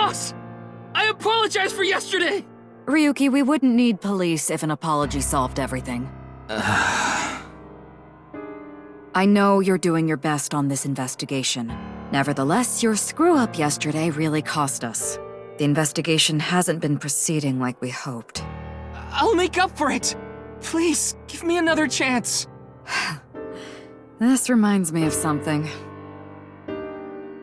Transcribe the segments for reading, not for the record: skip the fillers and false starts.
Boss! I apologize for yesterday! Ryuki, we wouldn't need police if an apology solved everything. I know you're doing your best on this investigation. Nevertheless, your screw-up yesterday really cost us. The investigation hasn't been proceeding like we hoped. I'll make up for it! Please, give me another chance. This reminds me of something.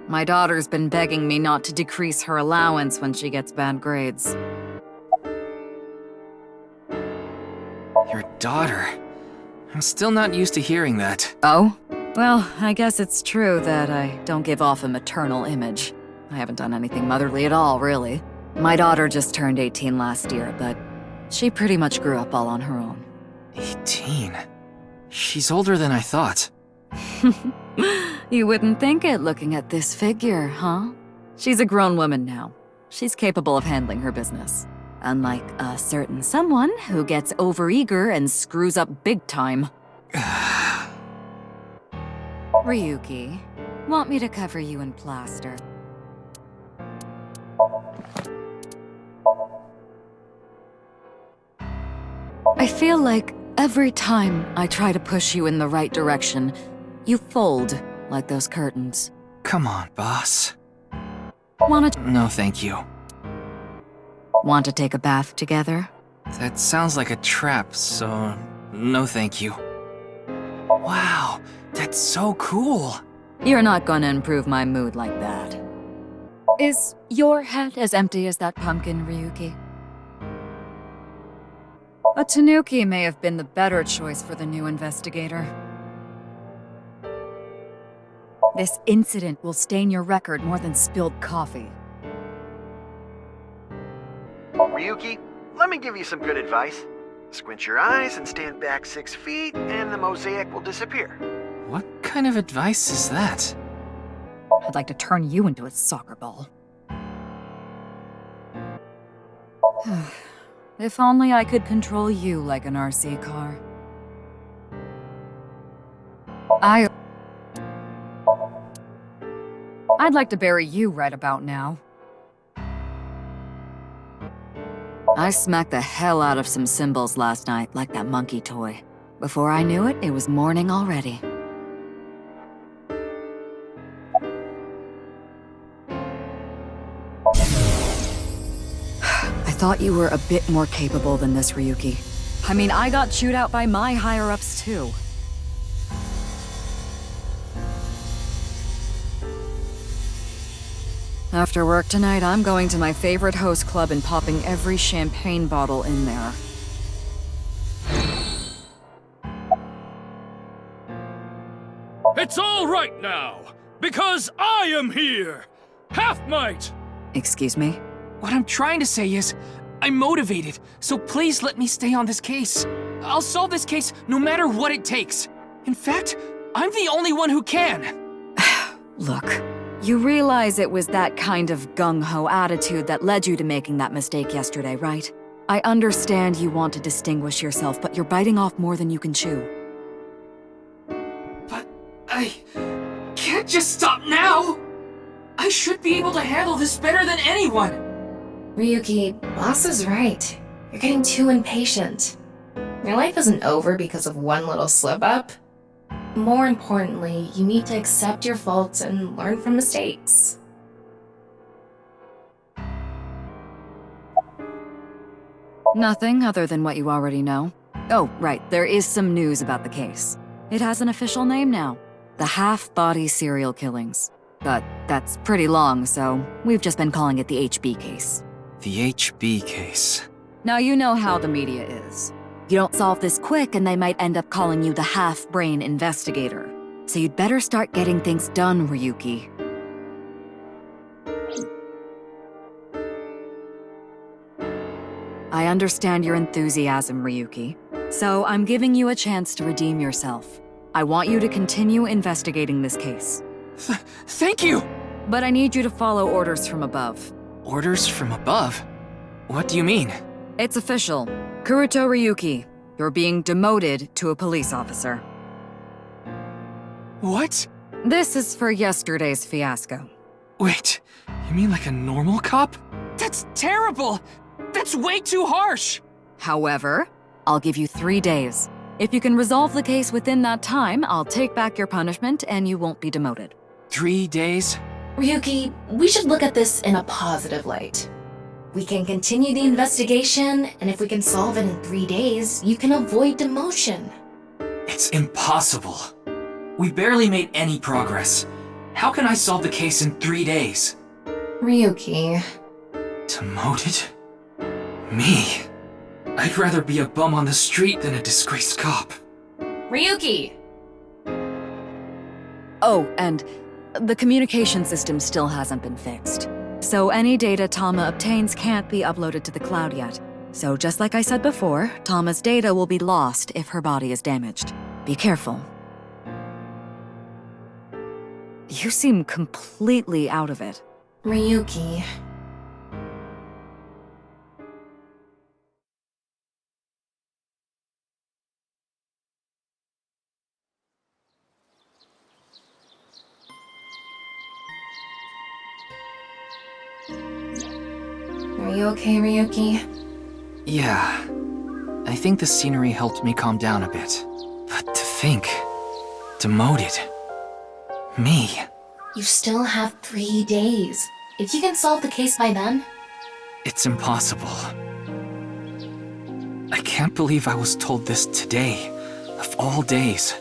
My daughter's been begging me not to decrease her allowance when she gets bad grades. Your daughter? I'm still not used to hearing that. Oh? Well, I guess it's true that I don't give off a maternal image. I haven't done anything motherly at all, really. My daughter just turned 18 last year, but she pretty much grew up all on her own. 18? She's older than I thought. You wouldn't think it looking at this figure, huh? She's a grown woman now. She's capable of handling her business. Unlike a certain someone who gets overeager and screws up big time. Ryuki, want me to cover you in plaster? I feel like every time I try to push you in the right direction, you fold like those curtains. Come on, boss. No, thank you. Want to take a bath together? That sounds like a trap, so no thank you. Wow, that's so cool. You're not gonna improve my mood like that. Is your head as empty as that pumpkin, Ryuki? A tanuki may have been the better choice for the new investigator. This incident will stain your record more than spilled coffee. Ryuki, let me give you some good advice. Squint your eyes and stand back 6 feet, and the mosaic will disappear. What kind of advice is that? I'd like to turn you into a soccer ball. If only I could control you like an RC car. I'd like to bury you right about now. I smacked the hell out of some symbols last night, like that monkey toy. Before I knew it, it was morning already. I thought you were a bit more capable than this, Ryuki. I mean, I got chewed out by my higher-ups, too. After work tonight, I'm going to my favorite host club and popping every champagne bottle in there. It's all right now, because I am here! Half might! Excuse me? What I'm trying to say is, I'm motivated, so please let me stay on this case. I'll solve this case no matter what it takes. In fact, I'm the only one who can. Look, you realize it was that kind of gung-ho attitude that led you to making that mistake yesterday, right? I understand you want to distinguish yourself, but you're biting off more than you can chew. But I can't just stop now! I should be able to handle this better than anyone! Ryuki, boss is right. You're getting too impatient. Your life isn't over because of one little slip-up. More importantly, you need to accept your faults and learn from mistakes. Nothing other than what you already know. Oh, right, there is some news about the case. It has an official name now. The Half-Body Serial Killings. But that's pretty long, so we've just been calling it the HB case. The HB case. Now you know how the media is. You don't solve this quick and they might end up calling you the half-brain investigator. So you'd better start getting things done, Ryuki. I understand your enthusiasm, Ryuki. So I'm giving you a chance to redeem yourself. I want you to continue investigating this case. Thank you! But I need you to follow orders from above. Orders from above? What do you mean? It's official. Kuruto Ryuki, you're being demoted to a police officer. What? This is for yesterday's fiasco. Wait, You mean like a normal cop? That's terrible! That's way too harsh! However, I'll give you 3 days. If you can resolve the case within that time, I'll take back your punishment and you won't be demoted. 3 days? Ryuki, we should look at this in a positive light. We can continue the investigation, and if we can solve it in 3 days, you can avoid demotion. It's impossible. We barely made any progress. How can I solve the case in 3 days? Ryuki. Demoted? Me? I'd rather be a bum on the street than a disgraced cop. Ryuki! Oh, and the communication system still hasn't been fixed. So any data Tama obtains can't be uploaded to the cloud yet. So just like I said before, Tama's data will be lost if her body is damaged. Be careful. You seem completely out of it. Ryuki. Are you okay, Ryuki? Yeah. I think the scenery helped me calm down a bit. But to think... demoted... me... You still have 3 days. If you can solve the case by then... It's impossible. I can't believe I was told this today, of all days.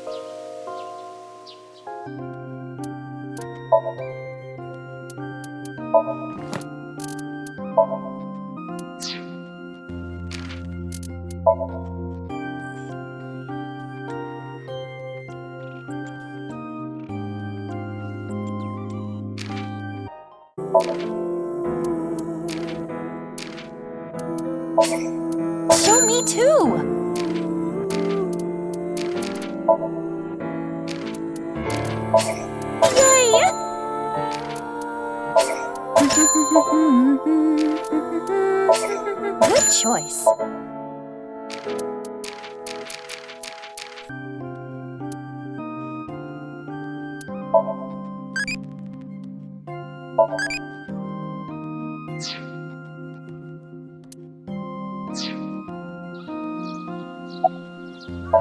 Show me too! Yay! Good choice.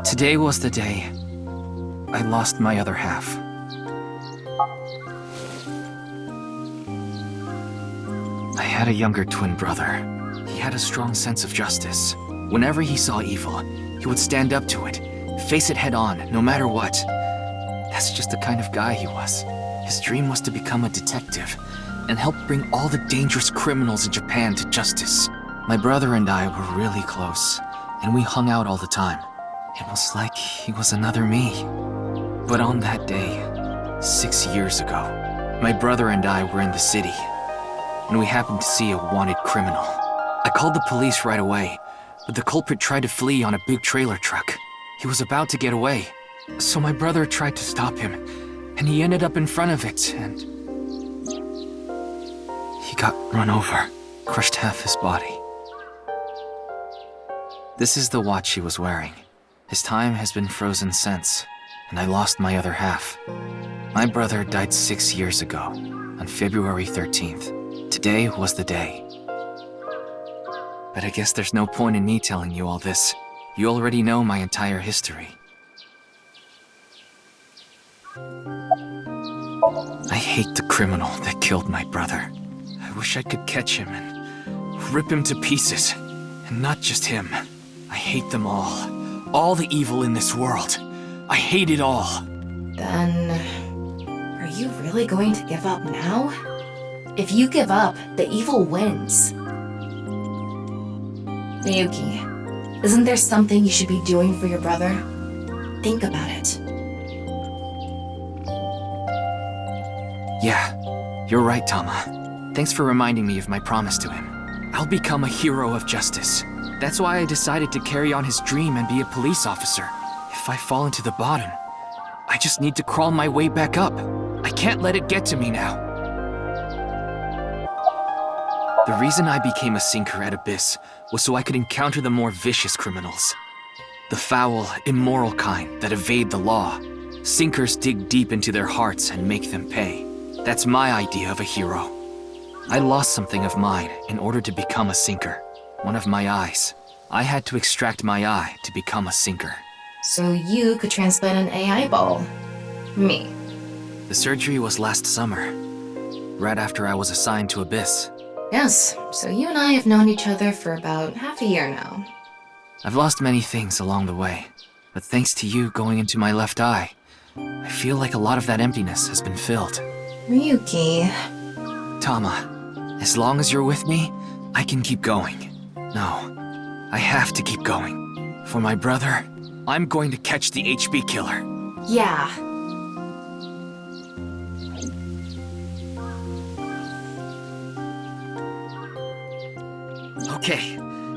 Today was the day I lost my other half. I had a younger twin brother. He had a strong sense of justice. Whenever he saw evil, he would stand up to it, face it head on, no matter what. That's just the kind of guy he was. His dream was to become a detective and help bring all the dangerous criminals in Japan to justice. My brother and I were really close, and we hung out all the time. It was like he was another me. But on that day, 6 years ago, my brother and I were in the city, and we happened to see a wanted criminal. I called the police right away, but the culprit tried to flee on a big trailer truck. He was about to get away, so my brother tried to stop him, and he ended up in front of it, and he got run over, crushed half his body. This is the watch he was wearing. His time has been frozen since, and I lost my other half. My brother died 6 years ago, on February 13th. Today was the day. But I guess there's no point in me telling you all this. You already know my entire history. I hate the criminal that killed my brother. I wish I could catch him and rip him to pieces. And not just him. I hate them all. All the evil in this world. I hate it all. Then... are you really going to give up now? If you give up, the evil wins. Ryuki, isn't there something you should be doing for your brother? Think about it. Yeah, you're right, Tama. Thanks for reminding me of my promise to him. I'll become a hero of justice. That's why I decided to carry on his dream and be a police officer. If I fall into the bottom, I just need to crawl my way back up. I can't let it get to me now. The reason I became a sinker at Abyss was so I could encounter the more vicious criminals. The foul, immoral kind that evade the law. Sinkers dig deep into their hearts and make them pay. That's my idea of a hero. I lost something of mine in order to become a sinker. One of my eyes. I had to extract my eye to become a sinker. So you could transplant an AI ball. Me. The surgery was last summer, right after I was assigned to Abyss. Yes, so you and I have known each other for about half a year now. I've lost many things along the way, but thanks to you going into my left eye, I feel like a lot of that emptiness has been filled. Ryuki. Tama, as long as you're with me, I can keep going. No, I have to keep going. For my brother, I'm going to catch the HB killer. Yeah. Okay,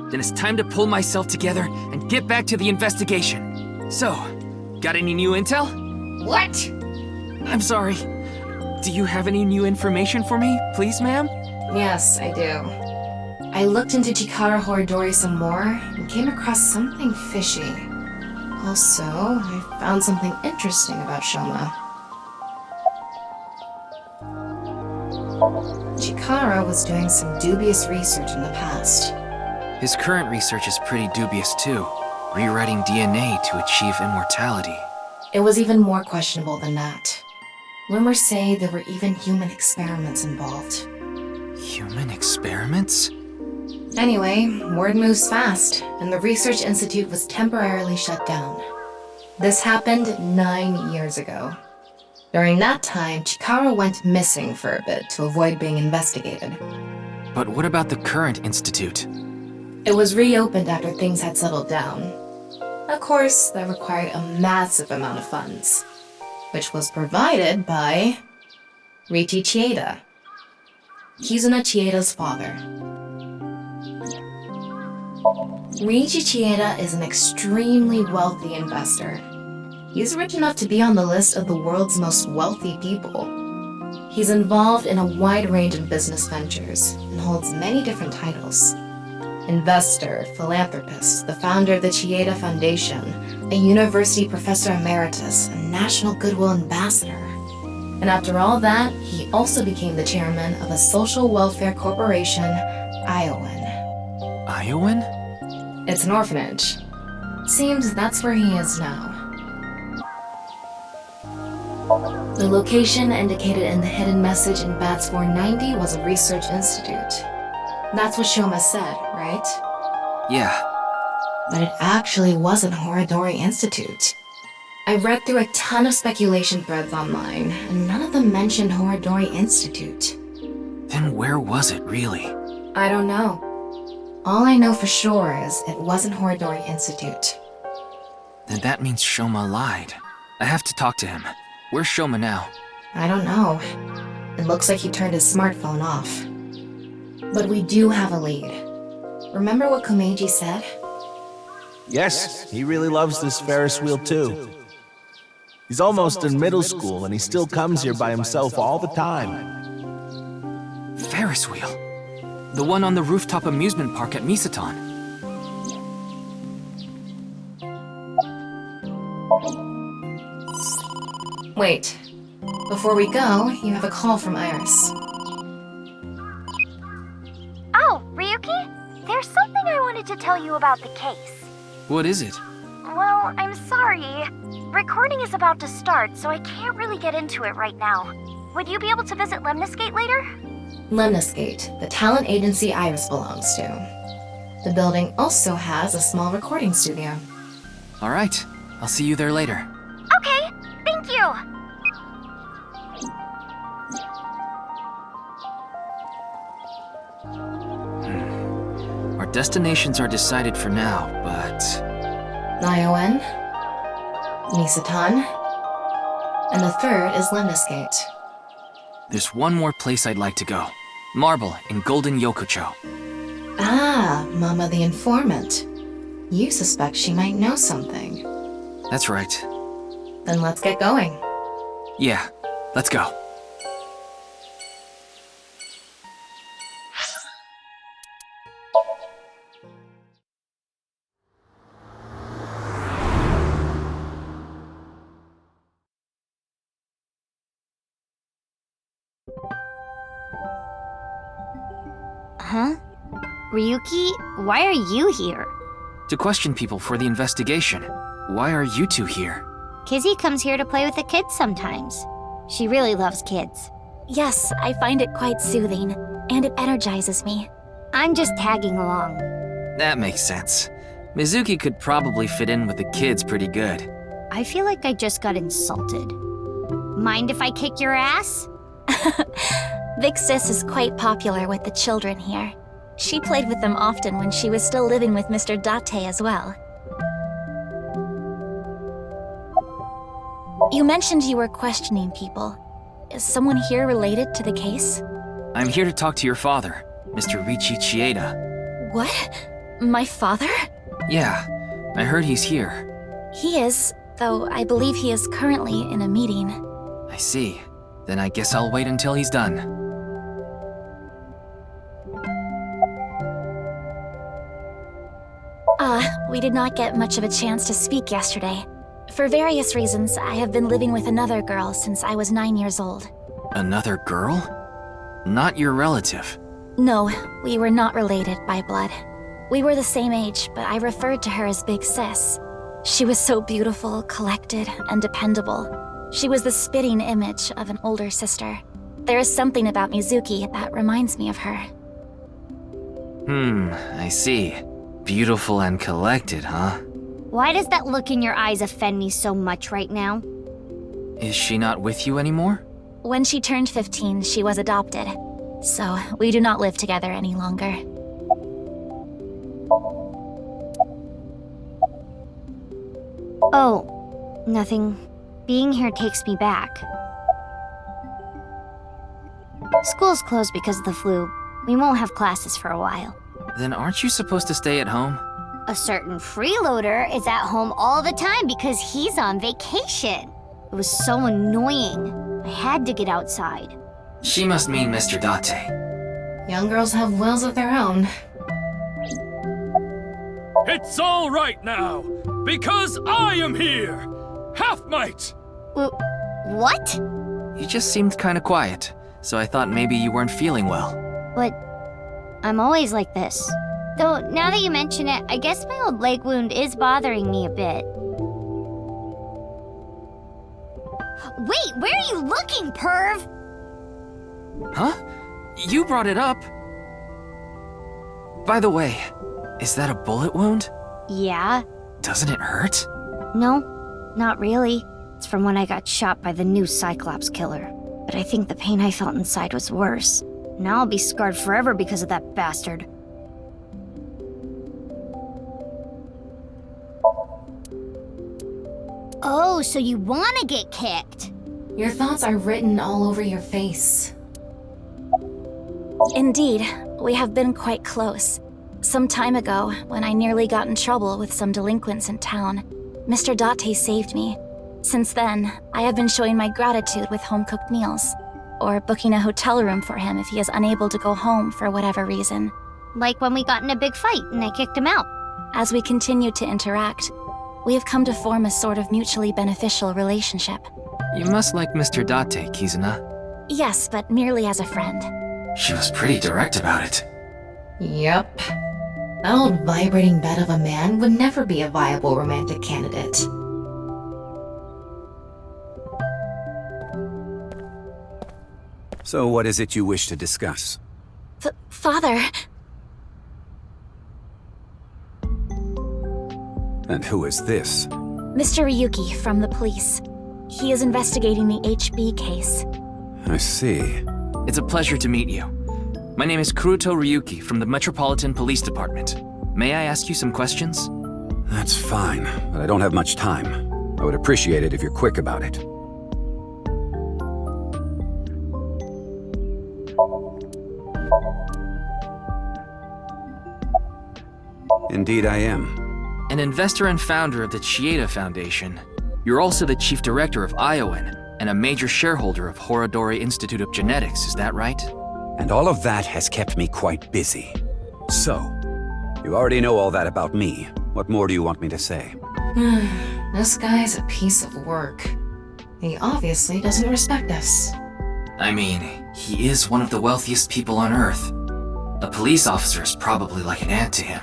then it's time to pull myself together and get back to the investigation. So, got any new intel? What? I'm sorry. Do you have any new information for me, please, ma'am? Yes, I do. I looked into Chikara Horidori some more and came across something fishy. Also, I found something interesting about Shoma. Chikara was doing some dubious research in the past. His current research is pretty dubious too, rewriting DNA to achieve immortality. It was even more questionable than that. Rumors say there were even human experiments involved. Human experiments? Anyway, word moves fast, and the research institute was temporarily shut down. This happened 9 years ago. During that time, Chikara went missing for a bit to avoid being investigated. But what about the current institute? It was reopened after things had settled down. Of course, that required a massive amount of funds, which was provided by Ryuki Chapter. Kizuna Chieda's father. Ryuki Chapter is an extremely wealthy investor. He's rich enough to be on the list of the world's most wealthy people. He's involved in a wide range of business ventures and holds many different titles. Investor, philanthropist, the founder of the Chieda Foundation, a university professor emeritus, and national goodwill ambassador. And after all that, he also became the chairman of a social welfare corporation, Iowan. Iowan? It's an orphanage. Seems that's where he is now. The location indicated in the hidden message in Bats 490 was a research institute. That's what Shoma said, right? Yeah. But it actually wasn't Horidori Institute. I read through a ton of speculation threads online, and none of them mentioned Horidori Institute. Then where was it, really? I don't know. All I know for sure is it wasn't Horidori Institute. Then that means Shoma lied. I have to talk to him. Where's Shoma now? I don't know. It looks like he turned his smartphone off. But we do have a lead. Remember what Komeiji said? Yes, he really loves this Ferris wheel too. He's almost in middle school and he still comes here by himself all the time. Ferris wheel. The one on the rooftop amusement park at Misaton. Wait. Before we go, you have a call from Iris. Oh, Ryuki? There's something I wanted to tell you about the case. What is it? Well, I'm sorry. Recording is about to start, so I can't really get into it right now. Would you be able to visit Lemniscate later? Lemniscate, the talent agency Iris belongs to. The building also has a small recording studio. All right. I'll see you there later. Okay, thank you! Our destinations are decided for now, but... Iowan, Misaton, and the third is Lemniscate. There's one more place I'd like to go. Marble in Golden Yokocho. Ah, Mama the informant. You suspect she might know something. That's right. Then let's get going. Yeah, let's go. Huh? Ryuki, why are you here? To question people for the investigation. Why are you two here? Kizzy comes here to play with the kids sometimes. She really loves kids. Yes, I find it quite soothing, and it energizes me. I'm just tagging along. That makes sense. Mizuki could probably fit in with the kids pretty good. I feel like I just got insulted. Mind if I kick your ass? Big Sis is quite popular with the children here. She played with them often when she was still living with Mr. Date as well. You mentioned you were questioning people. Is someone here related to the case? I'm here to talk to your father, Mr. Ryuki Chapter. What? My father? Yeah, I heard he's here. He is, though I believe he is currently in a meeting. I see. Then I guess I'll wait until he's done. We did not get much of a chance to speak yesterday. For various reasons, I have been living with another girl since I was 9 years old. Another girl? Not your relative. No, we were not related by blood. We were the same age, but I referred to her as Big Sis. She was so beautiful, collected, and dependable. She was the spitting image of an older sister. There is something about Mizuki that reminds me of her. I see. Beautiful and collected, huh? Why does that look in your eyes offend me so much right now? Is she not with you anymore? When she turned 15, she was adopted. So, we do not live together any longer. Oh, nothing. Being here takes me back. School's closed because of the flu. We won't have classes for a while. Then aren't you supposed to stay at home? A certain freeloader is at home all the time because he's on vacation. It was so annoying. I had to get outside. She must mean Mr. Date. Young girls have wills of their own. It's all right now, because I am here! Half-mite! What? You just seemed kinda quiet, so I thought maybe you weren't feeling well. But I'm always like this. Though, now that you mention it, I guess my old leg wound is bothering me a bit. Wait, where are you looking, perv? Huh? You brought it up. By the way, is that a bullet wound? Yeah. Doesn't it hurt? No, not really. It's from when I got shot by the new Cyclops killer. But I think the pain I felt inside was worse. Now I'll be scarred forever because of that bastard. Oh, so you wanna get kicked? Your thoughts are written all over your face. Indeed, we have been quite close. Some time ago, when I nearly got in trouble with some delinquents in town, Mr. Date saved me. Since then, I have been showing my gratitude with home-cooked meals, or booking a hotel room for him if he is unable to go home for whatever reason. Like when we got in a big fight and I kicked him out. As we continue to interact, we have come to form a sort of mutually beneficial relationship. You must like Mr. Date, Kizuna. Yes, but merely as a friend. She was pretty direct about it. Yep. That old vibrating bed of a man would never be a viable romantic candidate. So what is it you wish to discuss? Father! And who is this? Mr. Ryuki from the police. He is investigating the HB case. I see. It's a pleasure to meet you. My name is Kuruto Ryuki from the Metropolitan Police Department. May I ask you some questions? That's fine, but I don't have much time. I would appreciate it if you're quick about it. Indeed I am. An investor and founder of the Chieda Foundation, you're also the chief director of Iowan and a major shareholder of Horodori Institute of Genetics, is that right? And all of that has kept me quite busy. So, you already know all that about me. What more do you want me to say? This guy's a piece of work. He obviously doesn't respect us. I mean, he is one of the wealthiest people on Earth. A police officer is probably like an aunt to him.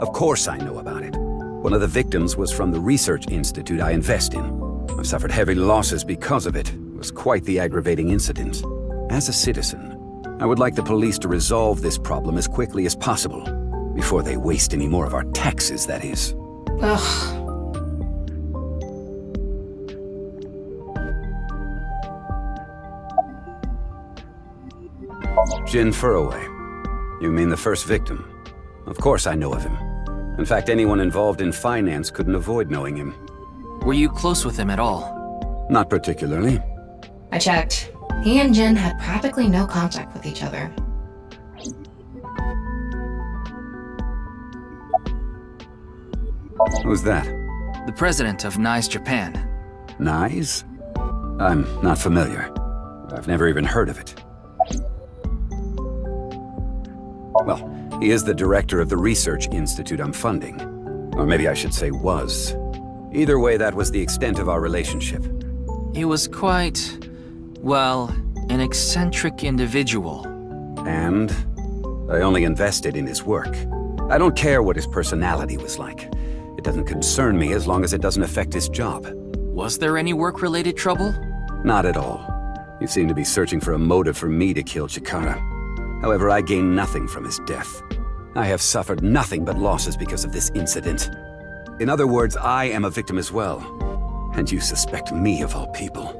Of course I know about it. One of the victims was from the research institute I invest in. I've suffered heavy losses because of it. It was quite the aggravating incident. As a citizen, I would like the police to resolve this problem as quickly as possible. Before they waste any more of our taxes, that is. Ugh. Jin Furroway. You mean the first victim? Of course I know of him. In fact, anyone involved in finance couldn't avoid knowing him. Were you close with him at all? Not particularly. I checked. He and Jin had practically no contact with each other. Who's that? The president of NICE Japan. NICE? I'm not familiar. I've never even heard of it. Well, he is the director of the research institute I'm funding. Or maybe I should say was. Either way, that was the extent of our relationship. He was quite, well, an eccentric individual. And I only invested in his work. I don't care what his personality was like. It doesn't concern me as long as it doesn't affect his job. Was there any work-related trouble? Not at all. You seem to be searching for a motive for me to kill Chikara. However, I gain nothing from his death. I have suffered nothing but losses because of this incident. In other words, I am a victim as well. And you suspect me of all people.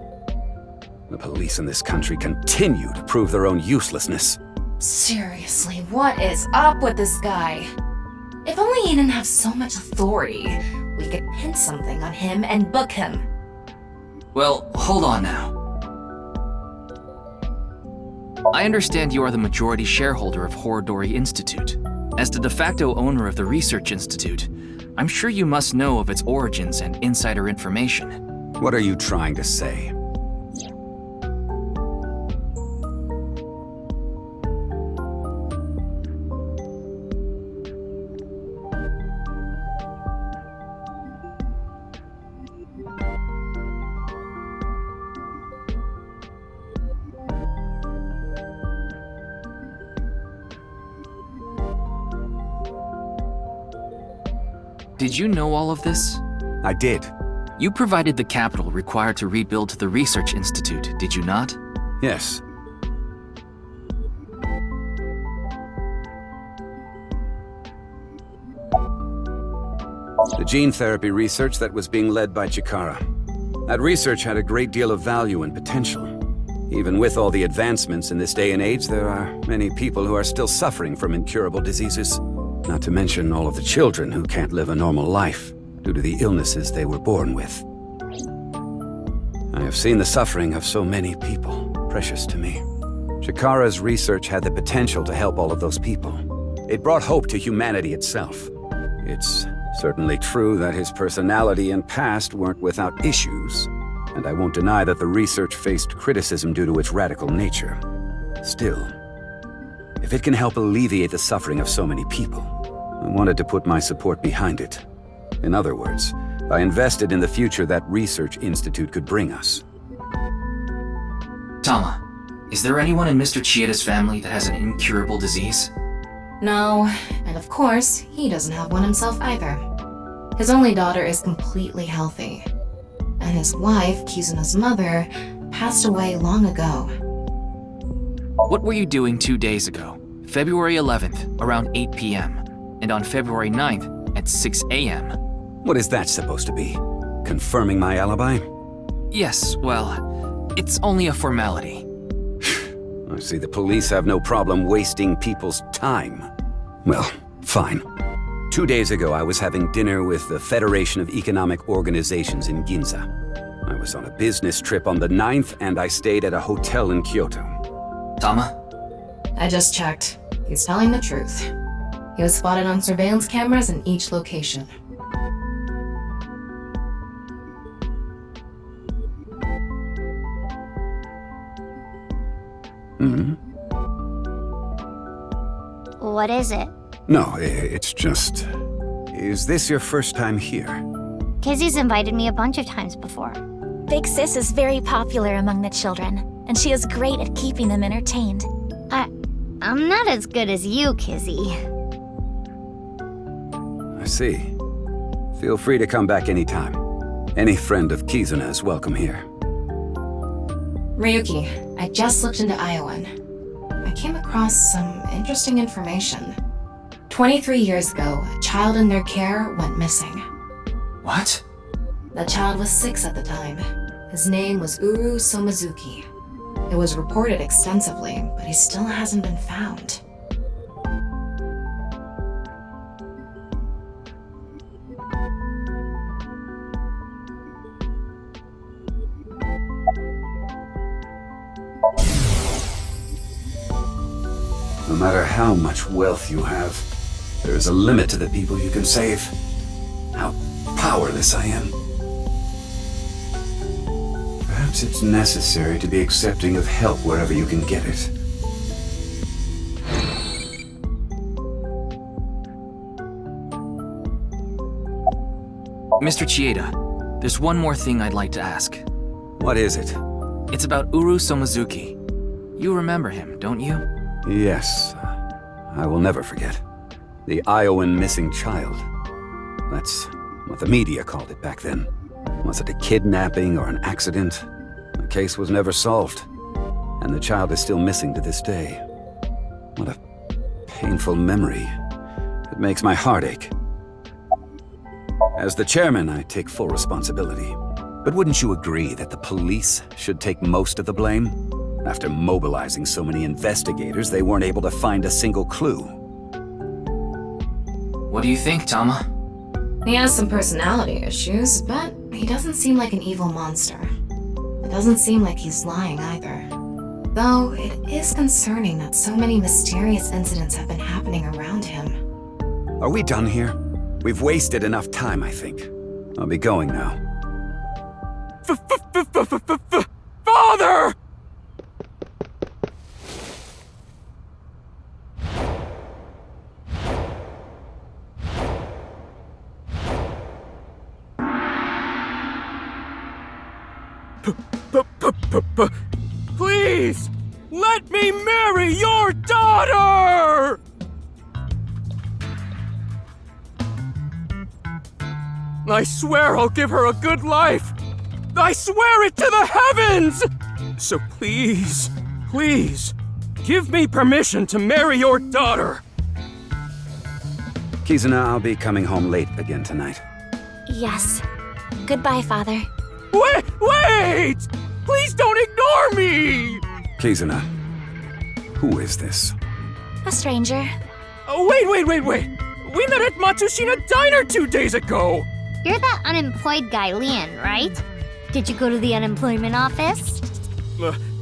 The police in this country continue to prove their own uselessness. Seriously, what is up with this guy? If only he didn't have so much authority, we could pin something on him and book him. Well, hold on now. I understand you are the majority shareholder of Horodori Institute. As the de facto owner of the Research Institute, I'm sure you must know of its origins and insider information. What are you trying to say? Did you know all of this? I did. You provided the capital required to rebuild the Research Institute, did you not? Yes. The gene therapy research that was being led by Chikara. That research had a great deal of value and potential. Even with all the advancements in this day and age, there are many people who are still suffering from incurable diseases. Not to mention all of the children who can't live a normal life due to the illnesses they were born with. I have seen the suffering of so many people, precious to me. Chikara's research had the potential to help all of those people. It brought hope to humanity itself. It's certainly true that his personality and past weren't without issues, and I won't deny that the research faced criticism due to its radical nature. Still, if it can help alleviate the suffering of so many people, I wanted to put my support behind it. In other words, I invested in the future that Research Institute could bring us. Tama, is there anyone in Mr. Chieda's family that has an incurable disease? No, and of course, he doesn't have one himself either. His only daughter is completely healthy. And his wife, Kizuna's mother, passed away long ago. What were you doing 2 days ago, February 11th, around 8 p.m., and on February 9th at 6 a.m.? What is that supposed to be? Confirming my alibi? Yes, well, it's only a formality. I see the police have no problem wasting people's time. Well, fine. 2 days ago, I was having dinner with the Federation of Economic Organizations in Ginza. I was on a business trip on the 9th, and I stayed at a hotel in Kyoto. Tama? I just checked. He's telling the truth. He was spotted on surveillance cameras in each location. What is it? No, it's just... Is this your first time here? Kizzy's invited me a bunch of times before. Big Sis is very popular among the children, and she is great at keeping them entertained. I'm not as good as you, Kizzy. I see. Feel free to come back anytime. Any friend of Kizuna is welcome here. Ryuki, I just looked into Iowan. I came across some interesting information. 23 years ago, a child in their care went missing. What? The child was 6 at the time. His name was Uru Somizuki. It was reported extensively, but he still hasn't been found. No matter how much wealth you have, there is a limit to the people you can save. How powerless I am. Perhaps it's necessary to be accepting of help wherever you can get it. Mr. Chieda, there's one more thing I'd like to ask. What is it? It's about Uru Somizuki. You remember him, don't you? Yes, I will never forget. The Iowan missing child. That's what the media called it back then. Was it a kidnapping or an accident? The case was never solved, and the child is still missing to this day. What a painful memory. It makes my heart ache. As the chairman, I take full responsibility. But wouldn't you agree that the police should take most of the blame? After mobilizing so many investigators, they weren't able to find a single clue. What do you think, Tama? He has some personality issues, but he doesn't seem like an evil monster. It doesn't seem like he's lying either. Though it is concerning that so many mysterious incidents have been happening around him. Are we done here? We've wasted enough time, I think. I'll be going now. Father! Please, let me marry your daughter! I swear I'll give her a good life. I swear it to the heavens! So please, please, give me permission to marry your daughter. Kizuna, I'll be coming home late again tonight. Yes. Goodbye, Father. Wait! Please don't ignore me! Kizuna, who is this? A stranger. Oh, wait! We met at Matsushina Diner 2 days ago! You're that unemployed guy, Leon, right? Did you go to the unemployment office?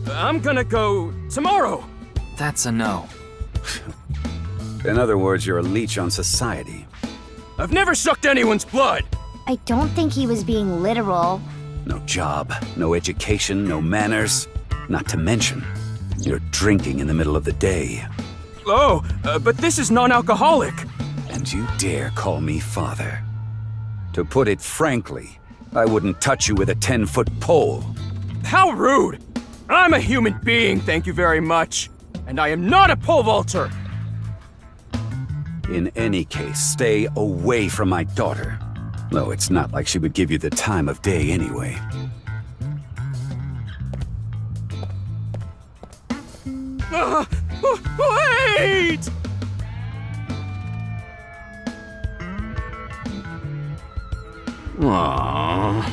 I'm gonna go tomorrow. That's a no. In other words, you're a leech on society. I've never sucked anyone's blood. I don't think he was being literal. No job, no education, no manners. Not to mention, you're drinking in the middle of the day. Oh, but this is non-alcoholic. And you dare call me father. To put it frankly, I wouldn't touch you with a 10-foot pole. How rude! I'm a human being, thank you very much. And I am not a pole vaulter. In any case, stay away from my daughter. Though it's not like she would give you the time of day anyway. Wait! Aww.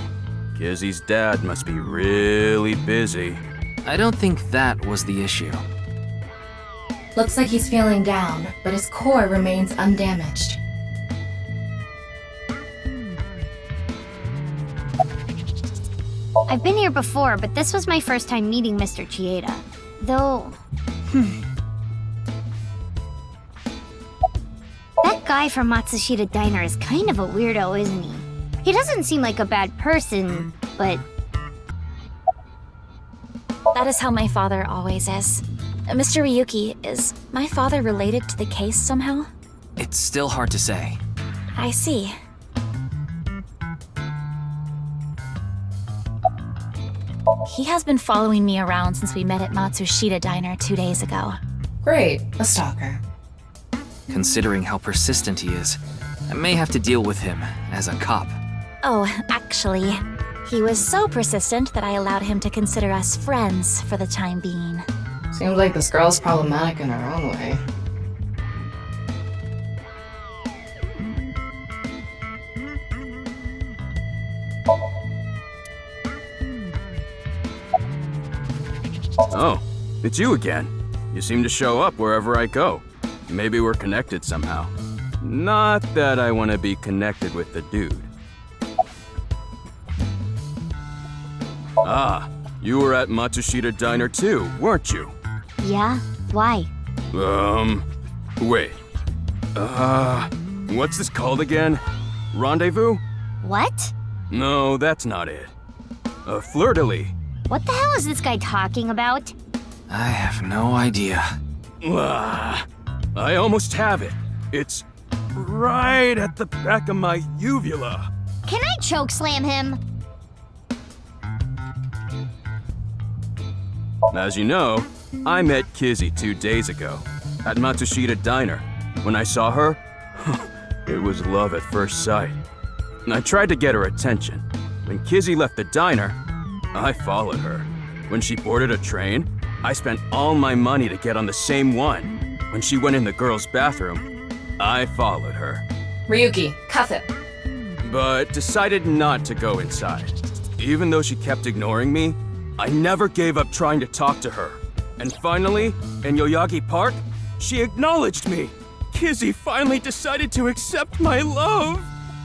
Gizzy's dad must be really busy. I don't think that was the issue. Looks like he's feeling down, but his core remains undamaged. I've been here before, but this was my first time meeting Mr. Chieda. Though... That guy from Matsushita Diner is kind of a weirdo, isn't he? He doesn't seem like a bad person, but... That is how my father always is. Mr. Ryuki, is my father related to the case somehow? It's still hard to say. I see. He has been following me around since we met at Matsushita Diner 2 days ago. Great, a stalker. Considering how persistent he is, I may have to deal with him as a cop. Oh, actually, he was so persistent that I allowed him to consider us friends for the time being. Seems like this girl's problematic in her own way. Oh, it's you again. You seem to show up wherever I go. Maybe we're connected somehow. Not that I want to be connected with the dude. Ah, you were at Matsushita Diner too, weren't you? Yeah? Why? Wait. What's this called again? Rendezvous? What? No, that's not it. Fleur-de-lis. What the hell is this guy talking about? I have no idea. I almost have it. It's right at the back of my uvula. Can I chokeslam him? As you know, I met Kizzy 2 days ago at Matsushita Diner. When I saw her, it was love at first sight. I tried to get her attention. When Kizzy left the diner, I followed her. When she boarded a train, I spent all my money to get on the same one. When she went in the girls' bathroom, I followed her. Ryuki, cuff it. But decided not to go inside. Even though she kept ignoring me, I never gave up trying to talk to her. And finally, in Yoyagi Park, she acknowledged me. Kizzy finally decided to accept my love.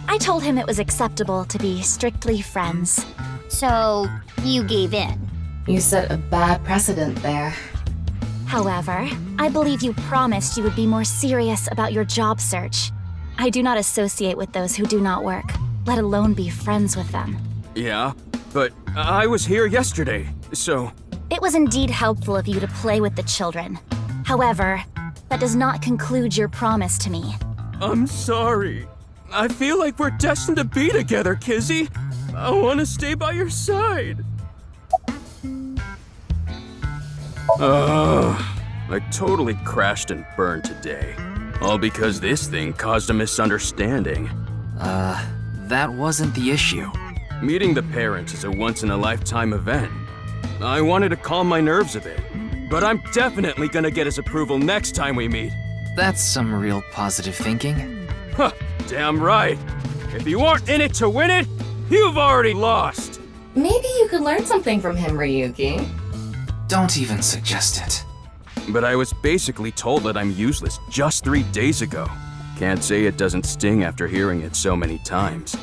I told him it was acceptable to be strictly friends. So, you gave in. You set a bad precedent there. However, I believe you promised you would be more serious about your job search. I do not associate with those who do not work, let alone be friends with them. Yeah, but I was here yesterday, so... It was indeed helpful of you to play with the children. However, that does not conclude your promise to me. I'm sorry. I feel like we're destined to be together, Kizzy. I want to stay by your side. I totally crashed and burned today. All because this thing caused a misunderstanding. That wasn't the issue. Meeting the parents is a once-in-a-lifetime event. I wanted to calm my nerves a bit, but I'm definitely gonna get his approval next time we meet. That's some real positive thinking. Huh, damn right. If you aren't in it to win it, you've already lost. Maybe you could learn something from him, Ryuki. Don't even suggest it. But I was basically told that I'm useless just 3 days ago. Can't say it doesn't sting after hearing it so many times.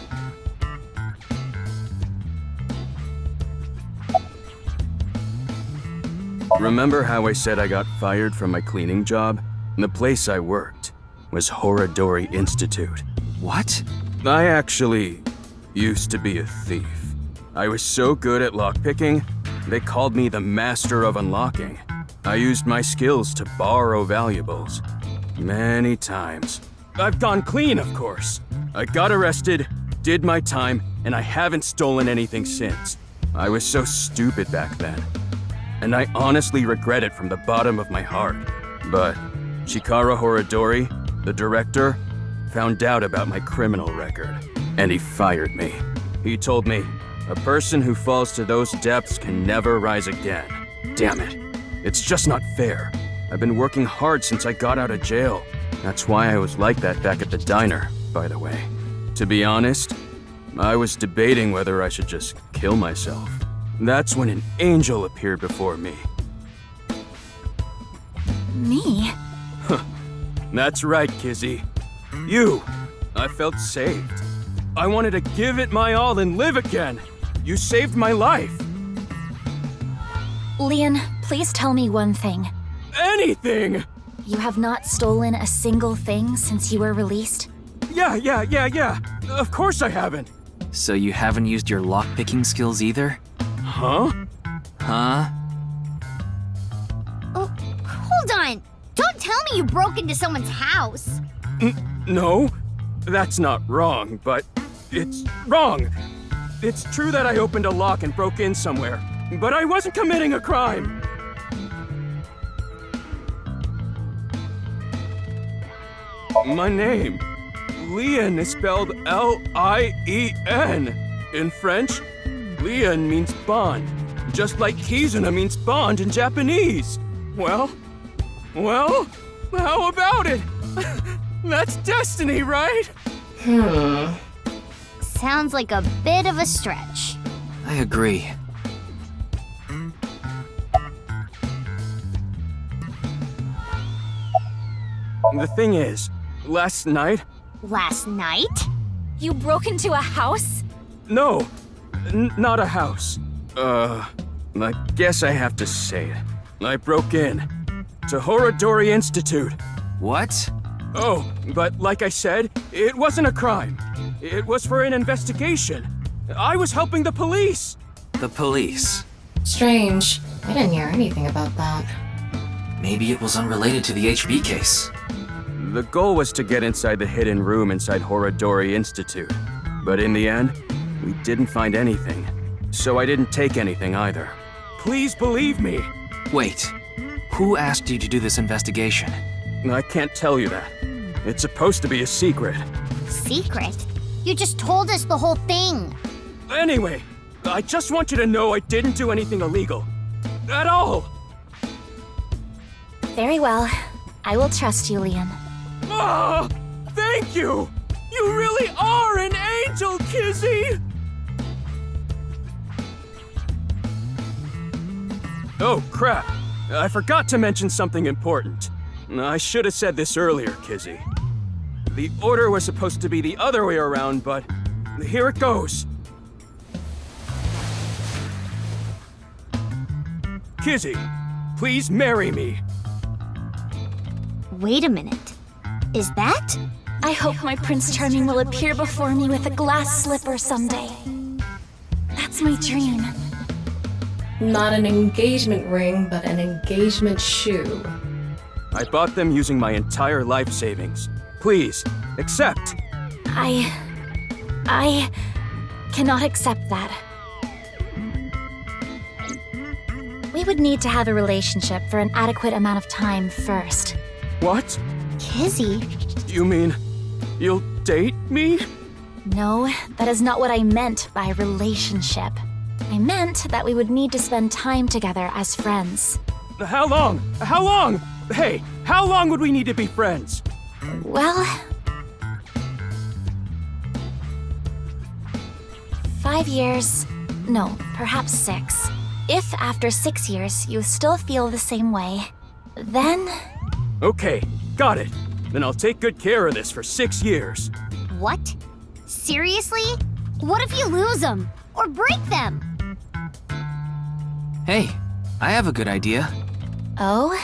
Remember how I said I got fired from my cleaning job? The place I worked was Horadori Institute. What? I actually used to be a thief. I was so good at lockpicking, they called me the master of unlocking. I used my skills to borrow valuables. Many times. I've gone clean, of course. I got arrested, did my time, and I haven't stolen anything since. I was so stupid back then. And I honestly regret it from the bottom of my heart. But Chikara Horadori, the director, found out about my criminal record, and he fired me. He told me, a person who falls to those depths can never rise again. Damn it. It's just not fair. I've been working hard since I got out of jail. That's why I was like that back at the diner, by the way. To be honest, I was debating whether I should just kill myself. That's when an angel appeared before me. Me? That's right, Kizzy. You. I felt saved. I wanted to give it my all and live again. You saved my life. Leon, please tell me one thing. Anything! You have not stolen a single thing since you were released? Yeah. Of course I haven't. So you haven't used your lockpicking skills either? Huh? Huh? Oh, hold on! Don't tell me you broke into someone's house! No, that's not wrong, but it's wrong. It's true that I opened a lock and broke in somewhere, But I wasn't committing a crime! My name, Lien, is spelled L-I-E-N. In French, Lien means bond, just like Kizuna means bond in Japanese. Well, how about it? That's destiny, right? Sounds like a bit of a stretch. I agree. The thing is, last night... Last night? You broke into a house? No, not a house. I guess I have to say it. I broke in to Horodori Institute. What? Oh, but like I said, it wasn't a crime. It was for an investigation. I was helping the police. The police. Strange. I didn't hear anything about that. Maybe it was unrelated to the HB case. The goal was to get inside the hidden room inside Horodori Institute. But in the end, we didn't find anything. So I didn't take anything either. Please believe me. Wait, who asked you to do this investigation? I can't tell you that. It's supposed to be a secret. Secret? You just told us the whole thing. Anyway, I just want you to know I didn't do anything illegal. At all! Very well. I will trust you, Lien. Ah! Thank you! You really are an angel, Kizzy! Oh, crap. I forgot to mention something important. I should have said this earlier, Kizzy. The order was supposed to be the other way around, but here it goes. Kizzy, please marry me. Wait a minute. Is that? I hope my Prince Charming will appear before me with a glass slipper someday. That's my dream. Not an engagement ring, but an engagement shoe. I bought them using my entire life savings. Please, accept. I cannot accept that. We would need to have a relationship for an adequate amount of time first. What? Kizzy? You mean you'll date me? No, that is not what I meant by relationship. I meant that we would need to spend time together as friends. How long? How long? Hey, how long would we need to be friends? Well... 5 years. No, perhaps 6. If after 6 years you still feel the same way, then... Okay, got it. Then I'll take good care of this for 6 years. What? Seriously? What if you lose them? Or break them? Hey, I have a good idea. Oh?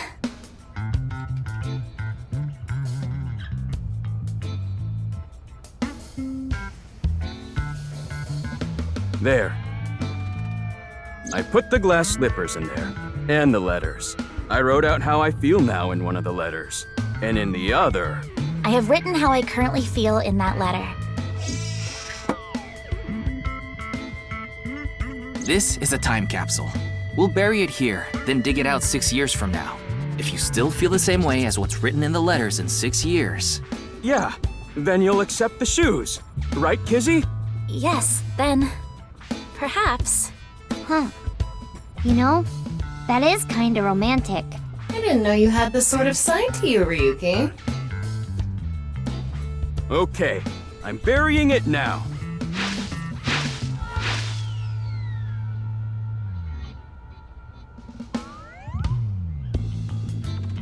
There. I put the glass slippers in there, and the letters. I wrote out how I feel now in one of the letters, and in the other... I have written how I currently feel in that letter. This is a time capsule. We'll bury it here, then dig it out 6 years from now. If you still feel the same way as what's written in the letters in 6 years... Yeah, then you'll accept the shoes. Right, Kizzy? Yes, then... perhaps. Huh. You know, that is kinda romantic. I didn't know you had this sort of side to you, Ryuki. Okay, I'm burying it now.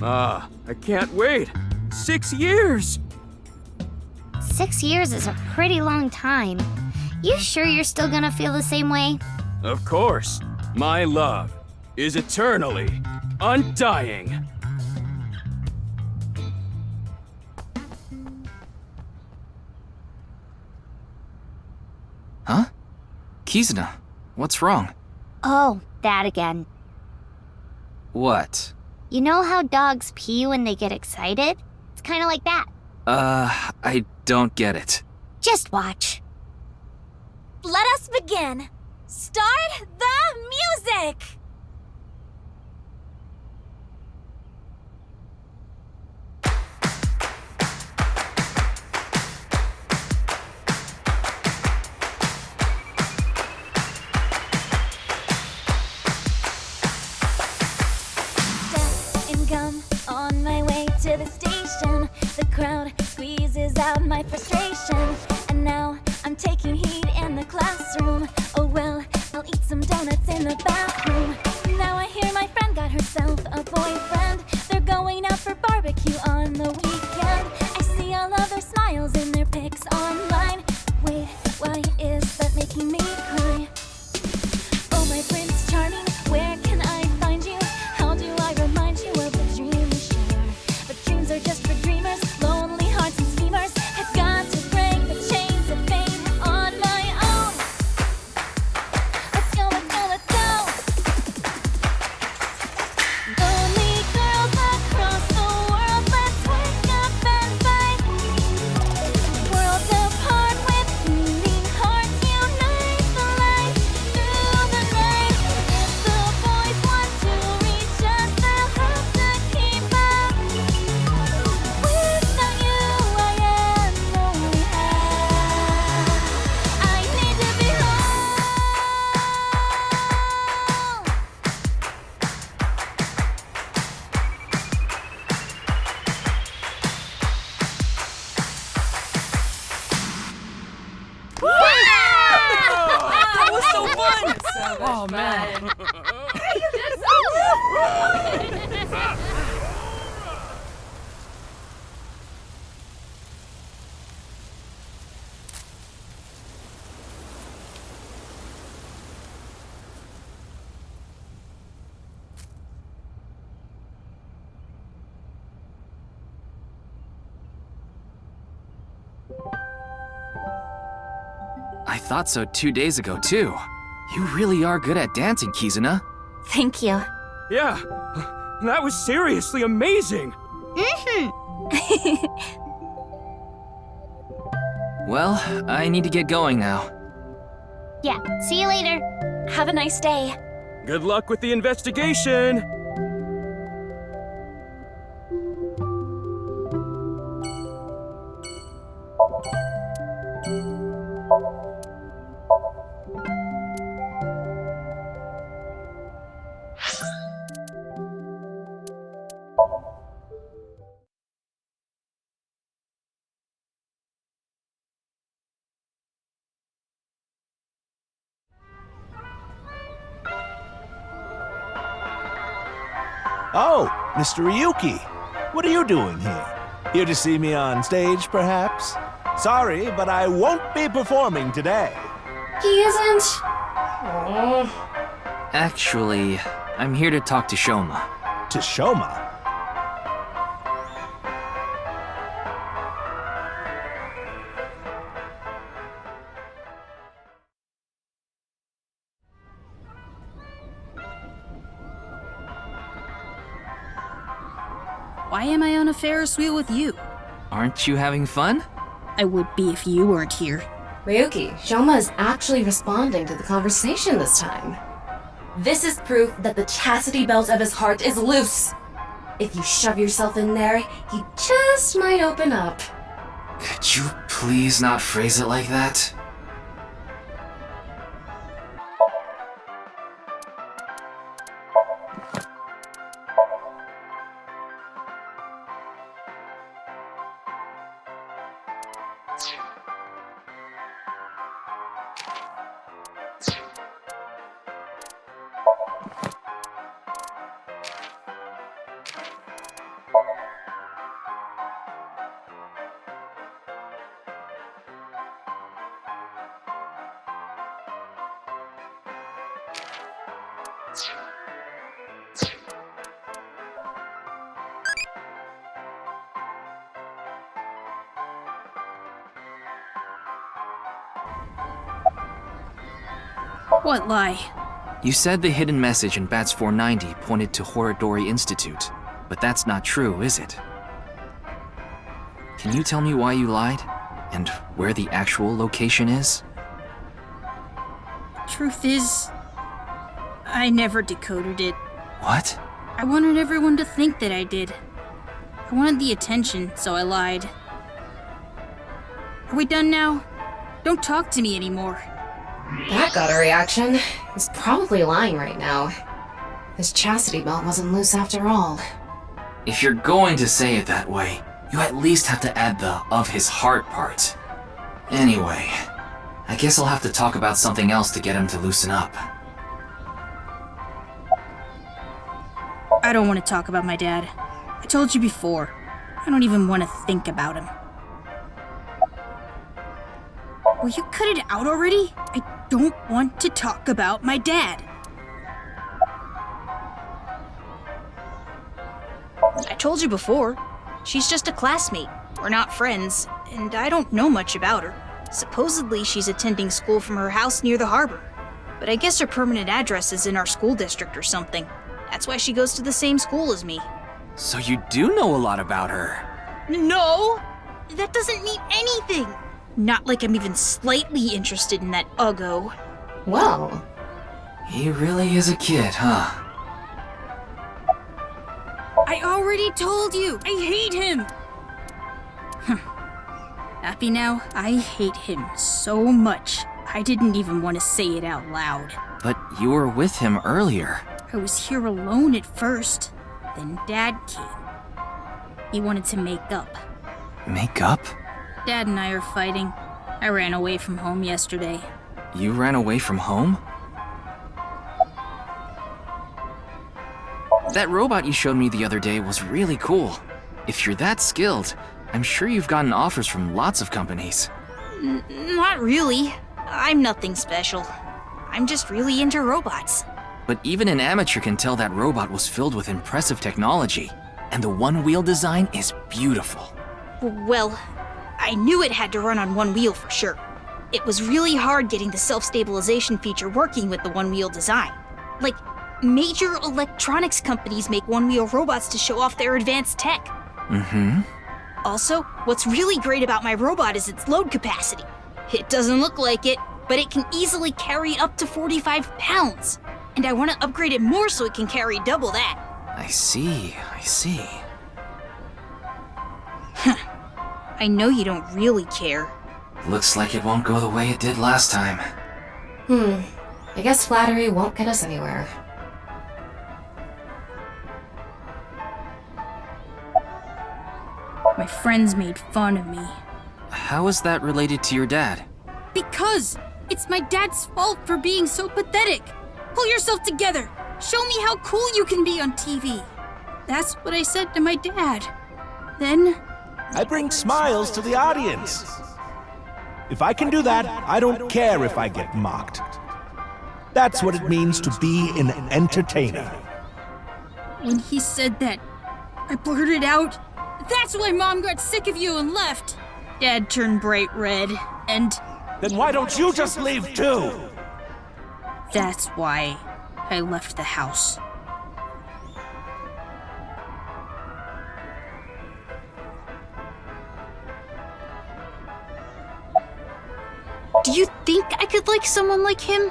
Ah, I can't wait. 6 years! 6 years is a pretty long time. You sure you're still gonna feel the same way? Of course. My love is eternally undying. Huh? Kizuna, what's wrong? Oh, that again. What? You know how dogs pee when they get excited? It's kinda like that. I don't get it. Just watch. Let us begin. Start the music! Dust and gum on my way to the station. The crowd squeezes out my frustration. And now I'm taking heat in the classroom. Oh well, I'll eat some donuts in the bathroom. Now I hear my friend got herself a boyfriend. They're going out for barbecue on the weekend. I see all of their smiles in their pics online. Wait, why is that making me cry? Oh my Prince Charming, where can I find you? How do I remind you of the dream we share? But dreams are just for dreamers, lonely hearts and schemers. I've got to break the chains of fame on my own. Let's go, let's go, let's go. Lonely girls across the world, let's wake up and fight. Worlds apart with beating hearts, unite the light through the night. If the boys want to reach us, they'll have to keep up. Without you, I am only half. I need to be whole. That was so fun! Oh man. I thought so 2 days ago, too. You really are good at dancing, Kizuna. Thank you. Yeah, that was seriously amazing. Well, I need to get going now. Yeah, see you later. Have a nice day. Good luck with the investigation. Oh, Mr. Ryuki. What are you doing here? Here to see me on stage, perhaps? Sorry, but I won't be performing today. He isn't. Oh. Actually, I'm here to talk to Shoma. To Shoma? Why am I on a Ferris wheel with you? Aren't you having fun? I would be if you weren't here. Ryuki, Shoma is actually responding to the conversation this time. This is proof that the chastity belt of his heart is loose. If you shove yourself in there, he just might open up. Could you please not phrase it like that? What lie? You said the hidden message in Bats 490 pointed to Horodori Institute, but that's not true, is it? Can you tell me why you lied? And where the actual location is? Truth is, I never decoded it. What? I wanted everyone to think that I did. I wanted the attention, so I lied. Are we done now? Don't talk to me anymore. That got a reaction. He's probably lying right now. His chastity belt wasn't loose after all. If you're going to say it that way, you at least have to add the "of his heart" part. Anyway, I guess I'll have to talk about something else to get him to loosen up. I don't want to talk about my dad. I told you before. I don't even want to think about him. Will you cut it out already? I don't want to talk about my dad. I told you before. She's just a classmate. We're not friends, and I don't know much about her. Supposedly, she's attending school from her house near the harbor. But I guess her permanent address is in our school district or something. That's why she goes to the same school as me. So you do know a lot about her. No! That doesn't mean anything! Not like I'm even slightly interested in that Uggo. Well, He really is a kid, huh? I already told you! I hate him! Happy now? I hate him so much, I didn't even want to say it out loud. But you were with him earlier. I was here alone at first. Then Dad came. He wanted to make up. Make up? Dad and I are fighting. I ran away from home yesterday. You ran away from home? That robot you showed me the other day was really cool. If you're that skilled, I'm sure you've gotten offers from lots of companies. Not really. I'm nothing special. I'm just really into robots. But even an amateur can tell that robot was filled with impressive technology, and the one-wheel design is beautiful. Well, I knew it had to run on one wheel for sure. It was really hard getting the self-stabilization feature working with the one-wheel design. Like, major electronics companies make one-wheel robots to show off their advanced tech. Mm-hmm. Also, what's really great about my robot is its load capacity. It doesn't look like it, but it can easily carry up to 45 pounds. And I want to upgrade it more so it can carry double that. I see. I know you don't really care. Looks like it won't go the way it did last time. I guess flattery won't get us anywhere. My friends made fun of me. How is that related to your dad? Because it's my dad's fault for being so pathetic. Pull yourself together. Show me how cool you can be on TV. That's what I said to my dad. Then I bring smiles to the audience. If I can do that, I don't care if I get mocked. That's what it means to be an entertainer. when he said that, I blurted out, "That's why Mom got sick of you and left." Dad turned bright red, and Then why don't you just leave too? that's why I left the house. Do you think I could like someone like him?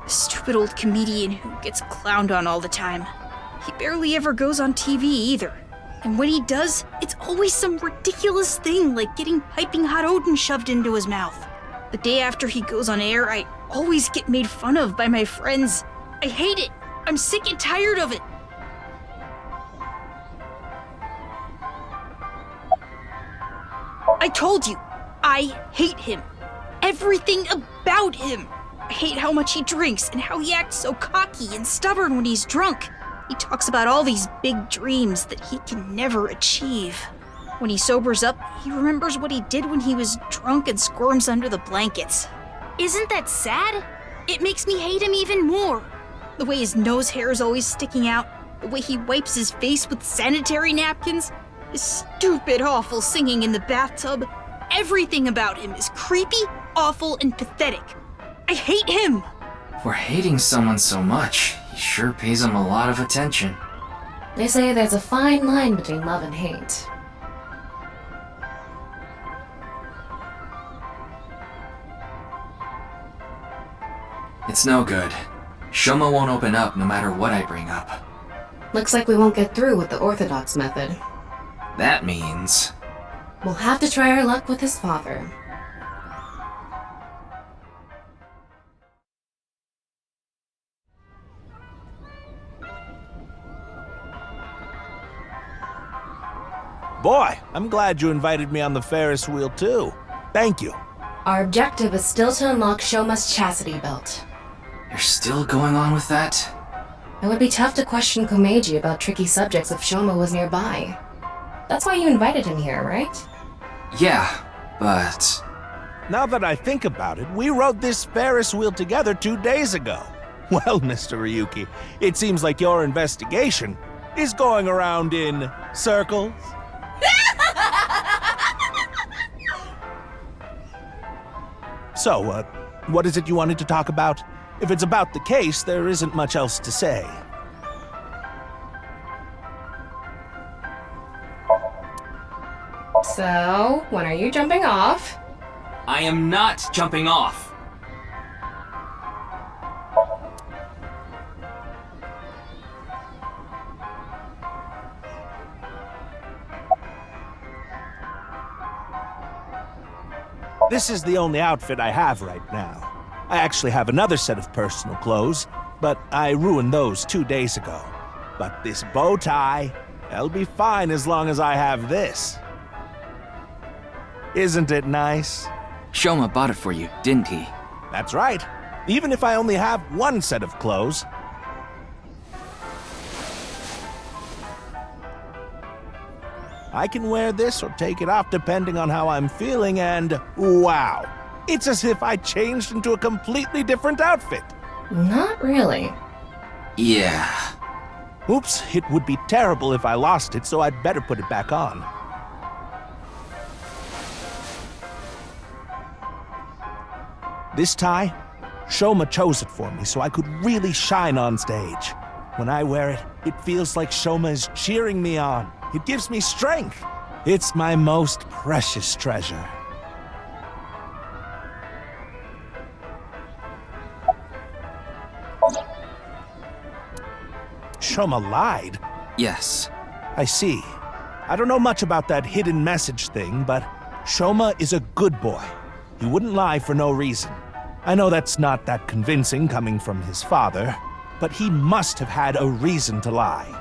A stupid old comedian who gets clowned on all the time. He barely ever goes on TV either. And when he does, it's always some ridiculous thing like getting piping hot Odin shoved into his mouth. The day after he goes on air, I always get made fun of by my friends. I hate it. I'm sick and tired of it. I told you, I hate him. Everything about him. I hate how much he drinks and how he acts so cocky and stubborn when he's drunk. He talks about all these big dreams that he can never achieve. When he sobers up, he remembers what he did when he was drunk and squirms under the blankets. Isn't that sad? It makes me hate him even more. The way his nose hair is always sticking out, the way he wipes his face with sanitary napkins, his stupid, awful singing in the bathtub. Everything about him is creepy, awful, and pathetic. I hate him! For hating someone so much, he sure pays him a lot of attention. They say there's a fine line between love and hate. It's no good. Shoma won't open up no matter what I bring up. Looks like we won't get through with the Orthodox method. That means... We'll have to try our luck with his father. Boy, I'm glad you invited me on the Ferris wheel too. Thank you. Our objective is still to unlock Shoma's chastity belt. You're still going on with that? It would be tough to question Komeiji about tricky subjects if Shoma was nearby. That's why you invited him here, right? Yeah, but... Now that I think about it, we rode this Ferris wheel together 2 days ago. Well, Mr. Ryuki, it seems like your investigation is going around in circles. So, what is it you wanted to talk about? If it's about the case, there isn't much else to say. So, when are you jumping off? I am not jumping off. This is the only outfit I have right now. I actually have another set of personal clothes, but I ruined those 2 days ago. But this bow tie, I'll be fine as long as I have this. Isn't it nice? Shoma bought it for you, didn't he? That's right. Even if I only have one set of clothes. I can wear this or take it off depending on how I'm feeling, and wow! It's as if I changed into a completely different outfit. Not really. Yeah. Oops, it would be terrible if I lost it, so I'd better put it back on. This tie, Shoma chose it for me so I could really shine on stage. When I wear it, it feels like Shoma is cheering me on. It gives me strength. It's my most precious treasure. Shoma lied? Yes. I see. I don't know much about that hidden message thing, but Shoma is a good boy. He wouldn't lie for no reason. I know that's not that convincing coming from his father, but he must have had a reason to lie.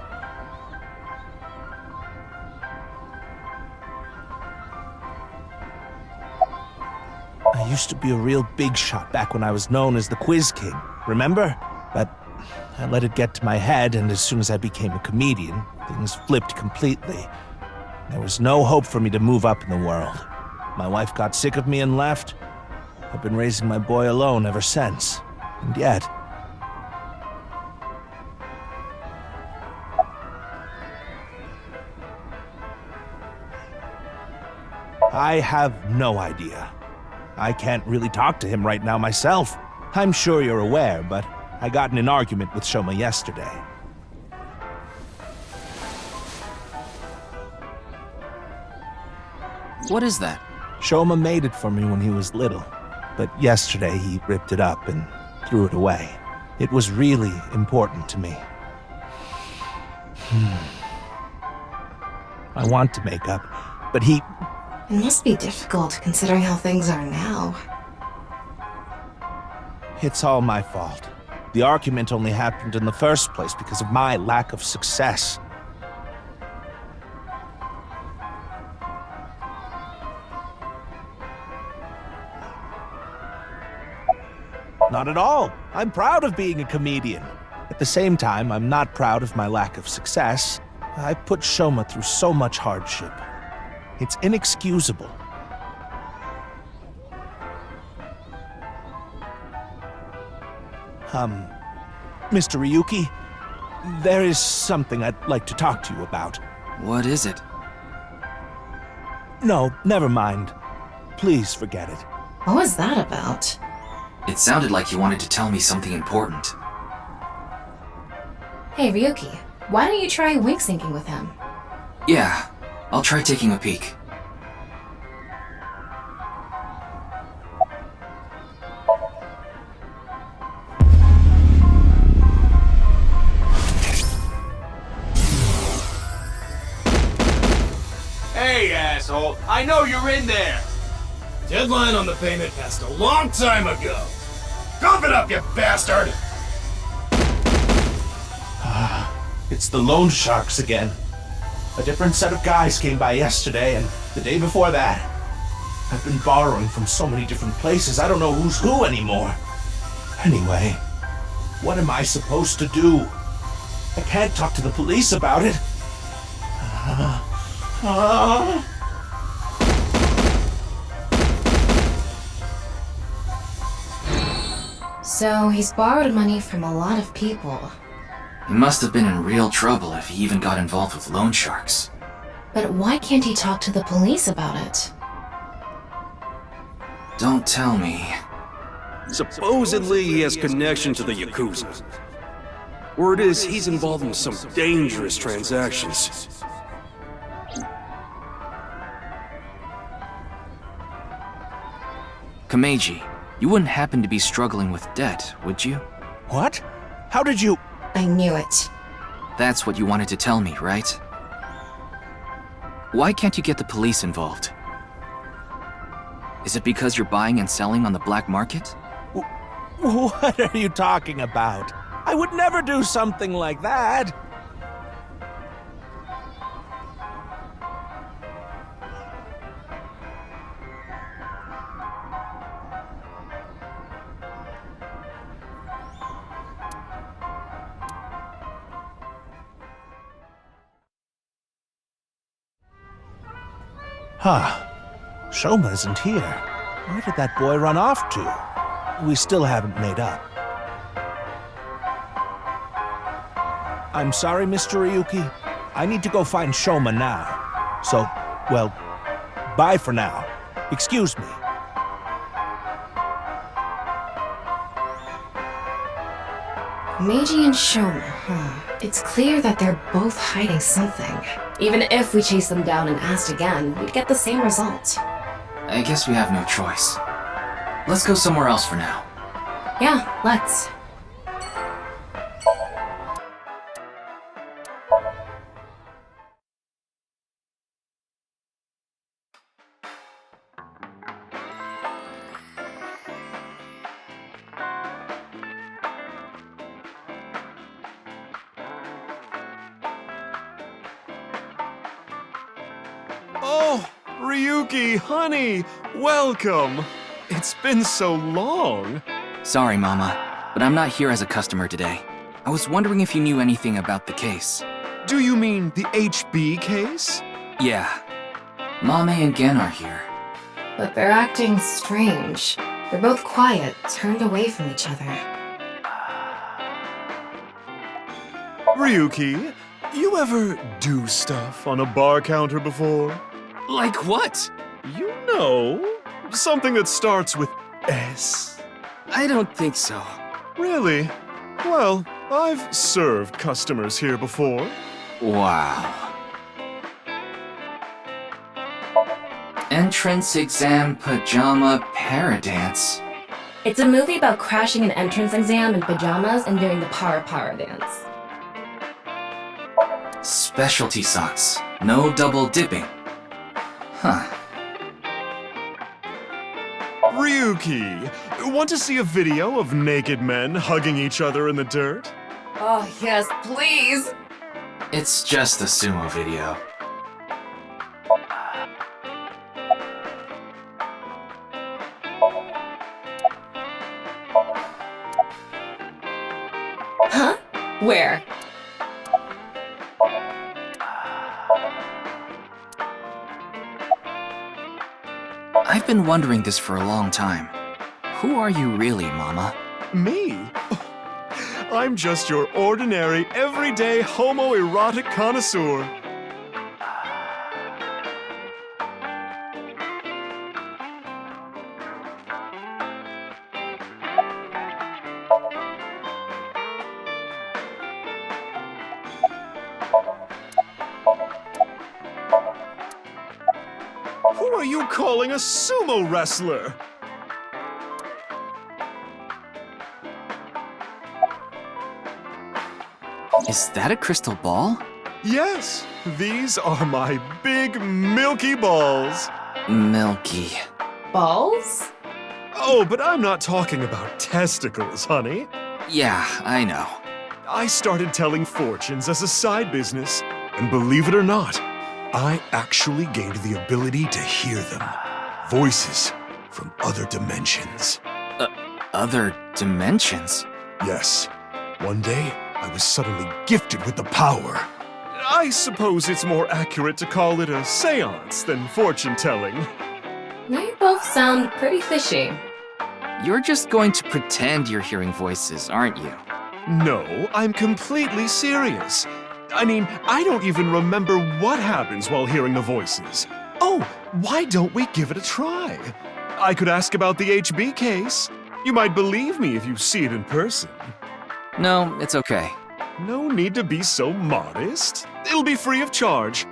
I used to be a real big shot back when I was known as the Quiz King, remember? But I let it get to my head, and as soon as I became a comedian, things flipped completely. There was no hope for me to move up in the world. My wife got sick of me and left. I've been raising my boy alone ever since. And yet... I have no idea. I can't really talk to him right now myself. I'm sure you're aware, but I got in an argument with Shoma yesterday. What is that? Shoma made it for me when he was little, but yesterday he ripped it up and threw it away. It was really important to me. I want to make up, but he... It must be difficult considering how things are now. It's all my fault. The argument only happened in the first place because of my lack of success. Not at all. I'm proud of being a comedian. At the same time, I'm not proud of my lack of success. I put Shoma through so much hardship. It's inexcusable. Mr. Ryuki, there is something I'd like to talk to you about. What is it? No, never mind. Please forget it. What was that about? It sounded like you wanted to tell me something important. Hey, Ryuki, why don't you try wink syncing with him? Yeah, I'll try taking a peek. asshole! I know you're in there! Deadline on the payment passed a long time ago. Cough it up, you bastard! It's the loan sharks again. A different set of guys came by yesterday and the day before that. I've been borrowing from so many different places, I don't know who's who anymore. Anyway, what am I supposed to do? I can't talk to the police about it. So he's borrowed money from a lot of people. He must have been in real trouble if he even got involved with loan sharks. But why can't he talk to the police about it? Don't tell me. Supposedly he has connection to the Yakuza. Word is he's involved in some dangerous transactions. Kameji, you wouldn't happen to be struggling with debt, would you? What? How did you... I knew it. That's what you wanted to tell me, right? Why can't you get the police involved? Is it because you're buying and selling on the black market? What are you talking about? I would never do something like that. Huh. Shoma isn't here. Where did that boy run off to? We still haven't made up. I'm sorry, Mr. Ryuki. I need to go find Shoma now. So, well, bye for now. Excuse me. Meiji and Shoma, It's clear that they're both hiding something. Even if we chased them down and asked again, we'd get the same result. I guess we have no choice. Let's go somewhere else for now. Yeah, let's. Oh, Ryuki, honey, welcome. It's been so long. Sorry, Mama, but I'm not here as a customer today. I was wondering if you knew anything about the case. Do you mean the HB case? Yeah. Mame and Gen are here. But they're acting strange. They're both quiet, turned away from each other. Ryuki, you ever do stuff on a bar counter before? Like what? You know, something that starts with S. I don't think so. Really? Well, I've served customers here before. Wow. Entrance exam pajama paradance. It's a movie about crashing an entrance exam in pajamas and doing the para dance. Specialty socks. No double dipping. Huh. Ryuki, want to see a video of naked men hugging each other in the dirt? Oh, yes, please! It's just a sumo video. Huh? Where? I've been wondering this for a long time. Who are you really, Mama? Me? I'm just your ordinary, everyday homoerotic connoisseur. Who are you calling a sumo wrestler? Is that a crystal ball? Yes, These are my big milky balls. Milky. Balls? Oh, but I'm not talking about testicles, honey. Yeah, I know. I started telling fortunes as a side business, and believe it or not, I actually gained the ability to hear them. Voices from other dimensions. Other dimensions? Yes. One day, I was suddenly gifted with the power. I suppose it's more accurate to call it a seance than fortune-telling. Now you both sound pretty fishy. You're just going to pretend you're hearing voices, aren't you? No, I'm completely serious. I mean, I don't even remember what happens while hearing the voices. Oh, why don't we give it a try? I could ask about the HB case. You might believe me if you see it in person. No, it's okay. No need to be so modest. It'll be free of charge.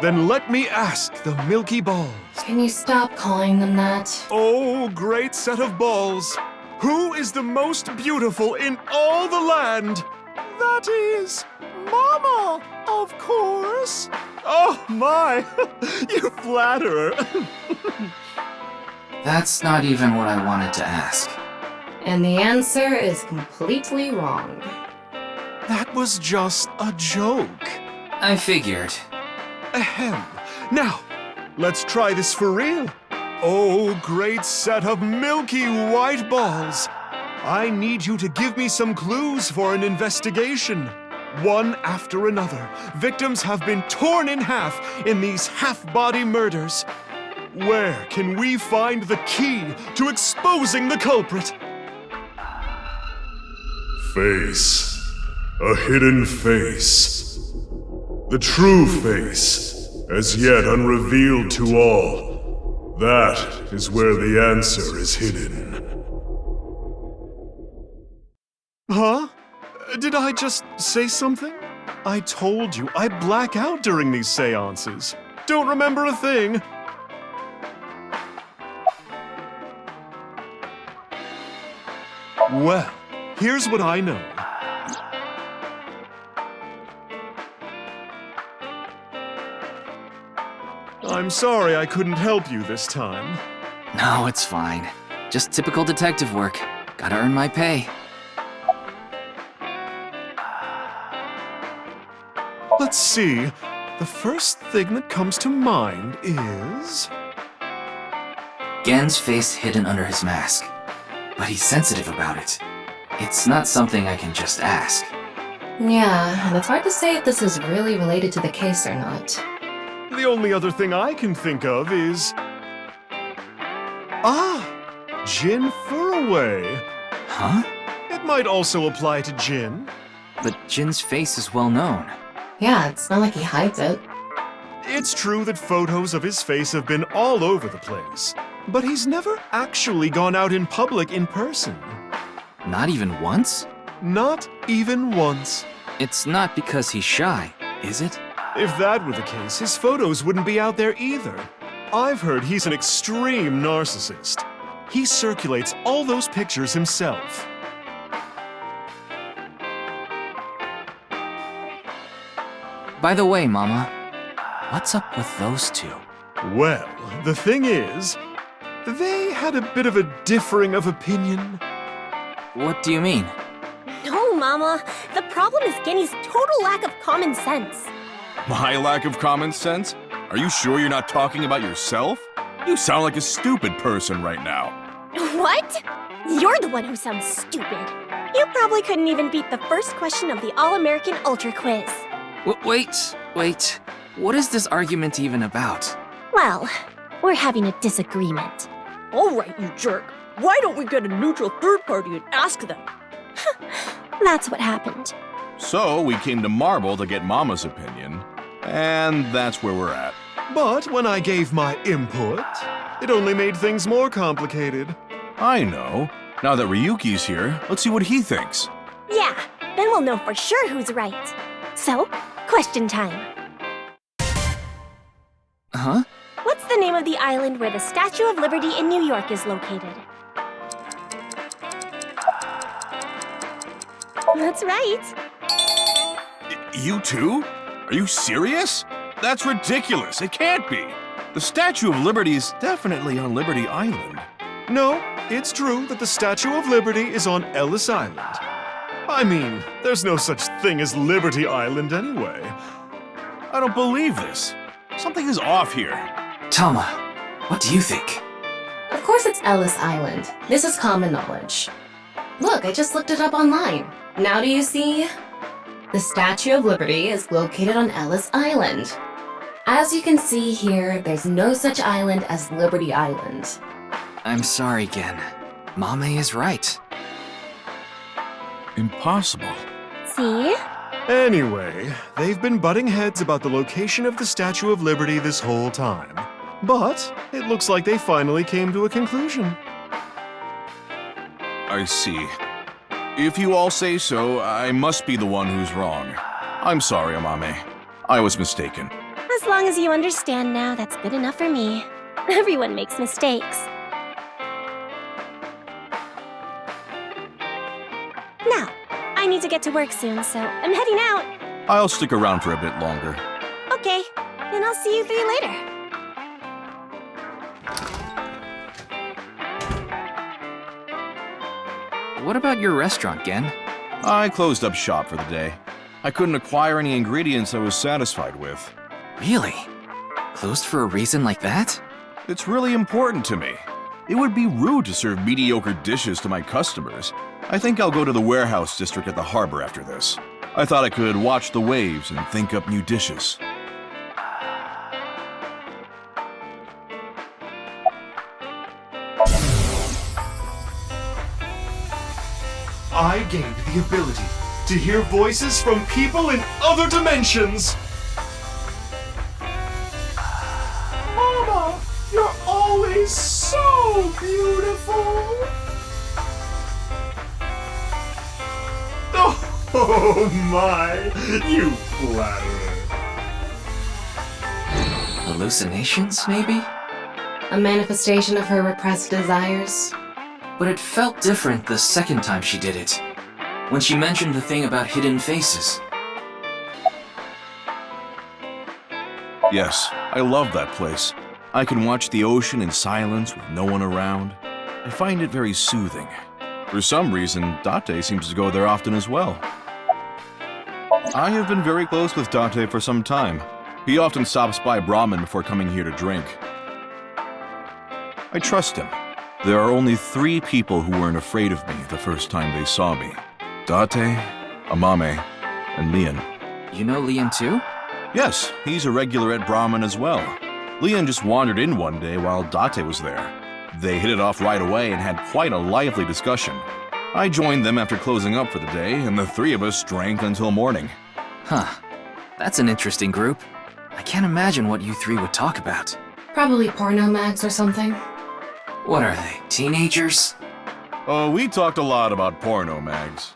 Then let me ask the Milky Balls. Can you stop calling them that? Oh, great set of balls. Who is the most beautiful in all the land? That is Mama, of course. Oh my, you flatterer. That's not even what I wanted to ask. And the answer is completely wrong. That was just a joke. I figured. Ahem. Now, let's try this for real. Oh, great set of milky white balls. I need you to give me some clues for an investigation. One after another, victims have been torn in half in these half-body murders. Where can we find the key to exposing the culprit? Face. A hidden face. The true face, as yet unrevealed to all. That is where the answer is hidden. Huh? Did I just say something? I told you, I black out during these seances. Don't remember a thing. Well, here's what I know. I'm sorry I couldn't help you this time. No, it's fine. Just typical detective work. Gotta earn my pay. Let's see. The first thing that comes to mind is... Gen's face hidden under his mask. But he's sensitive about it. It's not something I can just ask. Yeah, and it's hard to say if this is really related to the case or not. The only other thing I can think of is... Jin Furaway. Huh? It might also apply to Jin. But Jin's face is well known. Yeah, it's not like he hides it. It's true that photos of his face have been all over the place, but he's never actually gone out in public in person. Not even once? Not even once. It's not because he's shy, is it? If that were the case, his photos wouldn't be out there either. I've heard he's an extreme narcissist. He circulates all those pictures himself. By the way, Mama, what's up with those two? Well, the thing is, they had a bit of a differing of opinion. What do you mean? No, Mama. The problem is Genny's total lack of common sense. My lack of common sense? Are you sure you're not talking about yourself? You sound like a stupid person right now. What? You're the one who sounds stupid. You probably couldn't even beat the first question of the All-American Ultra Quiz. Wait. What is this argument even about? Well, we're having a disagreement. All right, you jerk. Why don't we get a neutral third party and ask them? That's what happened. So we came to Marble to get Mama's opinion, and that's where we're at. But when I gave my input, it only made things more complicated. I know. Now that Ryuki's here, let's see what he thinks. Yeah, Then we'll know for sure who's right. So, question time. Huh? What's the name of the island where the Statue of Liberty in New York is located? That's right. You too? Are you serious? That's ridiculous. It can't be. The Statue of Liberty is definitely on Liberty Island. No, it's true that the Statue of Liberty is on Ellis Island. I mean, there's no such thing as Liberty Island anyway. I don't believe this. Something is off here. Tama, what do you think? Of course it's Ellis Island. This is common knowledge. Look, I just looked it up online. Now do you see? The Statue of Liberty is located on Ellis Island. As you can see here, there's no such island as Liberty Island. I'm sorry, Gen. Mame is right. Impossible. See? Anyway, they've been butting heads about the location of the Statue of Liberty this whole time. But it looks like they finally came to a conclusion. I see. If you all say so, I must be the one who's wrong. I'm sorry, Amame. I was mistaken. As long as you understand now, that's good enough for me. Everyone makes mistakes. Now, I need to get to work soon, so I'm heading out. I'll stick around for a bit longer. Okay, then I'll see you three later. What about your restaurant, Gen? I closed up shop for the day. I couldn't acquire any ingredients I was satisfied with. Really? Closed for a reason like that? It's really important to me. It would be rude to serve mediocre dishes to my customers. I think I'll go to the warehouse district at the harbor after this. I thought I could watch the waves and think up new dishes. I gained the ability to hear voices from people in other dimensions. Mama, you're always so beautiful. Oh my, you flatterer. Hallucinations, maybe? A manifestation of her repressed desires. But it felt different the second time she did it. When she mentioned the thing about hidden faces. Yes, I love that place. I can watch the ocean in silence with no one around. I find it very soothing. For some reason, Date seems to go there often as well. I have been very close with Date for some time. He often stops by Brahmin before coming here to drink. I trust him. There are only 3 people who weren't afraid of me the first time they saw me. Date, Amame, and Lian. You know Lian too? Yes, he's a regular at Brahmin as well. Lian just wandered in one day while Date was there. They hit it off right away and had quite a lively discussion. I joined them after closing up for the day, and the 3 of us drank until morning. Huh. That's an interesting group. I can't imagine what you 3 would talk about. Probably porno mags or something. What are they, teenagers? Oh, we talked a lot about porno mags.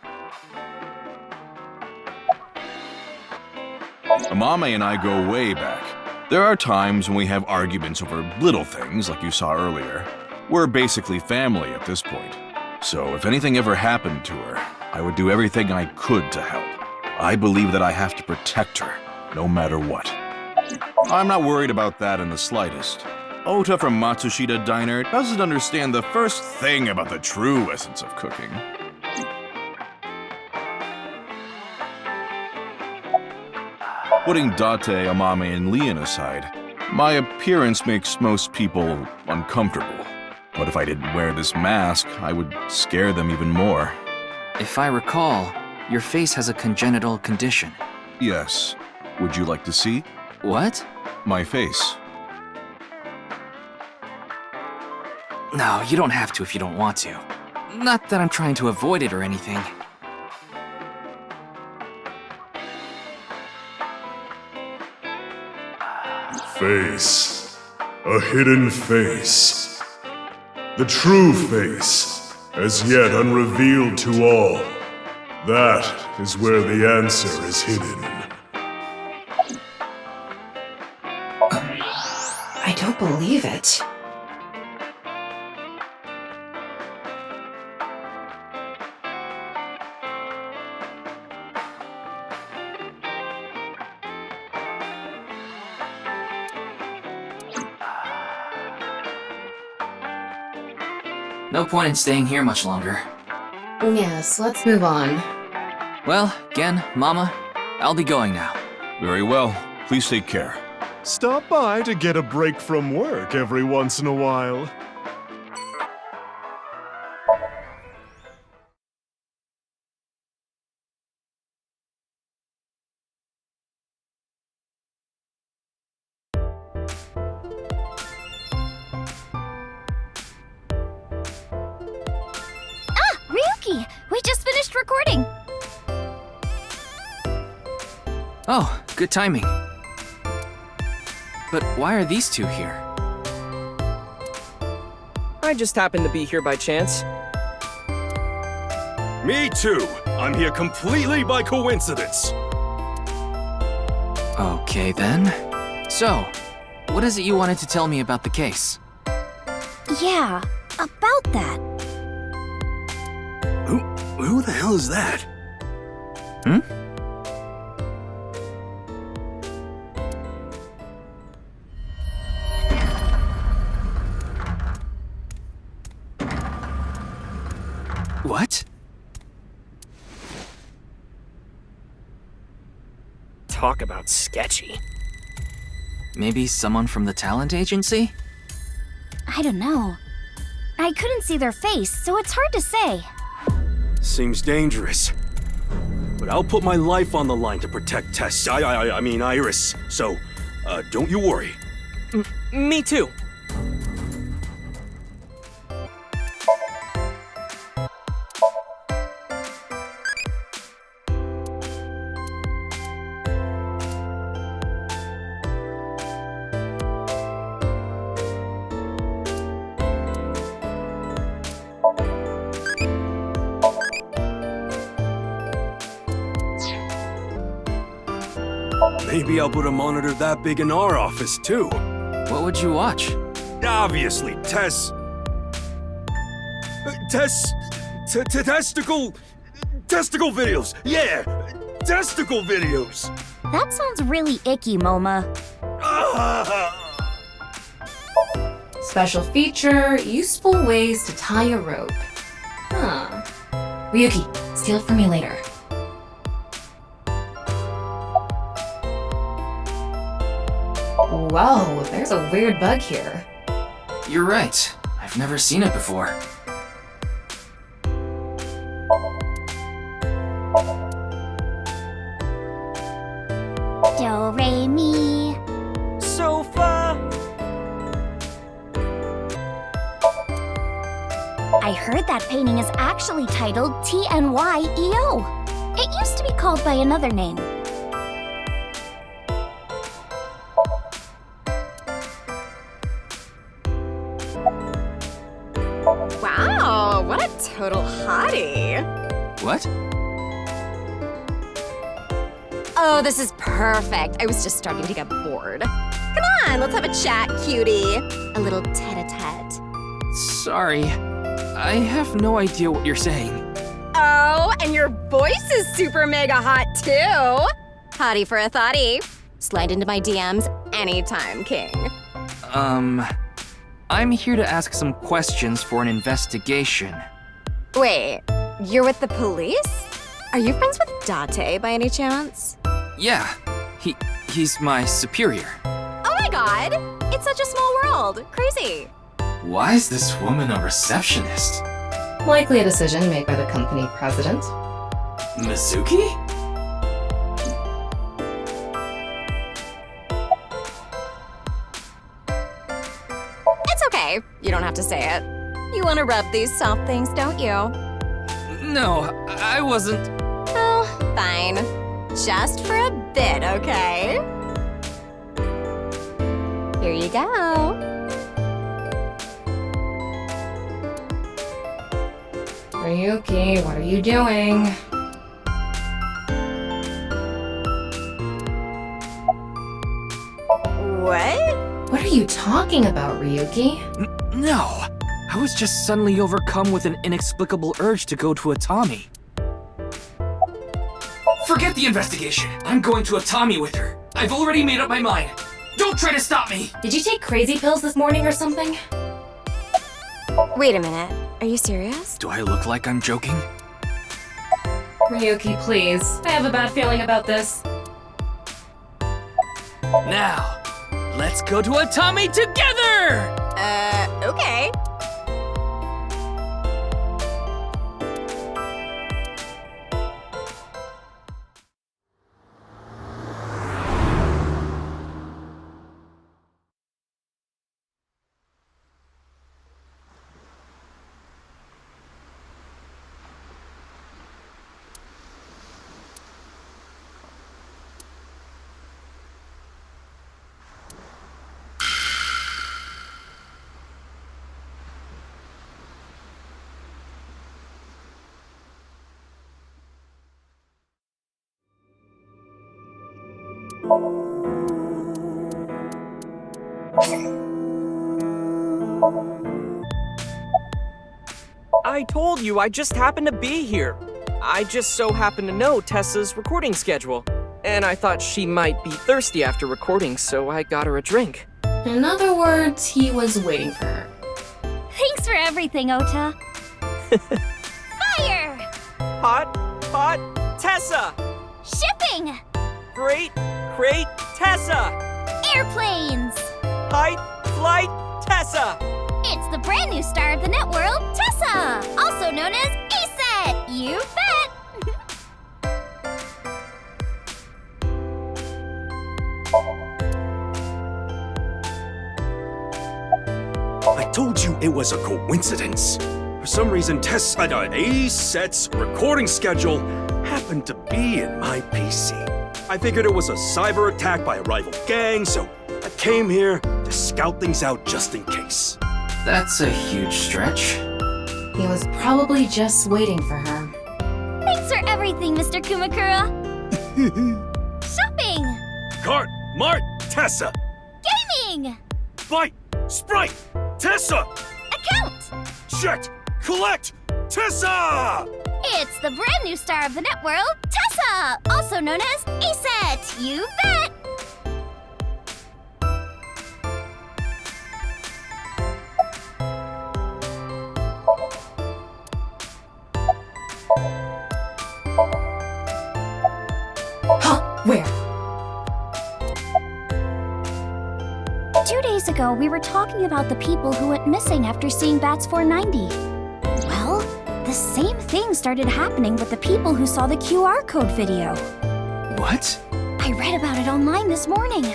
Amame and I go way back. There are times when we have arguments over little things, like you saw earlier. We're basically family at this point. So if anything ever happened to her, I would do everything I could to help. I believe that I have to protect her, no matter what. I'm not worried about that in the slightest. Ota from Matsushita Diner doesn't understand the first thing about the true essence of cooking. Putting Date, Amame, and Lian aside, my appearance makes most people uncomfortable. But if I didn't wear this mask, I would scare them even more. If I recall, your face has a congenital condition. Yes. Would you like to see? What? My face. No, you don't have to if you don't want to. Not that I'm trying to avoid it or anything. Face. A hidden face. The true face, as yet unrevealed to all. That is where the answer is hidden. I don't believe it. No point in staying here much longer. Yes, let's move on. Well, Gen, Mama, I'll be going now. Very well. Please take care. Stop by to get a break from work every once in a while. Ryuki! We just finished recording! Oh, good timing. But why are these two here? I just happened to be here by chance. Me too. I'm here completely by coincidence. Okay then. So, what is it you wanted to tell me about the case? Yeah, about that. Who the hell is that? Hmm? What? Talk about sketchy. Maybe someone from the talent agency? I don't know. I couldn't see their face, so it's hard to say. Seems dangerous. But I'll put my life on the line to protect Tess. I mean Iris. So, don't you worry. Me too. Maybe I'll put a monitor that big in our office, too. What would you watch? Obviously, Tess. Testicle videos! Yeah! Testicle videos! That sounds really icky, Moma. Special feature, useful ways to tie a rope. Huh. Ryuki, steal it for me later. Whoa, there's a weird bug here. You're right. I've never seen it before. Do, re, mi. Sofa! I heard that painting is actually titled TNYEO. It used to be called by another name. Wow, what a total hottie. What? Oh, this is perfect. I was just starting to get bored. Come on, let's have a chat, cutie. A little tete-a-tete. Sorry. I have no idea what you're saying. Oh, and your voice is super mega hot, too. Hottie for a thottie. Slide into my DMs anytime, king. I'm here to ask some questions for an investigation. Wait, you're with the police? Are you friends with Date by any chance? Yeah, he's my superior. Oh my god! It's such a small world. Crazy. Why is this woman a receptionist? Likely a decision made by the company president. Mizuki? It's okay. You don't have to say it. You want to rub these soft things, don't you? No, I wasn't. Oh, fine. Just for a bit, okay? Here you go. Ryuki, what are you doing? talking about, Ryuki? No! I was just suddenly overcome with an inexplicable urge to go to Atami. Forget the investigation. I'm going to Atami with her. I've already made up my mind. Don't try to stop me! Did you take crazy pills this morning or something? Wait a minute. Are you serious? Do I look like I'm joking? Ryuki, please. I have a bad feeling about this. Now, let's go to Atami together! Okay. I told you I just happened to be here. I just so happened to know Tessa's recording schedule. And I thought she might be thirsty after recording, so I got her a drink. In other words, he was waiting for her. Thanks for everything, Ota. Fire! Hot, Tessa! Shipping! Great, Tessa! Airplanes! Height, flight, Tessa! It's the brand new star of the net world, Tessa! Also known as ASET! You bet! I told you it was a coincidence. For some reason, ASET's recording schedule happened to be in my PC. I figured it was a cyber attack by a rival gang, so I came here to scout things out just in case. That's a huge stretch. He was probably just waiting for her. Thanks for everything, Mr. Kumakura! Shopping! Cart, Mart, Tessa! Gaming! Bite, Sprite, Tessa! Account! Check, collect, Tessa! It's the brand new star of the net world, Tessa! Also known as ASET! You bet! Huh? Where? 2 days ago, we were talking about the people who went missing after seeing Bats 490. Well, the same thing started happening with the people who saw the QR code video. What? I read about it online this morning.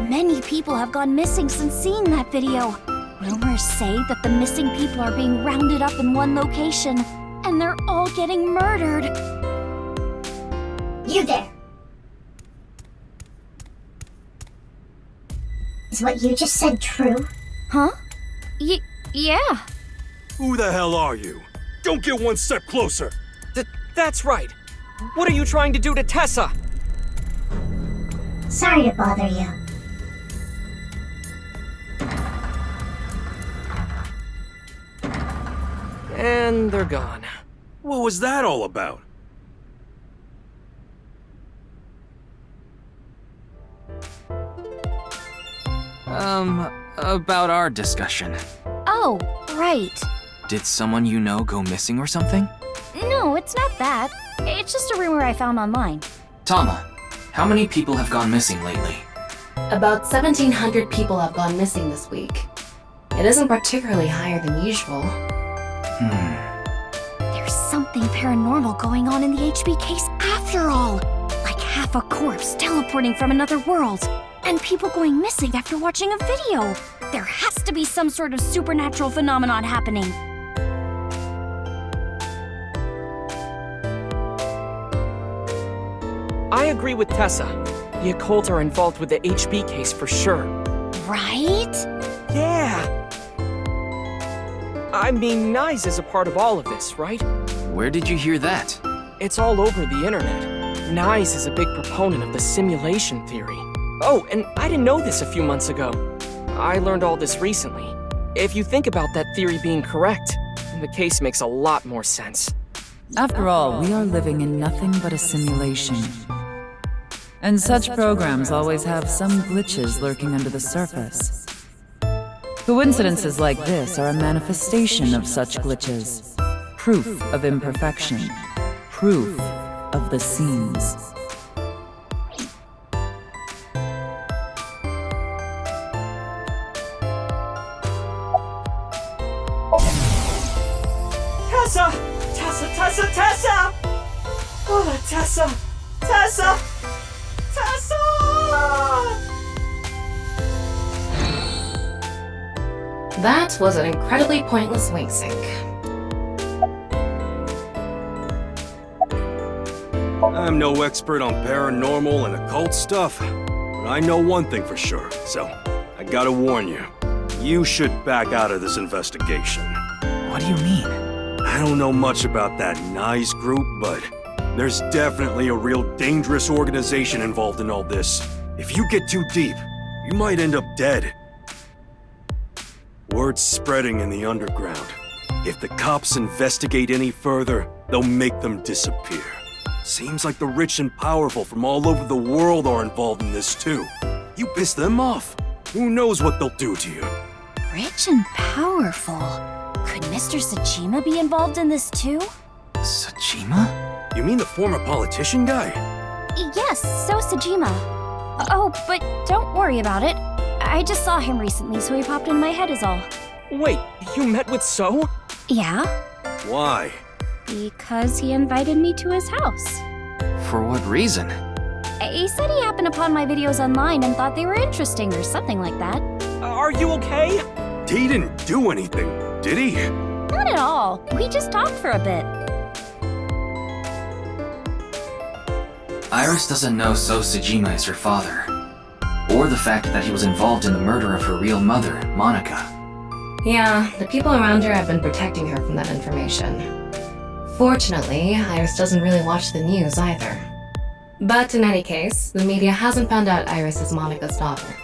Many people have gone missing since seeing that video. Rumors say that the missing people are being rounded up in one location, and they're all getting murdered. You there. Is what you just said true? Huh? Yeah. Who the hell are you? Don't get one step closer! That's right. What are you trying to do to Tessa? Sorry to bother you. And they're gone. What was that all about? About our discussion. Oh, right. Did someone you know go missing or something? No, it's not that. It's just a rumor I found online. Tama, how many people have gone missing lately? About 1,700 people have gone missing this week. It isn't particularly higher than usual. There's something paranormal going on in the HB case after all. Like half a corpse teleporting from another world. And people going missing after watching a video. There has to be some sort of supernatural phenomenon happening. I agree with Tessa. The occult are involved with the HB case for sure. Right? Yeah! I mean, Nyes is a part of all of this, right? Where did you hear that? It's all over the internet. Nyes is a big proponent of the simulation theory. Oh, and I didn't know this a few months ago. I learned all this recently. If you think about that theory being correct, then the case makes a lot more sense. After all, we are living in nothing but a simulation. And such programs always have some glitches lurking under the surface. Coincidences like this are a manifestation of such glitches. Proof of imperfection. Proof of the seams. Tessa! Tessa, Tessa, Tessa! Oh, Tessa! Tessa! Tessa! That was an incredibly pointless wink sync. I'm no expert on paranormal and occult stuff, but I know one thing for sure, so I gotta warn you. You should back out of this investigation. What do you mean? I don't know much about that NICE group, but there's definitely a real dangerous organization involved in all this. If you get too deep, you might end up dead. Word's spreading in the underground. If the cops investigate any further, they'll make them disappear. Seems like the rich and powerful from all over the world are involved in this too. You piss them off, who knows what they'll do to you? Rich and powerful. Could Mr. Sajima be involved in this too? Sajima? You mean the former politician guy? Yes, so Sajima. Oh, but don't worry about it. I just saw him recently, so he popped in my head is all. Wait, you met with So? Yeah, Why? because he invited me to his house. For what reason? He said he happened upon my videos online and thought they were interesting or something like that. Are you okay? He didn't do anything, did he? Not at all. We just talked for a bit. Iris doesn't know So Sajima is her father, or the fact that he was involved in the murder of her real mother, Monica. Yeah, the people around her have been protecting her from that information. Fortunately, Iris doesn't really watch the news either. But in any case, the media hasn't found out Iris is Monica's daughter.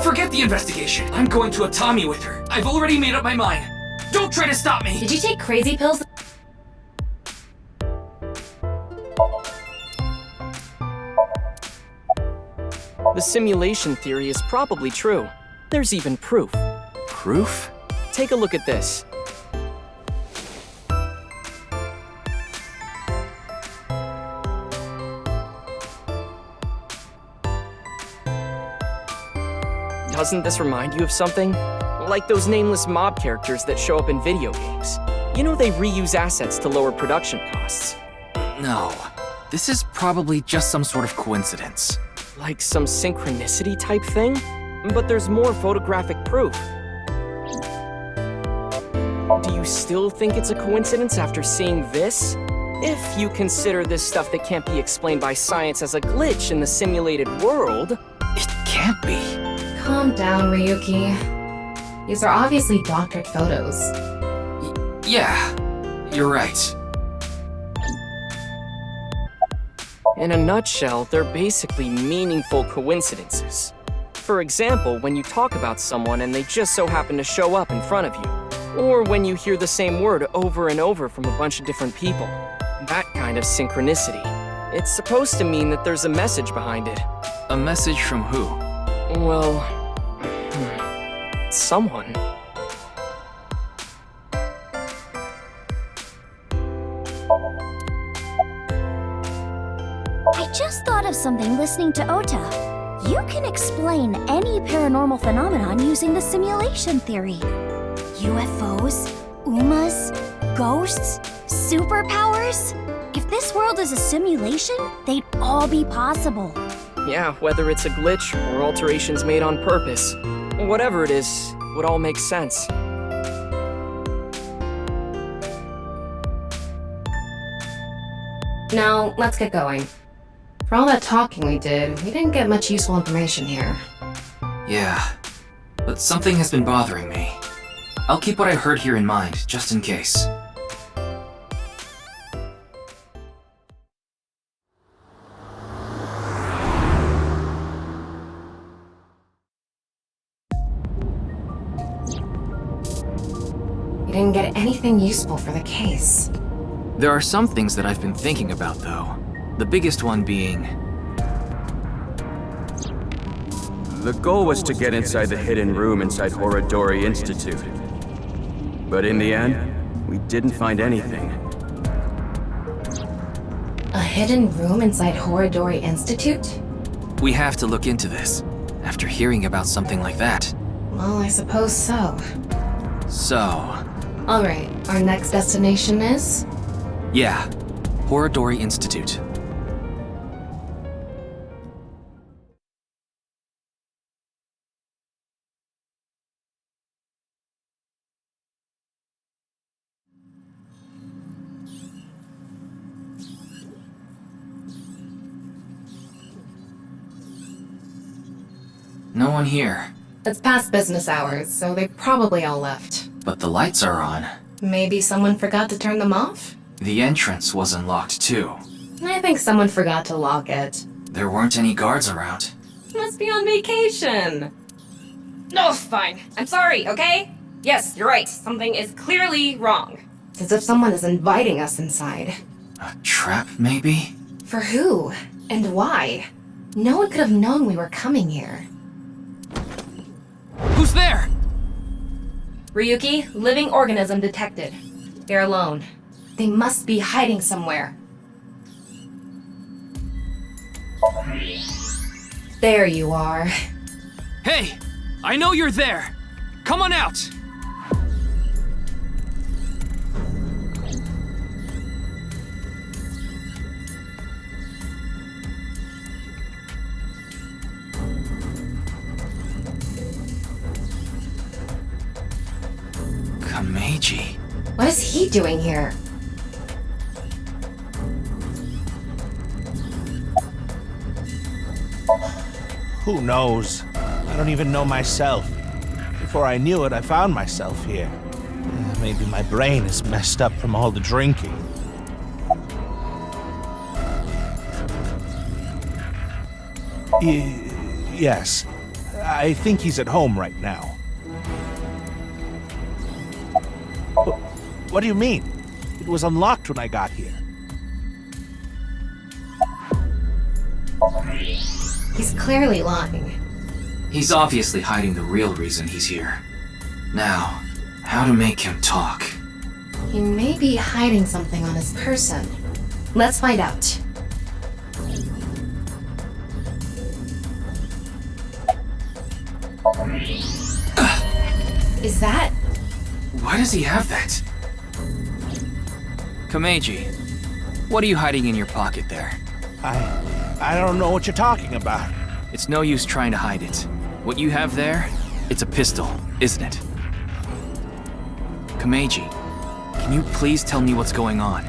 Forget the investigation. I'm going to Atami with her. I've already made up my mind. Don't try to stop me! Did you take crazy pills? The simulation theory is probably true. There's even proof. Proof? Take a look at this. Doesn't this remind you of something? Like those nameless mob characters that show up in video games. You know they reuse assets to lower production costs. No, this is probably just some sort of coincidence. Like some synchronicity type thing? But there's more photographic proof. Do you still think it's a coincidence after seeing this? If you consider this stuff that can't be explained by science as a glitch in the simulated world... It can't be. Calm down, Ryuki. These are obviously doctored photos. Yeah, you're right. In a nutshell, they're basically meaningful coincidences. For example, when you talk about someone and they just so happen to show up in front of you. Or when you hear the same word over and over from a bunch of different people. That kind of synchronicity. It's supposed to mean that there's a message behind it. A message from who? Well... someone. I just thought of something listening to Ota. You can explain any paranormal phenomenon using the simulation theory. UFOs, UMAs, ghosts, superpowers? If this world is a simulation, they'd all be possible. Yeah, whether it's a glitch or alterations made on purpose. Whatever it is, would all make sense. Now, let's get going. For all that talking we did, we didn't get much useful information here. Yeah, but something has been bothering me. I'll keep what I heard here in mind, just in case. We didn't get anything useful for the case. There are some things that I've been thinking about, though. The biggest one being... The goal was to get inside the hidden room inside Horodori Institute. But in the end, we didn't find anything. A hidden room inside Horodori Institute? We have to look into this, after hearing about something like that. Well, I suppose so. So... Alright, our next destination is? Yeah, Horodori Institute. No one here. It's past business hours, so they probably all left. But the lights are on. Maybe someone forgot to turn them off? The entrance was unlocked too. I think someone forgot to lock it. There weren't any guards around. Must be on vacation. No, fine. I'm sorry, okay? Yes, you're right. Something is clearly wrong. It's as if someone is inviting us inside. A trap, maybe? For who? And why? No one could have known we were coming here. Who's there? Ryuki, living organism detected. They're alone. They must be hiding somewhere. There you are. Hey! I know you're there! Come on out! Kameji. What is he doing here? Who knows? I don't even know myself. Before I knew it, I found myself here. Maybe my brain is messed up from all the drinking. Yes. I think he's at home right now. What do you mean? It was unlocked when I got here. He's clearly lying. He's obviously hiding the real reason he's here. Now, how to make him talk? He may be hiding something on his person. Let's find out. Is that? Why does he have that? Komeiji, what are you hiding in your pocket there? I don't know what you're talking about. It's no use trying to hide it. What you have there, it's a pistol, isn't it? Komeiji, can you please tell me what's going on?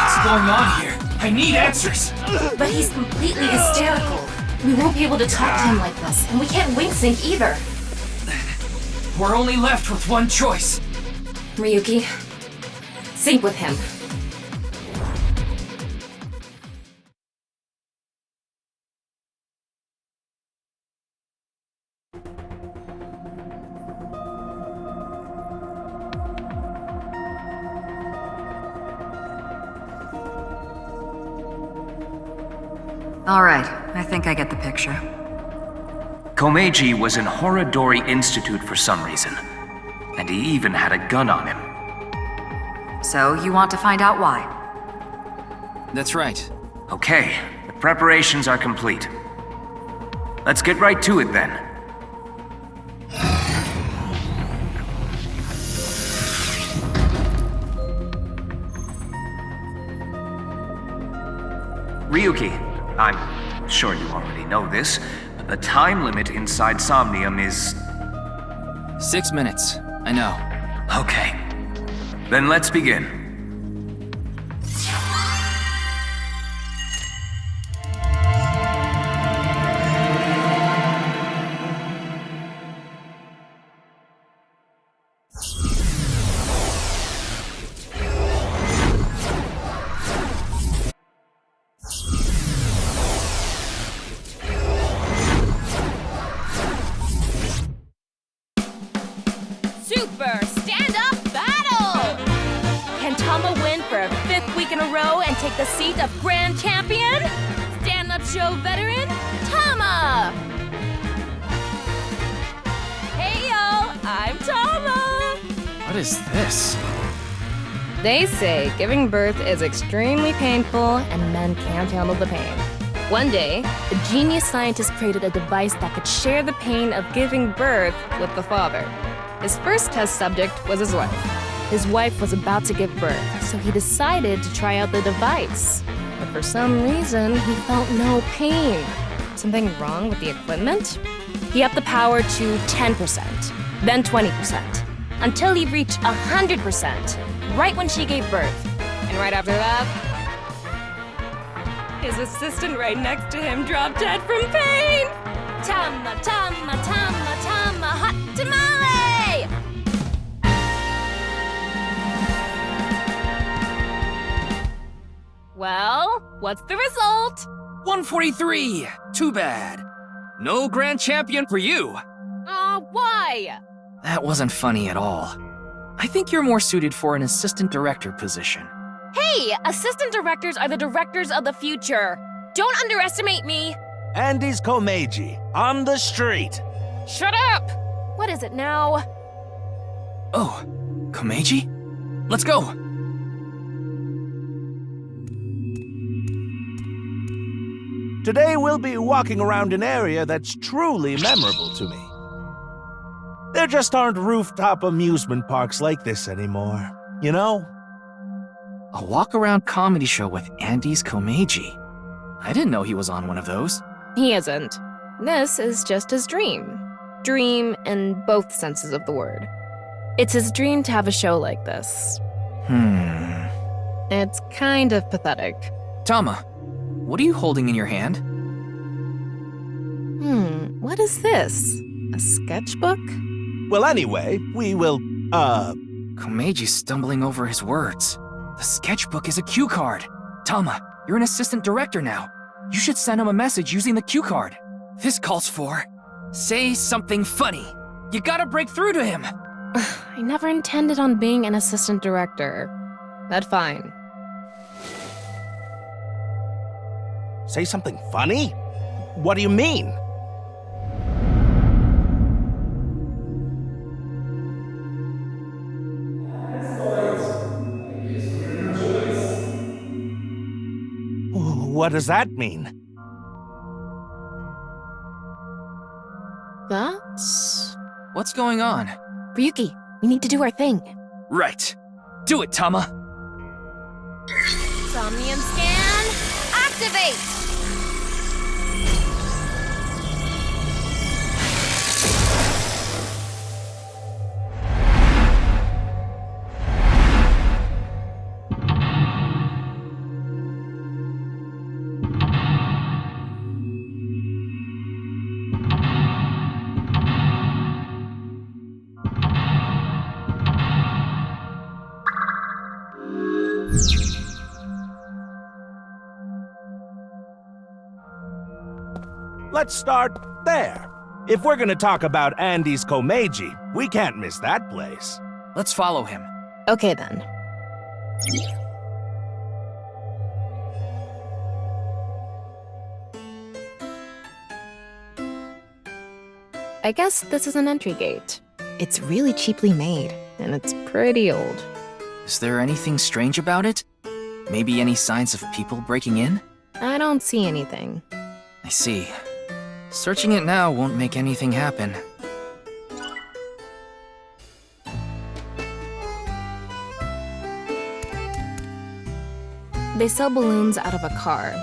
What's going on here? I need answers! But he's completely hysterical. We won't be able to talk to him like this, and we can't wing sync either. We're only left with one choice. Ryuki, sync with him. All right, I think I get the picture. Komeiji was in Horodori Institute for some reason, and he even had a gun on him. So, you want to find out why? That's right. Okay, the preparations are complete. Let's get right to it then. Ryuki, I'm sure you already know this, but the time limit inside Somnium is... 6 minutes. I know. Okay. Then let's begin. Super stand-up battle! Can Tama win for a 5th week in a row and take the seat of Grand Champion? Stand-up show veteran, Tama! Hey yo, I'm Tama! What is this? They say giving birth is extremely painful and men can't handle the pain. One day, a genius scientist created a device that could share the pain of giving birth with the father. His first test subject was his wife. His wife was about to give birth, so he decided to try out the device. But for some reason, he felt no pain. Something wrong with the equipment? He upped the power to 10%, then 20%, until he reached 100%, right when she gave birth. And right after that, his assistant right next to him dropped dead from pain! Tama, Tama, Tama, Tama, hot tamale! Well, what's the result? 143! Too bad. No grand champion for you. Why? That wasn't funny at all. I think you're more suited for an assistant director position. Hey, assistant directors are the directors of the future. Don't underestimate me. And he's Komeiji, on the street. Shut up! What is it now? Oh, Komeiji? Let's go! Today we'll be walking around an area that's truly memorable to me. There just aren't rooftop amusement parks like this anymore, you know? A walk-around comedy show with Andy's Komeiji. I didn't know he was on one of those. He isn't. This is just his dream. Dream in both senses of the word. It's his dream to have a show like this. It's kind of pathetic. Tama, what are you holding in your hand? What is this? A sketchbook? Well, anyway, we will Komeji's stumbling over his words. The sketchbook is a cue card. Tama, you're an assistant director now. You should send him a message using the cue card. This calls for, say something funny. You gotta break through to him. I never intended on being an assistant director. But fine. Say something funny? What do you mean? What does that mean? That's... What's going on? Ryuki, we need to do our thing. Right. Do it, Tama. Somnium scan, activate! Let's start there. If we're gonna talk about Andy's Komeiji, we can't miss that place. Let's follow him. Okay then. I guess this is an entry gate. It's really cheaply made, and it's pretty old. Is there anything strange about it? Maybe any signs of people breaking in? I don't see anything. I see. Searching it now won't make anything happen. They sell balloons out of a car.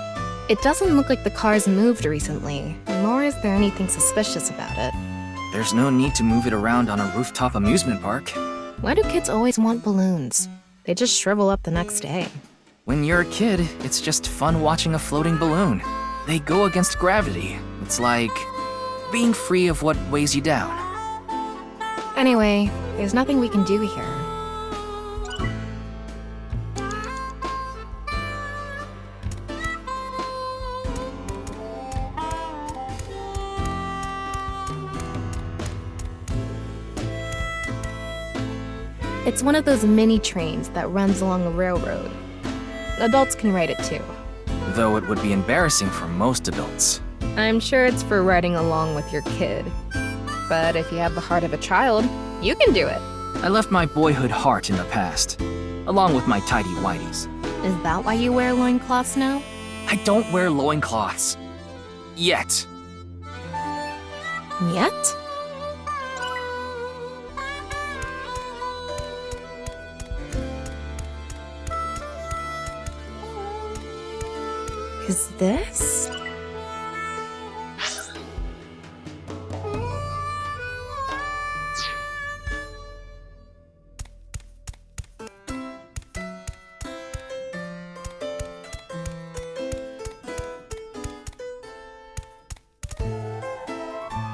It doesn't look like the car's moved recently, nor is there anything suspicious about it. There's no need to move it around on a rooftop amusement park. Why do kids always want balloons? They just shrivel up the next day. When you're a kid, it's just fun watching a floating balloon. They go against gravity. It's like being free of what weighs you down. Anyway, there's nothing we can do here. It's one of those mini trains that runs along a railroad. Adults can ride it too. Though it would be embarrassing for most adults. I'm sure it's for riding along with your kid. But if you have the heart of a child, you can do it. I left my boyhood heart in the past, along with my tidy whities. Is that why you wear loincloths now? I don't wear loincloths. Yet. Yet? Is this?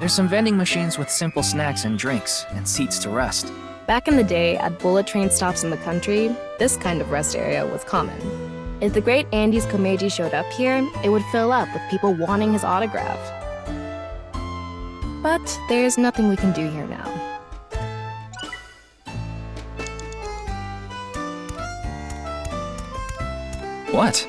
There's some vending machines with simple snacks and drinks, and seats to rest. Back in the day, at bullet train stops in the country, this kind of rest area was common. If the great Andy's Komeiji showed up here, it would fill up with people wanting his autograph. But there's nothing we can do here now. What?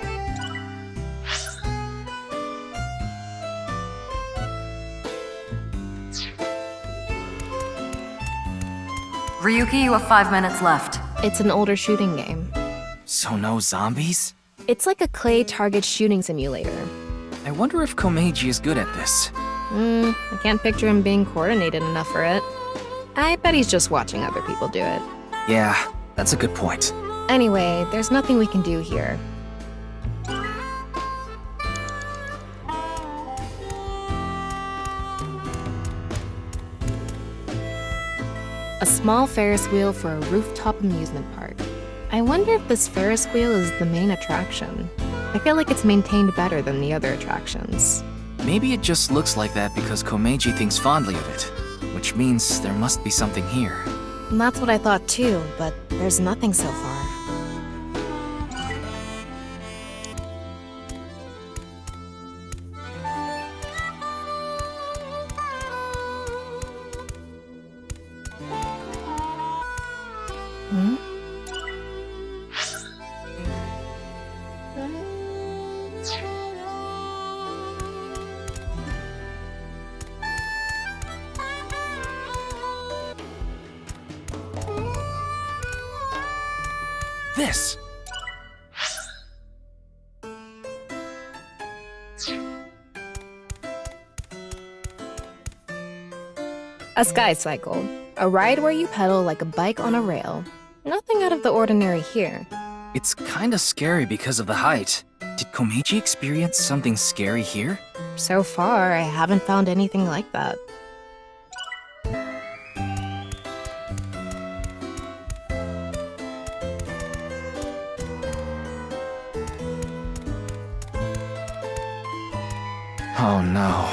Ryuki, you have 5 minutes left. It's an older shooting game. So no zombies? It's like a clay target shooting simulator. I wonder if Komeiji is good at this. I can't picture him being coordinated enough for it. I bet he's just watching other people do it. Yeah, that's a good point. Anyway, there's nothing we can do here. A small Ferris wheel for a rooftop amusement park. I wonder if this Ferris wheel is the main attraction. I feel like it's maintained better than the other attractions. Maybe it just looks like that because Komeiji thinks fondly of it, which means there must be something here. That's what I thought too, but there's nothing so far. This! A sky cycle. A ride where you pedal like a bike on a rail. Nothing out of the ordinary here. It's kinda scary because of the height. Did Komeiji experience something scary here? So far, I haven't found anything like that. Oh no.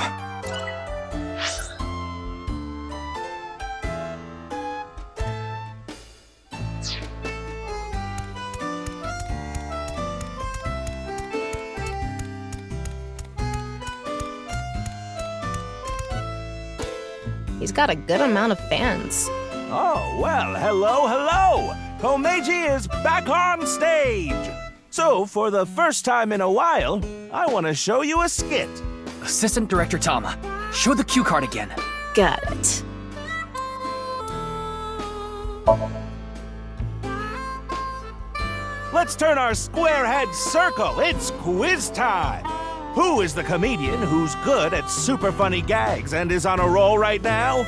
He's got a good amount of fans. Oh, well, hello! Komeiji is back on stage! So, for the first time in a while, I want to show you a skit. Assistant Director Tama, show the cue card again. Got it. Let's turn our square head circle. It's quiz time. Who is the comedian who's good at super funny gags and is on a roll right now?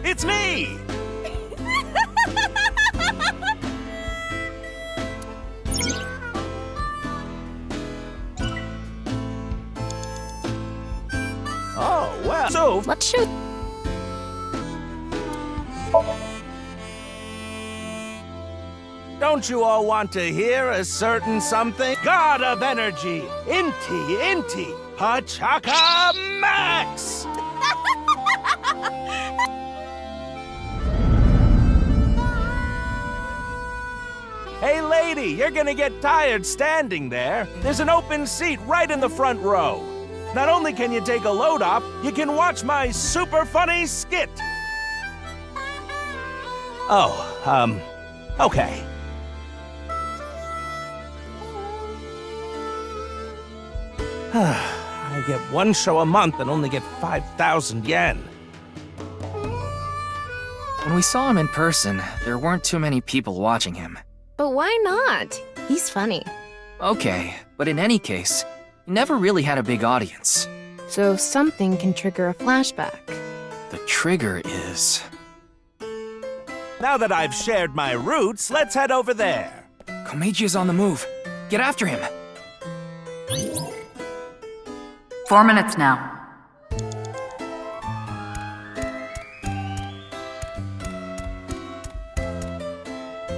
It's me! Oh, well, so let's shoot. Don't you all want to hear a certain something? God of energy, Inti, Pachaka Max! Hey lady, you're gonna get tired standing there. There's an open seat right in the front row. Not only can you take a load off, you can watch my super funny skit. Oh, okay. I get one show a month and only get 5,000 yen. When we saw him in person, there weren't too many people watching him. But why not? He's funny. Okay, but in any case, he never really had a big audience. So something can trigger a flashback. The trigger is... Now that I've shared my roots, let's head over there. Komeiji is on the move. Get after him. 4 minutes now.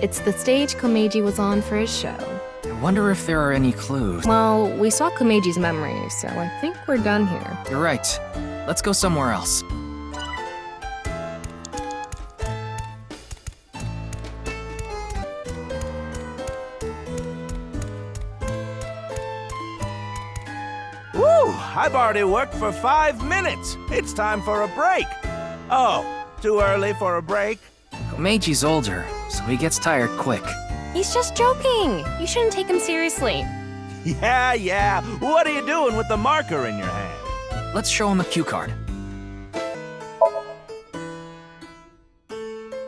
It's the stage Komeiji was on for his show. I wonder if there are any clues. Well, we saw Komeiji's memory, so I think we're done here. You're right. Let's go somewhere else. I've already worked for 5 minutes. It's time for a break. Oh, too early for a break? Komeiji's older, so he gets tired quick. He's just joking. You shouldn't take him seriously. Yeah. What are you doing with the marker in your hand? Let's show him a cue card.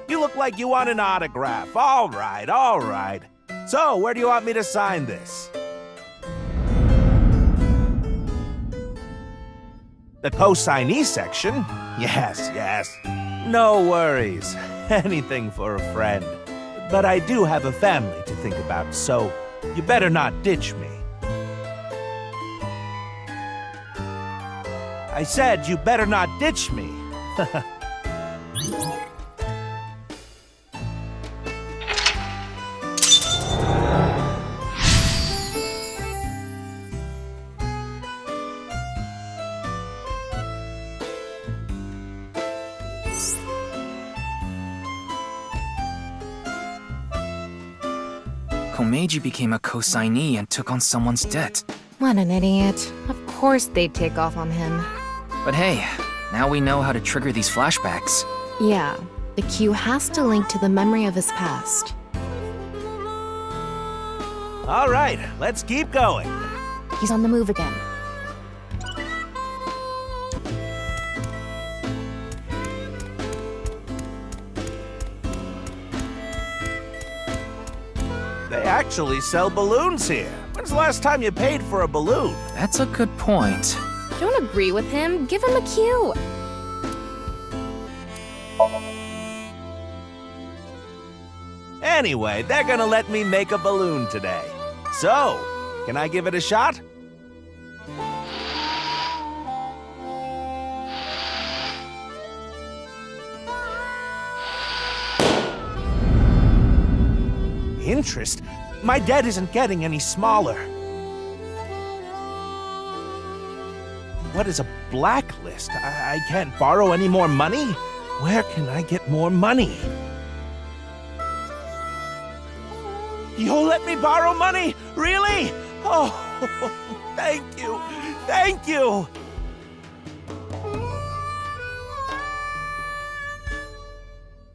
You look like you want an autograph. All right. So, where do you want me to sign this? The co-signee section? Yes. No worries. Anything for a friend. But I do have a family to think about, so you better not ditch me. I said you better not ditch me. Komeiji became a co-signee and took on someone's debt. What an idiot. Of course they'd take off on him. But hey, now we know how to trigger these flashbacks. Yeah, the cue has to link to the memory of his past. All right, let's keep going. He's on the move again. They actually sell balloons here. When's the last time you paid for a balloon? That's a good point. Don't agree with him. Give him a cue. Anyway, they're gonna let me make a balloon today. So, can I give it a shot? Interest? My debt isn't getting any smaller. What is a blacklist? I can't borrow any more money? Where can I get more money? You'll let me borrow money? Really? Oh, thank you. Thank you.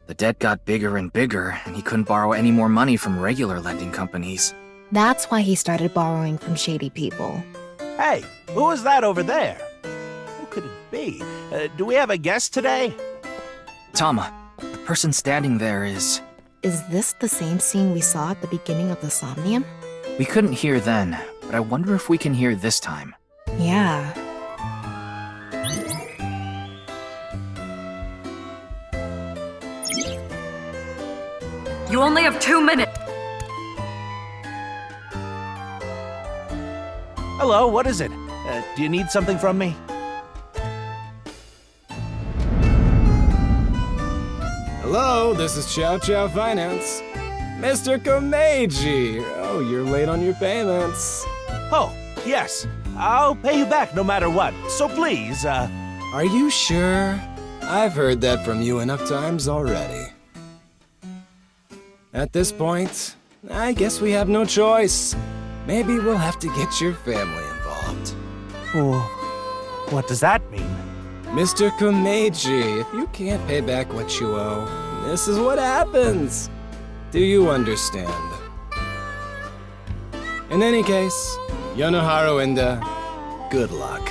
The debt got bigger and bigger, and he couldn't borrow any more money from regular lending companies. That's why he started borrowing from shady people. Hey, who is that over there? Who could it be? Do we have a guest today? Tama, the person standing there is... Is this the same scene we saw at the beginning of the Somnium? We couldn't hear then, but I wonder if we can hear this time. Yeah. You only have 2 minutes. Hello, what is it? Do you need something from me? Hello, this is Chow Chow Finance. Mr. Komeiji! Oh, you're late on your payments. Oh, yes. I'll pay you back no matter what. So please, Are you sure? I've heard that from you enough times already. At this point, I guess we have no choice. Maybe we'll have to get your family involved. What does that mean? Mr. Komeiji, if you can't pay back what you owe, this is what happens. Do you understand? In any case, Yonohara Inda, good luck.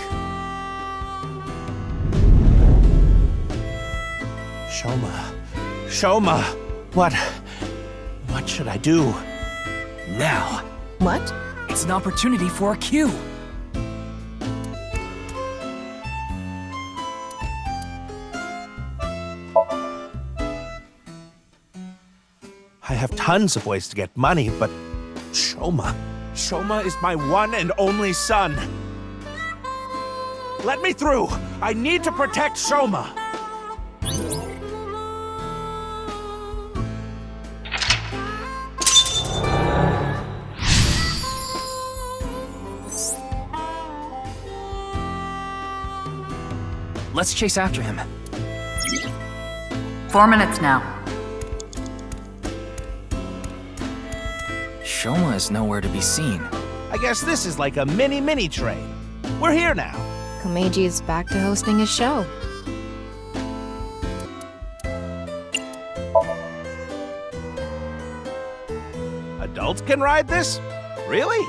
Shoma, what should I do? Now. What? It's an opportunity for a cue. I have tons of ways to get money, but Shoma is my one and only son. Let me through. I need to protect Shoma. Let's chase after him. 4 minutes now. Shoma is nowhere to be seen. I guess this is like a mini train. We're here now. Komeiji is back to hosting his show. Adults can ride this? Really?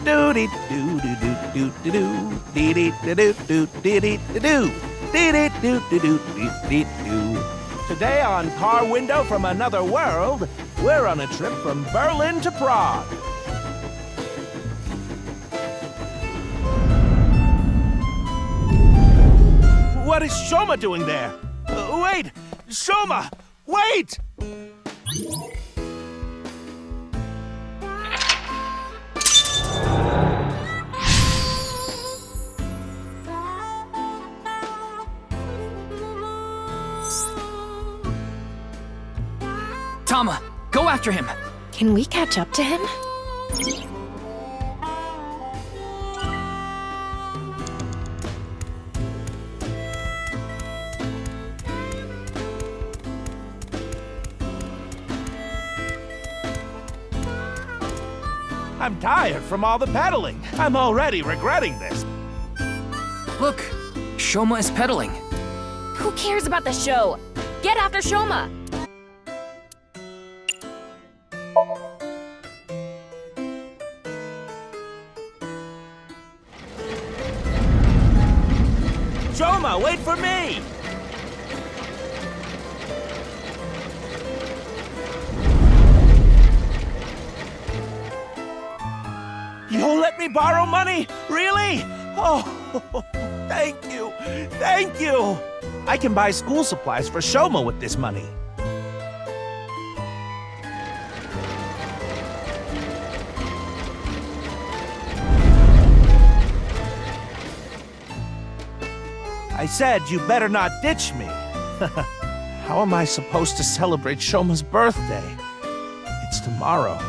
Doody doo doo doo doo doo dee dee doo doo dee dee doo dee dee doo doo doo dee doo. Today on Car Window from Another World, we're on a trip from Berlin to Prague. What is Shoma doing there? Wait! Shoma! Wait! Tama, go after him! Can we catch up to him? I'm tired from all the pedaling. I'm already regretting this. Look, Shoma is pedaling. Who cares about the show? Get after Shoma! Shoma, wait for me! You'll let me borrow money? Really? Oh, thank you. Thank you. I can buy school supplies for Shoma with this money. I said you better not ditch me. How am I supposed to celebrate Shoma's birthday? It's tomorrow.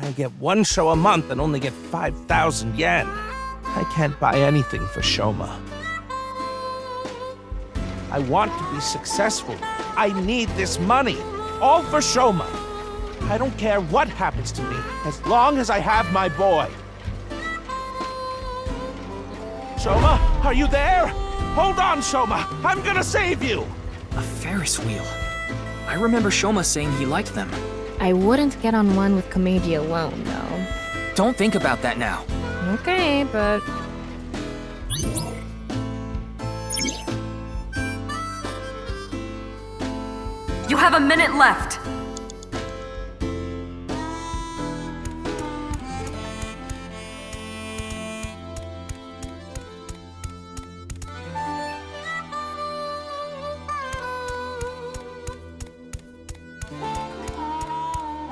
I get one show a month and only get 5,000 yen. I can't buy anything for Shoma. I want to be successful. I need this money. All for Shoma. I don't care what happens to me, as long as I have my boy. Shoma, are you there? Hold on, Shoma. I'm gonna save you. A Ferris wheel. I remember Shoma saying he liked them. I wouldn't get on one with Komeiji alone, though. Don't think about that now. Okay, but... You have a minute left.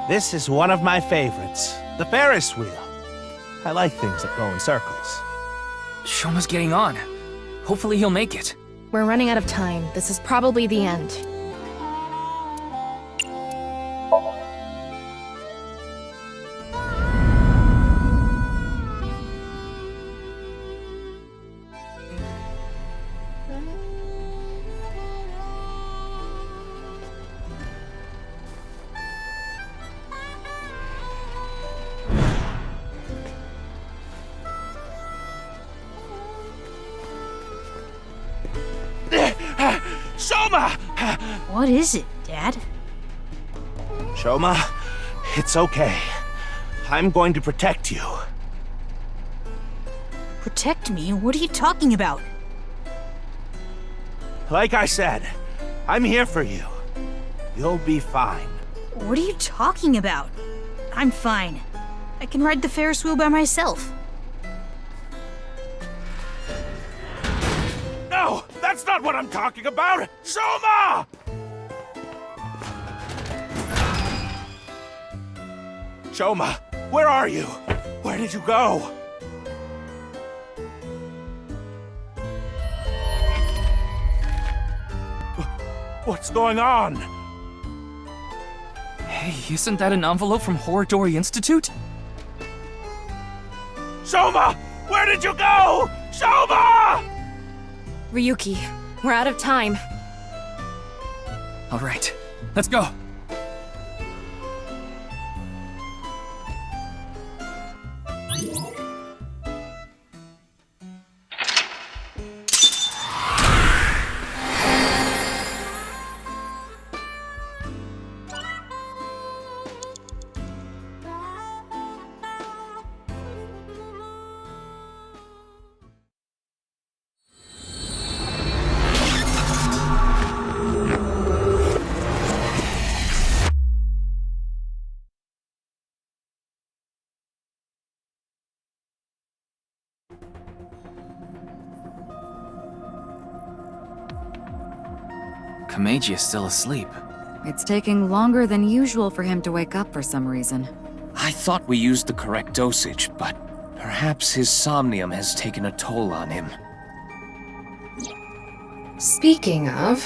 This is one of my favorites, the Ferris wheel. I like things that go in circles. Shoma's getting on. Hopefully he'll make it. We're running out of time. This is probably the end. Shoma! What is it, Dad? Shoma, it's okay. I'm going to protect you. Protect me? What are you talking about? Like I said, I'm here for you. You'll be fine. What are you talking about? I'm fine. I can ride the Ferris wheel by myself. No, that's not what I'm talking about! Shoma! Shoma, where are you? Where did you go? What's going on? Hey, isn't that an envelope from Horodori Institute? Shoma! Where did you go? Shoma! Ryuki, we're out of time. All right, let's go. Komeiji is still asleep. It's taking longer than usual for him to wake up for some reason. I thought we used the correct dosage, but perhaps his somnium has taken a toll on him. Speaking of...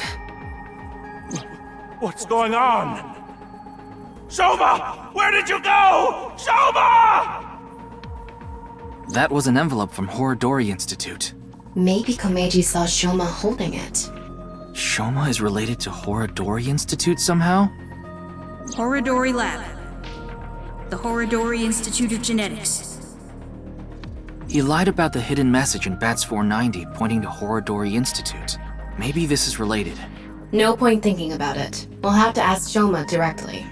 What's going on? Shoma! Where did you go? Shoma! That was an envelope from Horodori Institute. Maybe Komeiji saw Shoma holding it. Shoma is related to Horodori Institute somehow? Horodori Lab. The Horodori Institute of Genetics. He lied about the hidden message in Bats 490 pointing to Horodori Institute. Maybe this is related. No point thinking about it. We'll have to ask Shoma directly.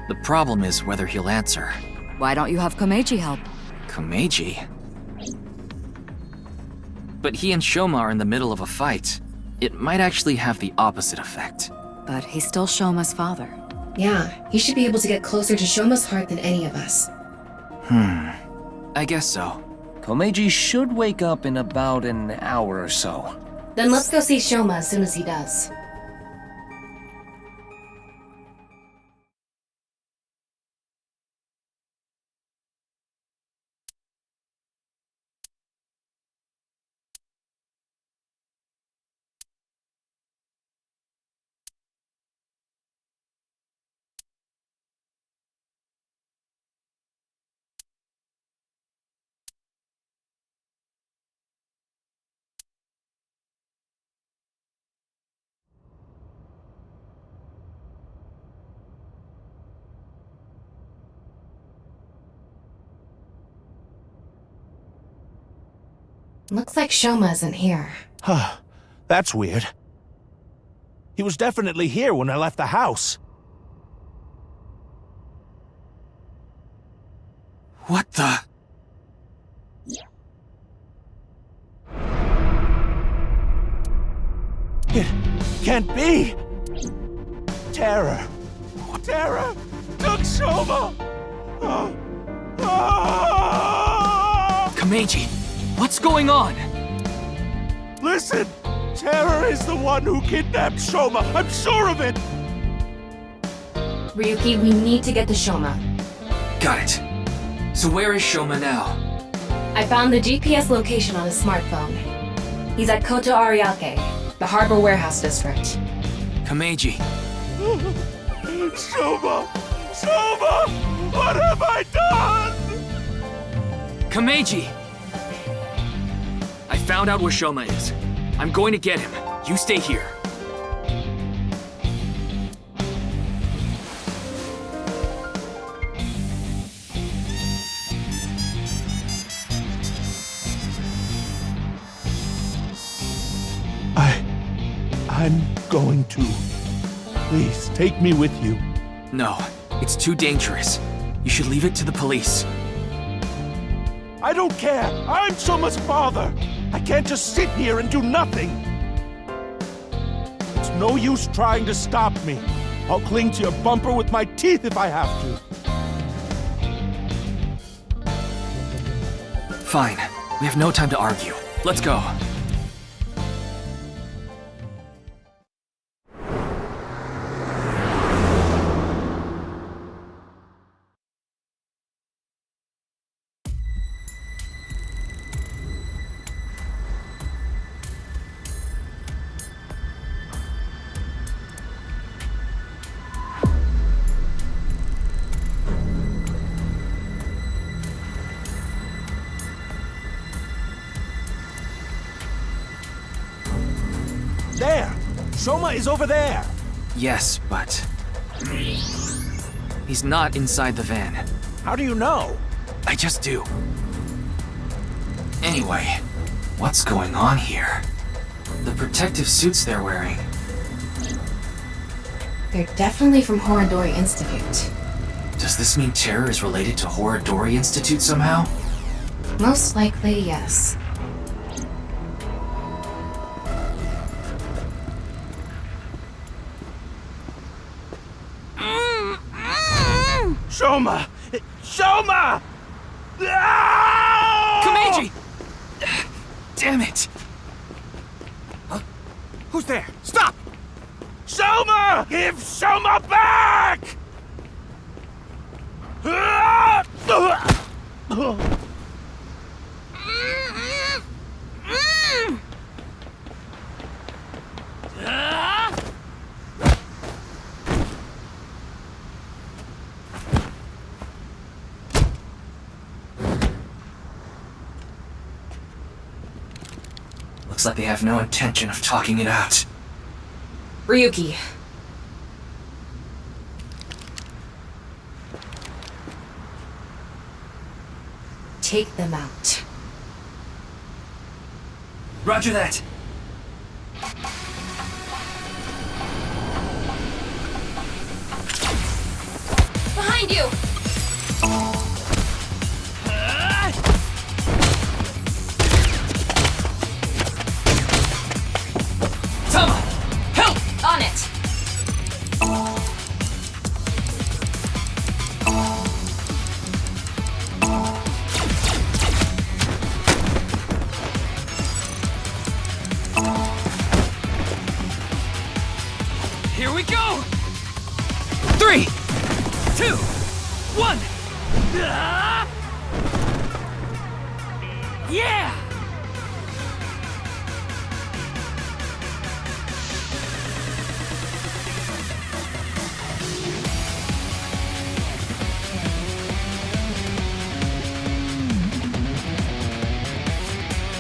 The problem is whether he'll answer. Why don't you have Komeiji help? Komeiji? But he and Shoma are in the middle of a fight. It might actually have the opposite effect. But he's still Shoma's father. Yeah, he should be able to get closer to Shoma's heart than any of us. I guess so. Komeiji should wake up in about an hour or so. Then let's go see Shoma as soon as he does. Looks like Shoma isn't here. Huh. That's weird. He was definitely here when I left the house. What the? It can't be! Terror! Terror took Shoma! Komeiji, what's going on? Listen! Terror is the one who kidnapped Shoma! I'm sure of it! Ryuki, we need to get to Shoma. Got it. So where is Shoma now? I found the GPS location on his smartphone. He's at Koto Ariake, the harbor warehouse district. Komeiji. Shoma! Shoma! What have I done? Komeiji! I found out where Shoma is. I'm going to get him. You stay here. I'm going to. Please, take me with you. No, it's too dangerous. You should leave it to the police. I don't care. I'm Shoma's father. I can't just sit here and do nothing. It's no use trying to stop me. I'll cling to your bumper with my teeth if I have to. Fine. We have no time to argue. Let's go. There! Shoma is over there! Yes, but... he's not inside the van. How do you know? I just do. Anyway, what's going on here? The protective suits they're wearing. They're definitely from Horodori Institute. Does this mean Terror is related to Horodori Institute somehow? Most likely, yes. Shoma! Shoma! Komeiji! Damn it! Huh? Who's there? Stop! Shoma! Give Shoma back! Looks like they have no intention of talking it out. Ryuki. Take them out. Roger that. Behind you! Tama! Help! On it! Here we go! 3, 2, 1! Yeah!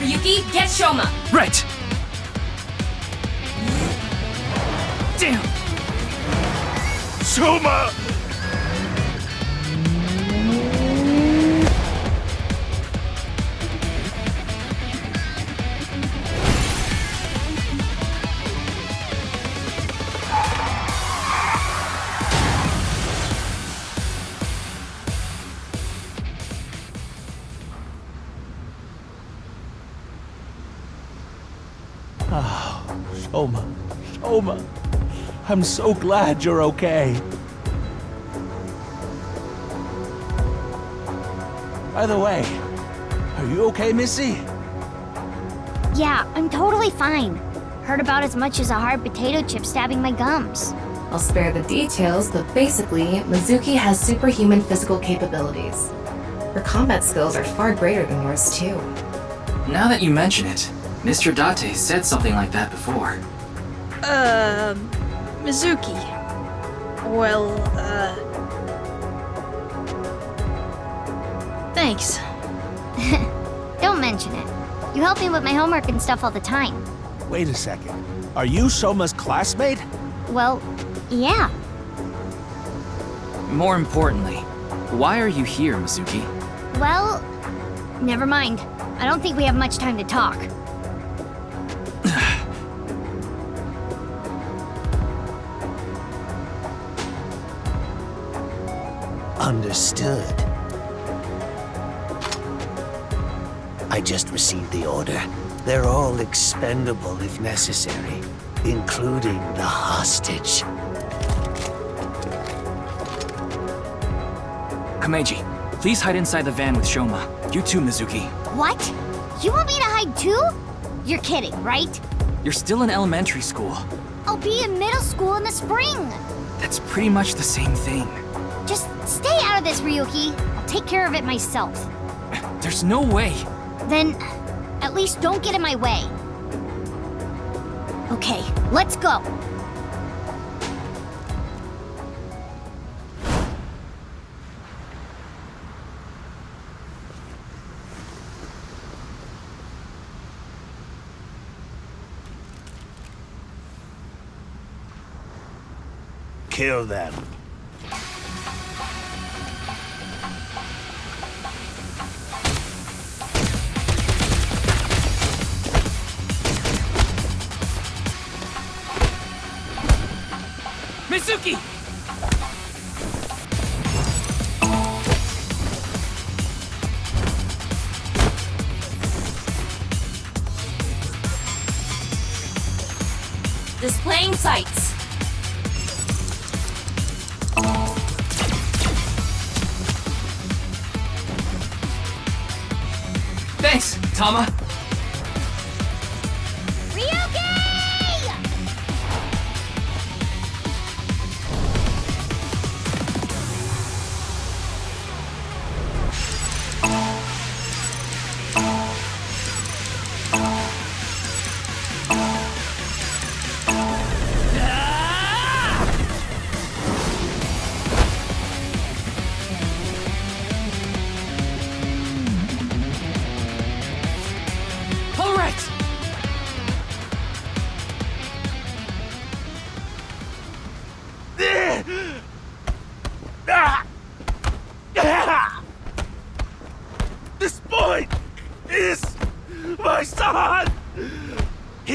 Ryuki, get Shoma! Right! Damn! Shoma! Oh, Shoma. Shoma. I'm so glad you're okay. By the way, are you okay, Missy? Yeah, I'm totally fine. Heard about as much as a hard potato chip stabbing my gums. I'll spare the details, but basically, Mizuki has superhuman physical capabilities. Her combat skills are far greater than yours, too. Now that you mention it, Mr. Date said something like that before. Mizuki. Well, thanks. Don't mention it. You help me with my homework and stuff all the time. Wait a second. Are you Shoma's classmate? Well, yeah. More importantly, why are you here, Mizuki? Well, never mind. I don't think we have much time to talk. Understood. I just received the order. They're all expendable if necessary, including the hostage. Kameji, please hide inside the van with Shoma. You too, Mizuki. What? You want me to hide too? You're kidding, right? You're still in elementary school. I'll be in middle school in the spring. That's pretty much the same thing. Just stay out of this, Ryuki. I'll take care of it myself. There's no way. Then, at least don't get in my way. Okay, let's go. Kill them. Mizuki! Displaying sights. Thanks, Tama.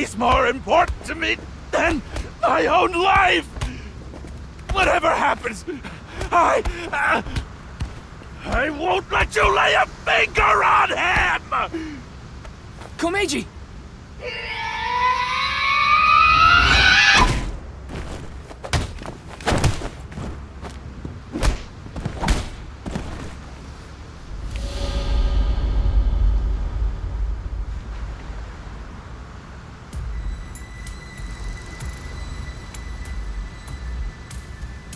He's more important to me than my own life! Whatever happens, I won't let you lay a finger on him! Komeiji!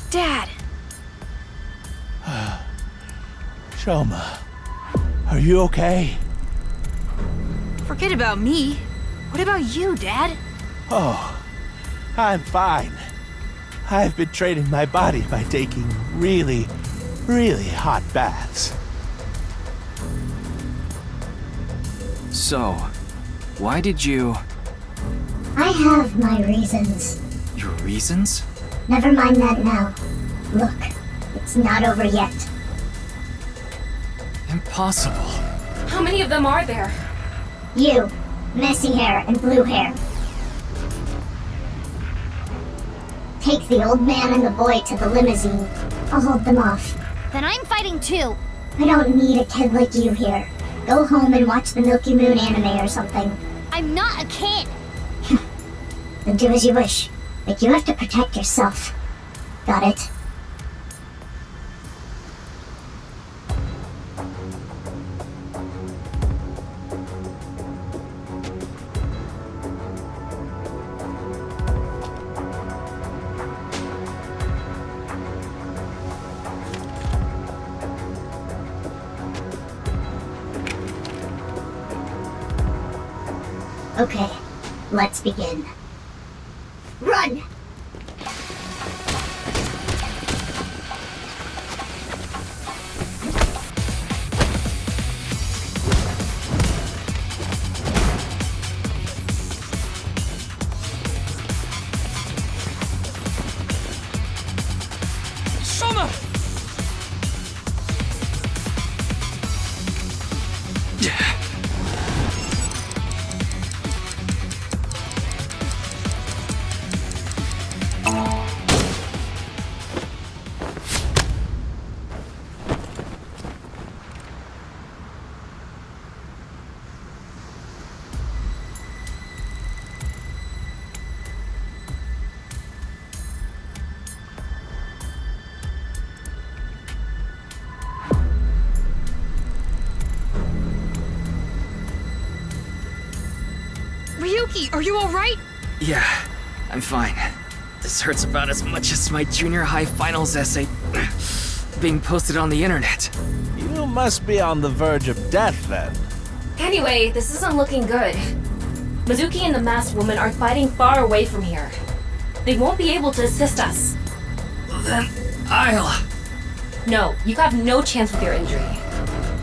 Dad! Shoma, are you okay? Forget about me. What about you, Dad? Oh, I'm fine. I've been training my body by taking really hot baths. So, why did you... I have my reasons. Your reasons? Never mind that now. Look, it's not over yet. Impossible. How many of them are there? You, messy hair and blue hair. Take the old man and the boy to the limousine. I'll hold them off. Then I'm fighting too. I don't need a kid like you here. Go home and watch the Milky Moon anime or something. I'm not a kid. Then do as you wish. But you have to protect yourself. Got it? Okay, let's begin. Run! Shoma! Ryuki, are you alright? Yeah, I'm fine. This hurts about as much as my junior high finals essay being posted on the internet. You must be on the verge of death, then. Anyway, this isn't looking good. Mizuki and the masked woman are fighting far away from here. They won't be able to assist us. Then I'll... No, you have no chance with your injury.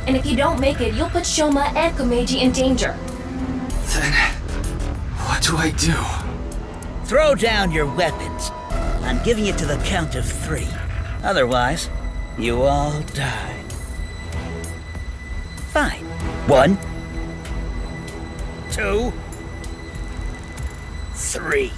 And if you don't make it, you'll put Shoma and Komeiji in danger. Then... what do I do? Throw down your weapons. I'm giving it to the count of 3. Otherwise, you all die. Fine. 1, 2, 3.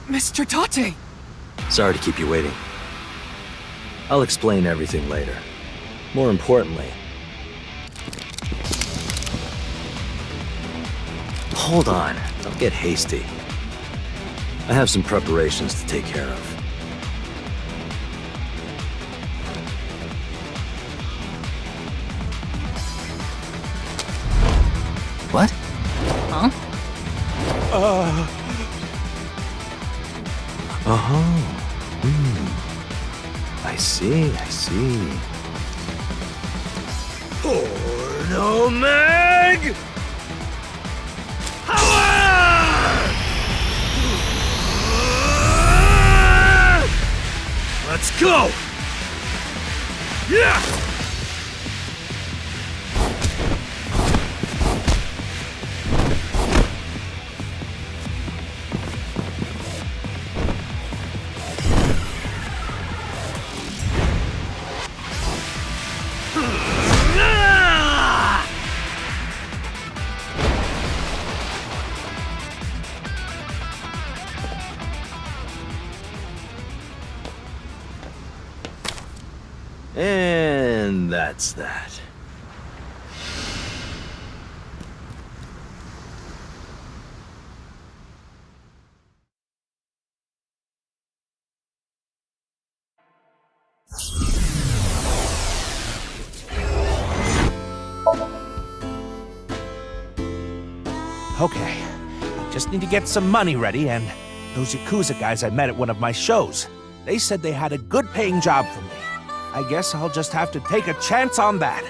Mr. Tate! Sorry to keep you waiting. I'll explain everything later. More importantly... Hold on, don't get hasty. I have some preparations to take care of. What? Huh? I see. Porno Mag! Let's go! And that's that. Okay, I just need to get some money ready, and those Yakuza guys I met at one of my shows, they said they had a good-paying job for me. I guess I'll just have to take a chance on that.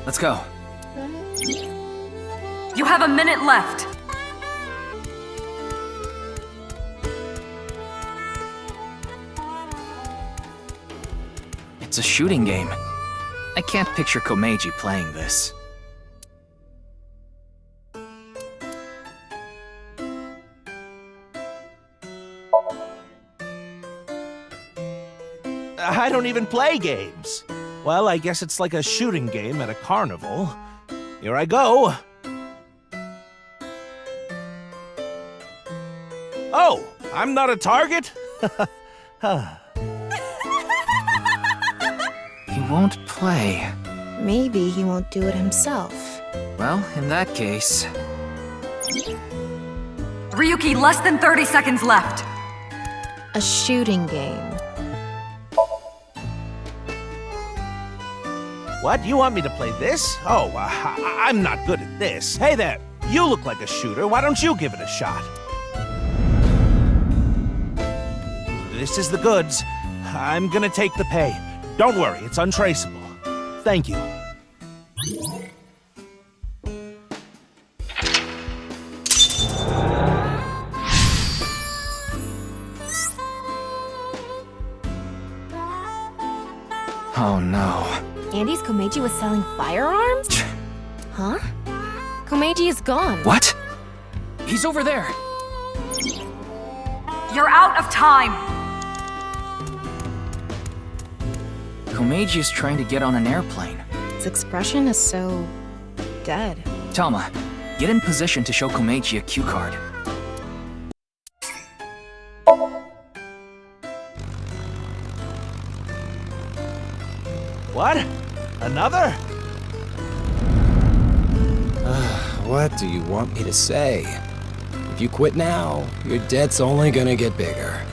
Let's go. You have a minute left. It's a shooting game. I can't picture Komeiji playing this. I don't even play games. Well, I guess it's like a shooting game at a carnival. Here I go. Oh, I'm not a target? He won't play. Maybe he won't do it himself. Well, in that case... Ryuki, less than 30 seconds left. A shooting game. What? You want me to play this? Oh, I'm not good at this. Hey there, you look like a shooter. Why don't you give it a shot? This is the goods. I'm gonna take the pay. Don't worry, it's untraceable. Thank you. Oh no. Andy's Komeiji was selling firearms? Huh? Komeiji is gone. What? He's over there. You're out of time. Komeiji is trying to get on an airplane. His expression is so... dead. Tama, get in position to show Komeiji a cue card. What? Another? What do you want me to say? If you quit now, your debt's only gonna get bigger.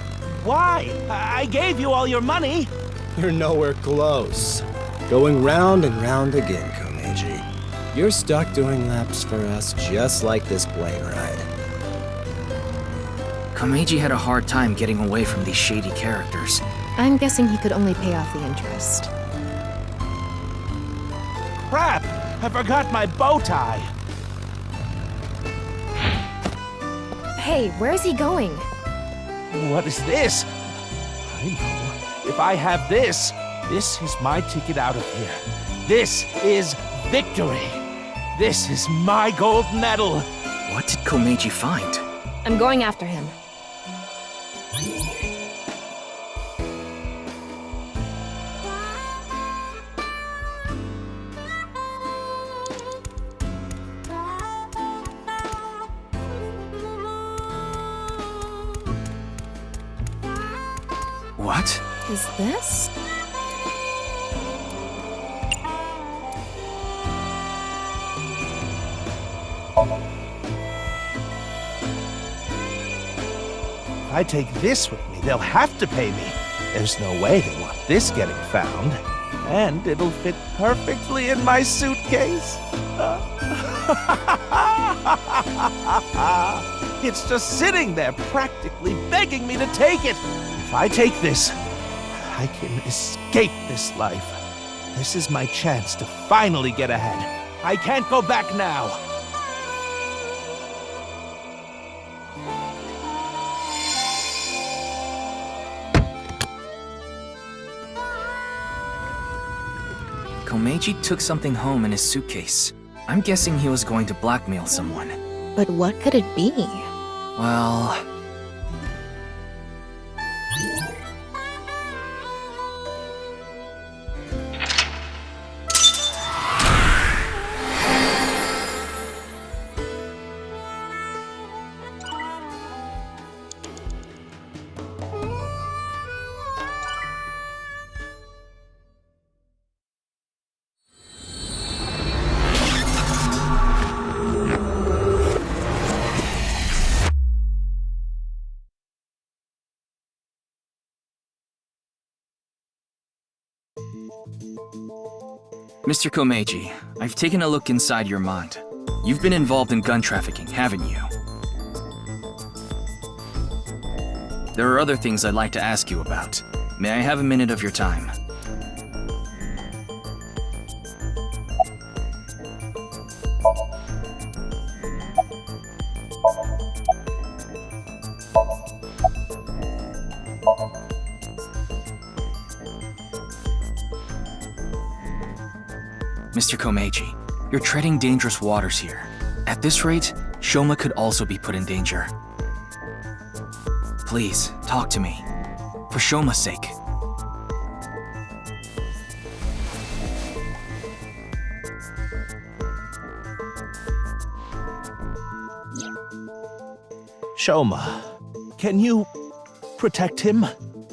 Why? I gave you all your money. You're nowhere close. Going round and round again, Komeiji. You're stuck doing laps for us just like this plane ride. Komeiji had a hard time getting away from these shady characters. I'm guessing he could only pay off the interest. Crap! I forgot my bow tie. Hey, where's he going? What is this? I know. If I have this, this is my ticket out of here. This is victory. This is my gold medal. What did Komeiji find? I'm going after him. What? Is this? If I take this with me, they'll have to pay me. There's no way they want this getting found. And it'll fit perfectly in my suitcase. It's just sitting there, practically begging me to take it. If I take this, I can escape this life. This is my chance to finally get ahead. I can't go back now. Komeiji took something home in his suitcase. I'm guessing he was going to blackmail someone. But what could it be? Well... Mr. Komeiji, I've taken a look inside your mind. You've been involved in gun trafficking, haven't you? There are other things I'd like to ask you about. May I have a minute of your time? Mr. Komeiji, you're treading dangerous waters here. At this rate, Shoma could also be put in danger. Please, talk to me. For Shoma's sake. Shoma, can you protect him?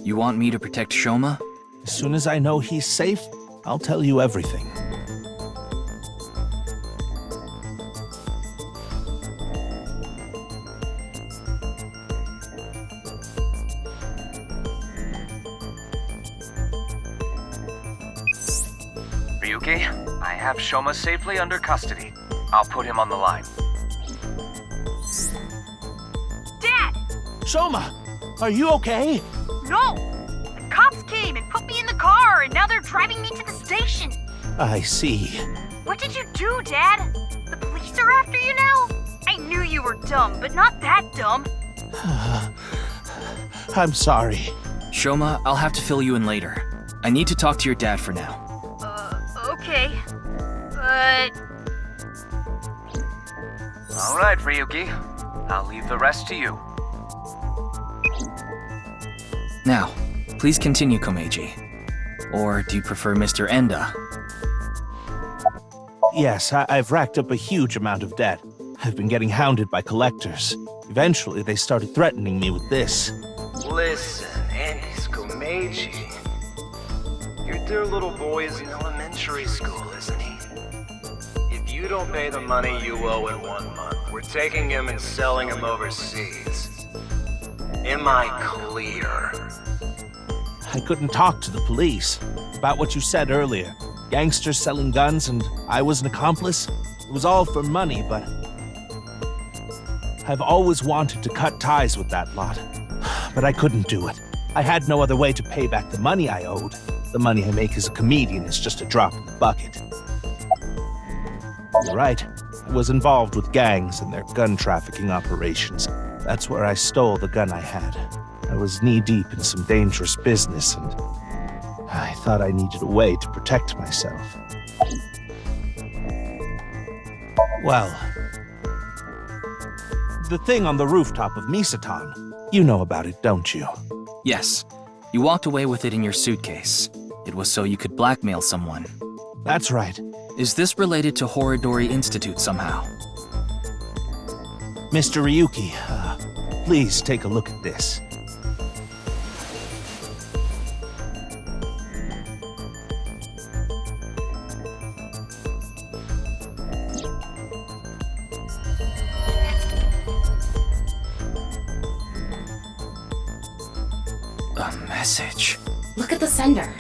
You want me to protect Shoma? As soon as I know he's safe, I'll tell you everything. Ryuki, I have Shoma safely under custody. I'll put him on the line. Dad! Shoma, are you okay? No! The cops came and put me in the car, and now they're driving me to the station. I see. What did you do, Dad? The police are after you now? I knew you were dumb, but not that dumb. I'm sorry. Shoma, I'll have to fill you in later. I need to talk to your dad for now. Okay. But... All right, Ryuki. I'll leave the rest to you. Now, please continue, Komeiji. Or do you prefer Mr. Enda? Yes, I've racked up a huge amount of debt. I've been getting hounded by collectors. Eventually, they started threatening me with this. Listen, Andy's Komeiji. Your dear little boy is in elementary school, isn't he? If you don't pay the money you owe in 1 month, we're taking him and selling him overseas. Am I clear? I couldn't talk to the police. About what you said earlier. Gangsters selling guns and I was an accomplice. It was all for money, but... I've always wanted to cut ties with that lot. But I couldn't do it. I had no other way to pay back the money I owed. The money I make as a comedian is just a drop in the bucket. You're right. I was involved with gangs and their gun trafficking operations. That's where I stole the gun I had. I was knee-deep in some dangerous business, and I thought I needed a way to protect myself. Well, the thing on the rooftop of Misatan, you know about it, don't you? Yes. You walked away with it in your suitcase. It was so you could blackmail someone. That's right. Is this related to Horodori Institute somehow? Mr. Ryuki, please take a look at this. A message. Look at the sender.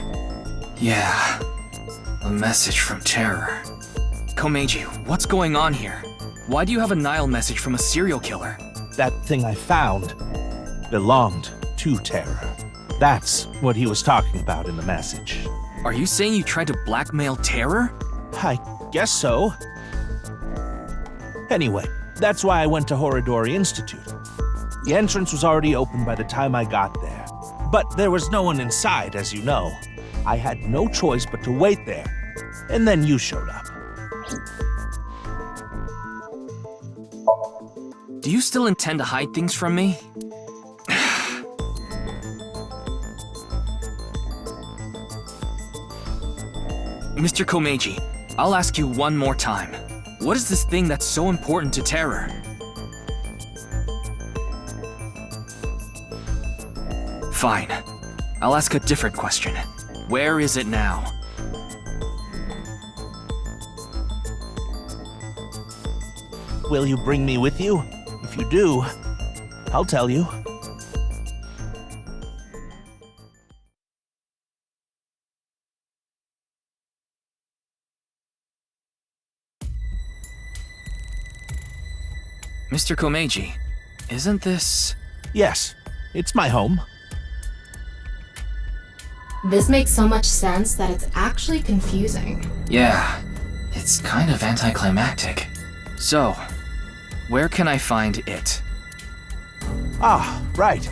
Yeah. A message from Terror. Komeiji, what's going on here? Why do you have a Nile message from a serial killer? That thing I found belonged to Terror. That's what he was talking about in the message. Are you saying you tried to blackmail Terror? I guess so. Anyway, that's why I went to Horodori Institute. The entrance was already open by the time I got there. But there was no one inside, as you know. I had no choice but to wait there. And then you showed up. Do you still intend to hide things from me? Mr. Komeiji, I'll ask you one more time. What is this thing that's so important to Terror? Fine. I'll ask a different question. Where is it now? Will you bring me with you? If you do, I'll tell you. Mr. Komeiji, isn't this... Yes, it's my home. This makes so much sense that it's actually confusing. Yeah, it's kind of anticlimactic. So, where can I find it? Ah, right.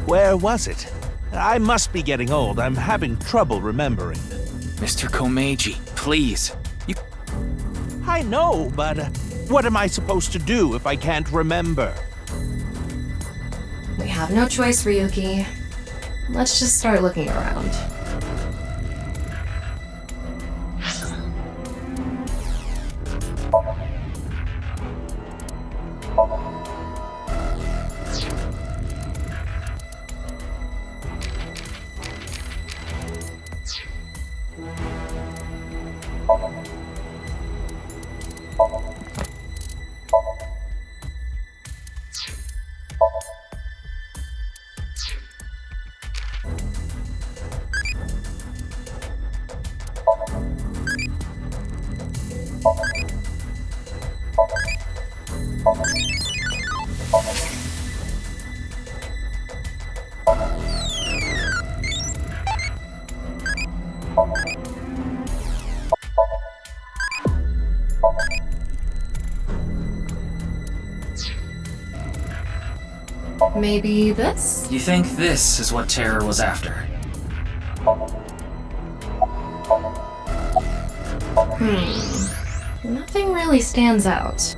Where was it? I must be getting old. I'm having trouble remembering. Mr. Komeiji, please. I know, but what am I supposed to do if I can't remember? We have no choice, Ryuki. Let's just start looking around. Maybe this? You think this is what Terror was after? Nothing really stands out.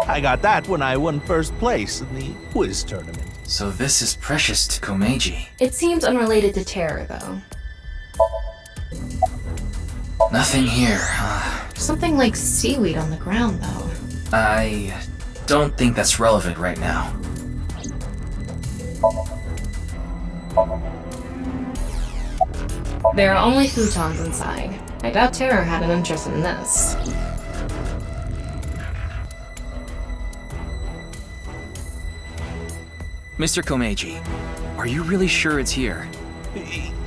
I got that when I won first place in the quiz tournament. So this is precious to Komeiji. It seems unrelated to Terror, though. Nothing here. Something like seaweed on the ground, though. I don't think that's relevant right now. There are only futons inside. I doubt Terror had an interest in this. Mr. Komeiji, are you really sure it's here?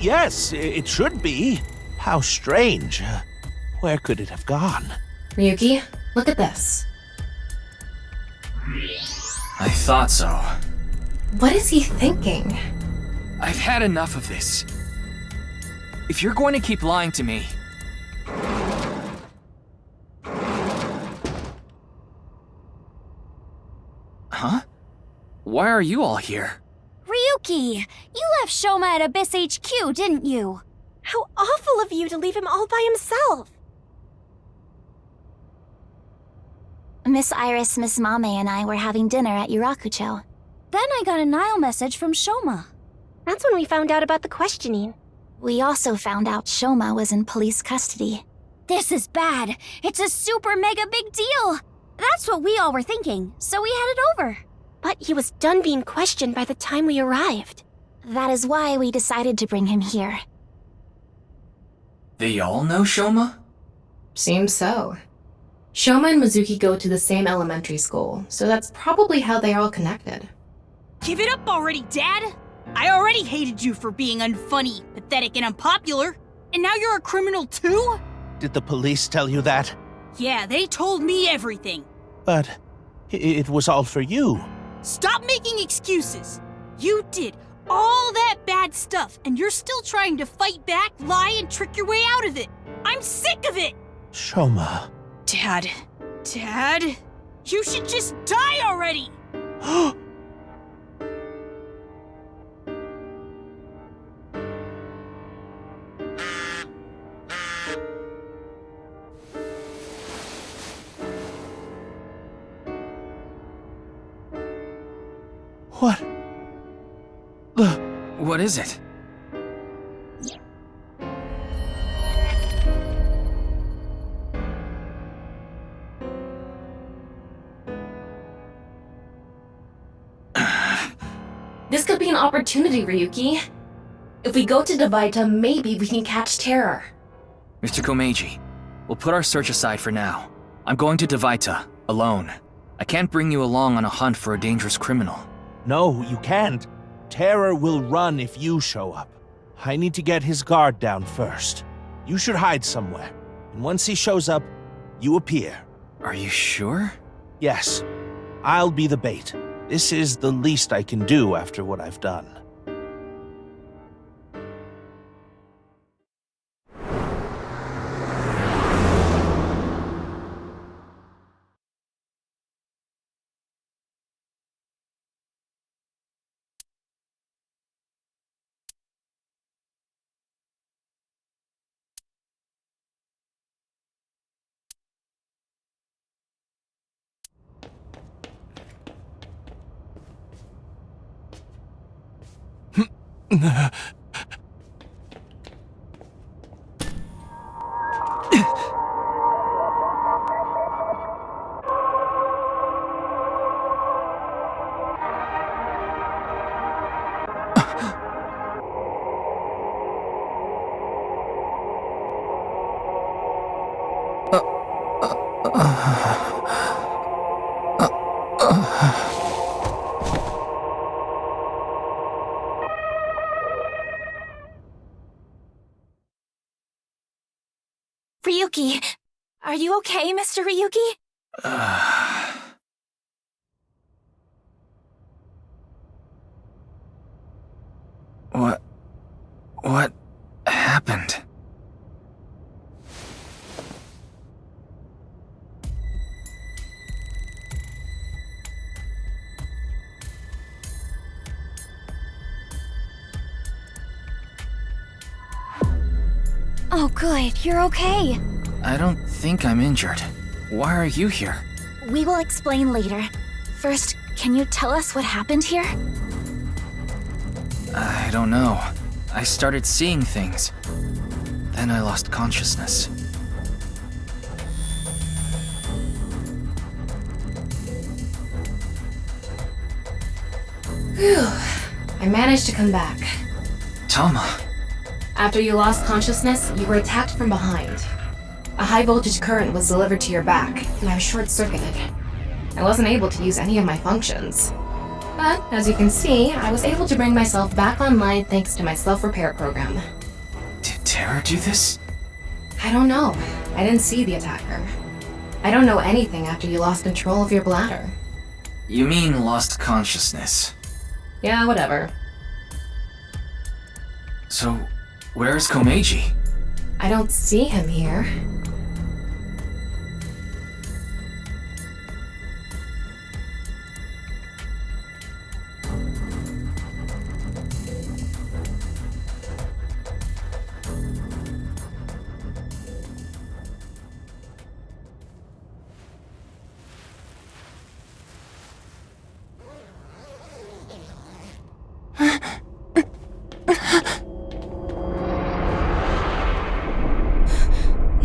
Yes, it should be. How strange. Where could it have gone? Ryuki, look at this. I thought so. What is he thinking? I've had enough of this. If you're going to keep lying to me... Huh? Why are you all here? Ryuki, you left Shoma at Abyss HQ, didn't you? How awful of you to leave him all by himself! Miss Iris, Miss Mame, and I were having dinner at Yurakucho. Then I got a Nile message from Shoma. That's when we found out about the questioning. We also found out Shoma was in police custody. This is bad. It's a super mega big deal. That's what we all were thinking, so we headed over. But he was done being questioned by the time we arrived. That is why we decided to bring him here. They all know Shoma? Seems so. Shoma and Mizuki go to the same elementary school, so that's probably how they're all connected. Give it up already, Dad! I already hated you for being unfunny, pathetic, and unpopular, and now you're a criminal too? Did the police tell you that? Yeah, they told me everything. But it was all for you. Stop making excuses! You did all that bad stuff, and you're still trying to fight back, lie, and trick your way out of it. I'm sick of it! Shoma. Dad, you should just die already! What? What is it? This could be an opportunity, Ryuki. If we go to Devaita, maybe we can catch Terror. Mr. Komeiji, we'll put our search aside for now. I'm going to Devaita, alone. I can't bring you along on a hunt for a dangerous criminal. No, you can't. Terror will run if you show up. I need to get his guard down first. You should hide somewhere. And once he shows up, you appear. Are you sure? Yes. I'll be the bait. This is the least I can do after what I've done. Ryuki! Are you okay, Mr. Ryuki? What happened? Oh good, you're okay. I don't think I'm injured. Why are you here? We will explain later. First, can you tell us what happened here? I don't know. I started seeing things. Then I lost consciousness. Whew. I managed to come back. Tama. After you lost consciousness, you were attacked from behind. A high voltage current was delivered to your back, and I was short-circuited. I wasn't able to use any of my functions. But, as you can see, I was able to bring myself back online thanks to my self-repair program. Did Terror do this? I don't know. I didn't see the attacker. I don't know anything after you lost control of your bladder. You mean lost consciousness? Yeah, whatever. So, where's Komeiji? I don't see him here.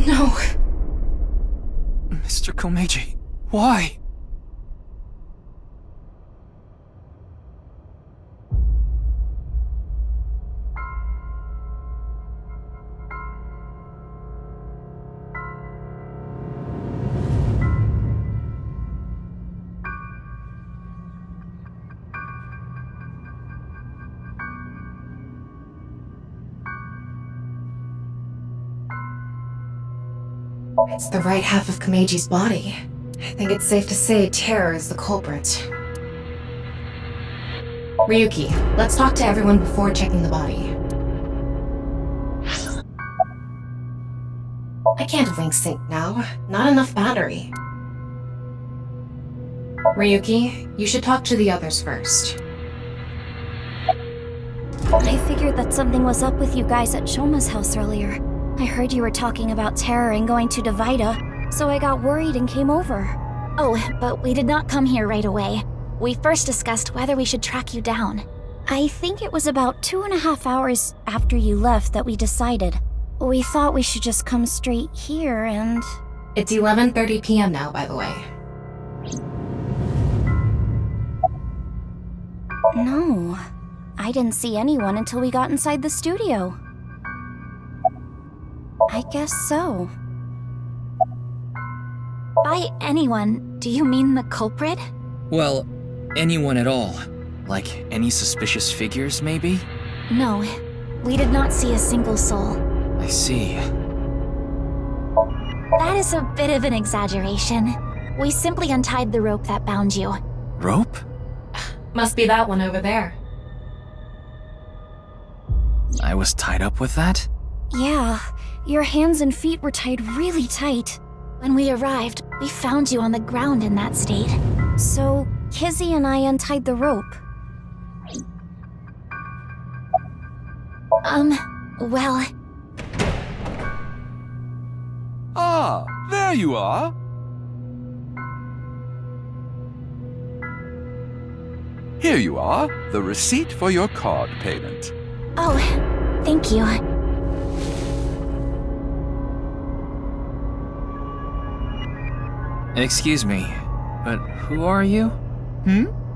No. Mr. Komeiji, why? It's the right half of Komeiji's body. I think it's safe to say Terror is the culprit. Ryuki, let's talk to everyone before checking the body. I can't link sync now. Not enough battery. Ryuki, you should talk to the others first. I figured that something was up with you guys at Shoma's house earlier. I heard you were talking about terror and going to Divida, so I got worried and came over. Oh, but we did not come here right away. We first discussed whether we should track you down. I think it was about 2.5 hours after you left that we decided. We thought we should just come straight here and... It's 11:30 p.m. now, by the way. No, I didn't see anyone until we got inside the studio. I guess so. By anyone, do you mean the culprit? Well, anyone at all. Like any suspicious figures, maybe? No, we did not see a single soul. I see. That is a bit of an exaggeration. We simply untied the rope that bound you. Rope? Must be that one over there. I was tied up with that? Yeah, your hands and feet were tied really tight. When we arrived, we found you on the ground in that state. So, Kizzy and I untied the rope. Well... Ah, there you are. Here you are, the receipt for your card payment. Oh, thank you. Excuse me, but who are you?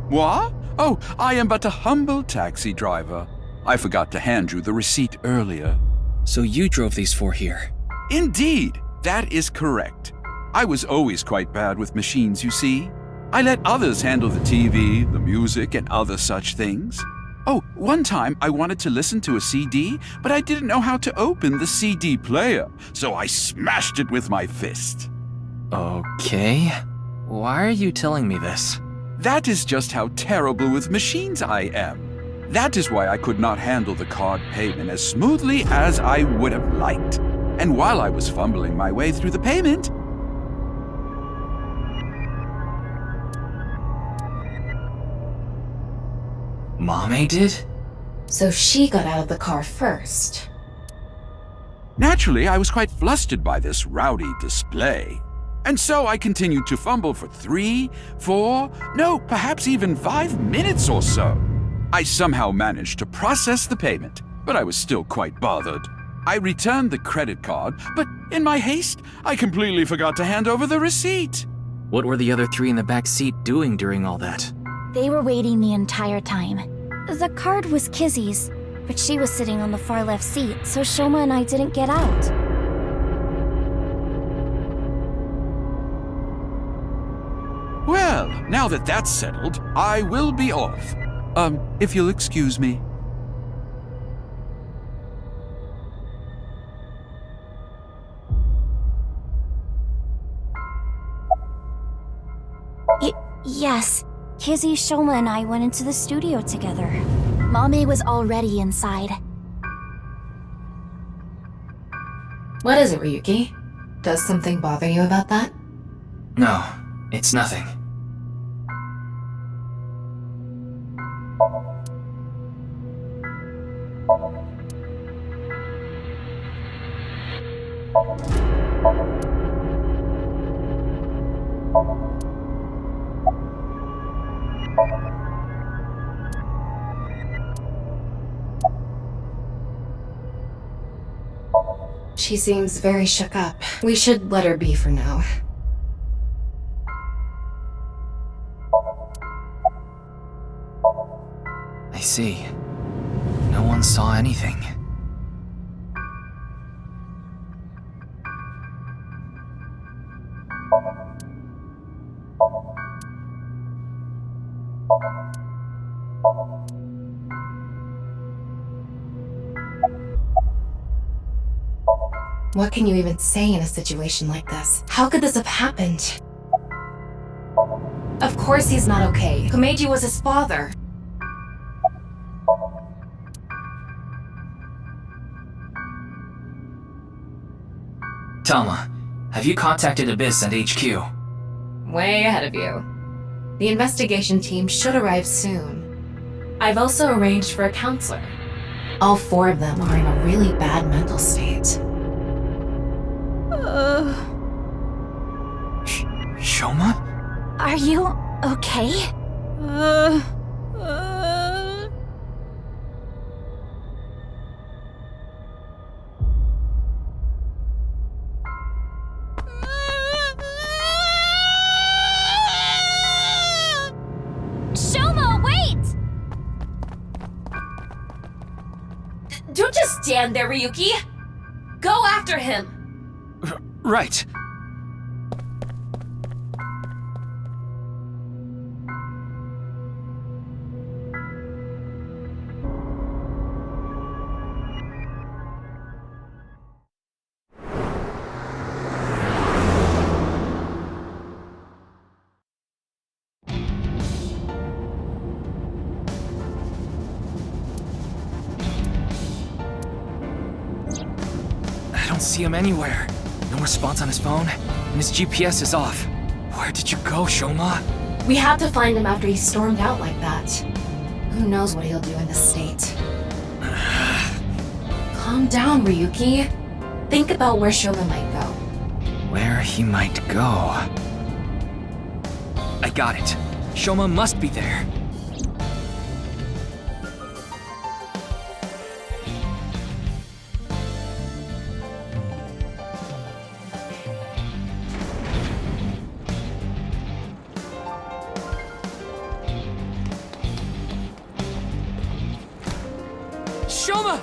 What? Oh, I am but a humble taxi driver. I forgot to hand you the receipt earlier. So you drove these four here? Indeed, that is correct. I was always quite bad with machines, you see. I let others handle the TV, the music, and other such things. Oh, one time I wanted to listen to a CD, but I didn't know how to open the CD player, so I smashed it with my fist. Okay. Why are you telling me this? That is just how terrible with machines I am. That is why I could not handle the card payment as smoothly as I would have liked. And while I was fumbling my way through the payment, Mame did? So she got out of the car first. Naturally, I was quite flustered by this rowdy display. And so I continued to fumble for 3, 4, no, perhaps even 5 minutes or so. I somehow managed to process the payment, but I was still quite bothered. I returned the credit card, but in my haste, I completely forgot to hand over the receipt. What were the other 3 in the back seat doing during all that? They were waiting the entire time. The card was Kizzy's, but she was sitting on the far left seat, so Shoma and I didn't get out. Well, now that that's settled, I will be off. If you'll excuse me. Yes. Kizzy, Shoma, and I went into the studio together. Mame was already inside. What is it, Ryuki? Does something bother you about that? No, it's nothing. She seems very shook up. We should let her be for now. I see. No one saw anything. What can you even say in a situation like this? How could this have happened? Of course he's not okay. Komeiji was his father. Tama, have you contacted Abyss and HQ? Way ahead of you. The investigation team should arrive soon. I've also arranged for a counselor. All 4 of them are in a really bad mental state. Shoma? Are you okay? Shoma, wait! Don't just stand there, Ryuki! Go after him! Right. I don't see him anywhere. No response on his phone, and his GPS is off. Where did you go, Shoma? We had to find him after he stormed out like that. Who knows what he'll do in this state. Calm down, Ryuki. Think about where Shoma might go. Where he might go. I got it. Shoma must be there. Shoma!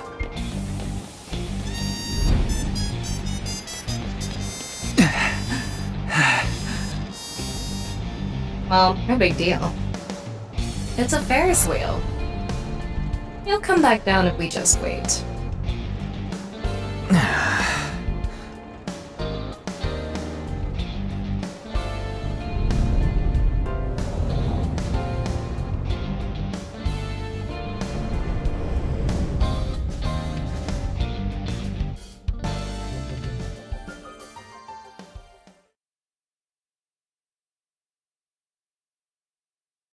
Well, no big deal. It's a Ferris wheel. He'll come back down if we just wait.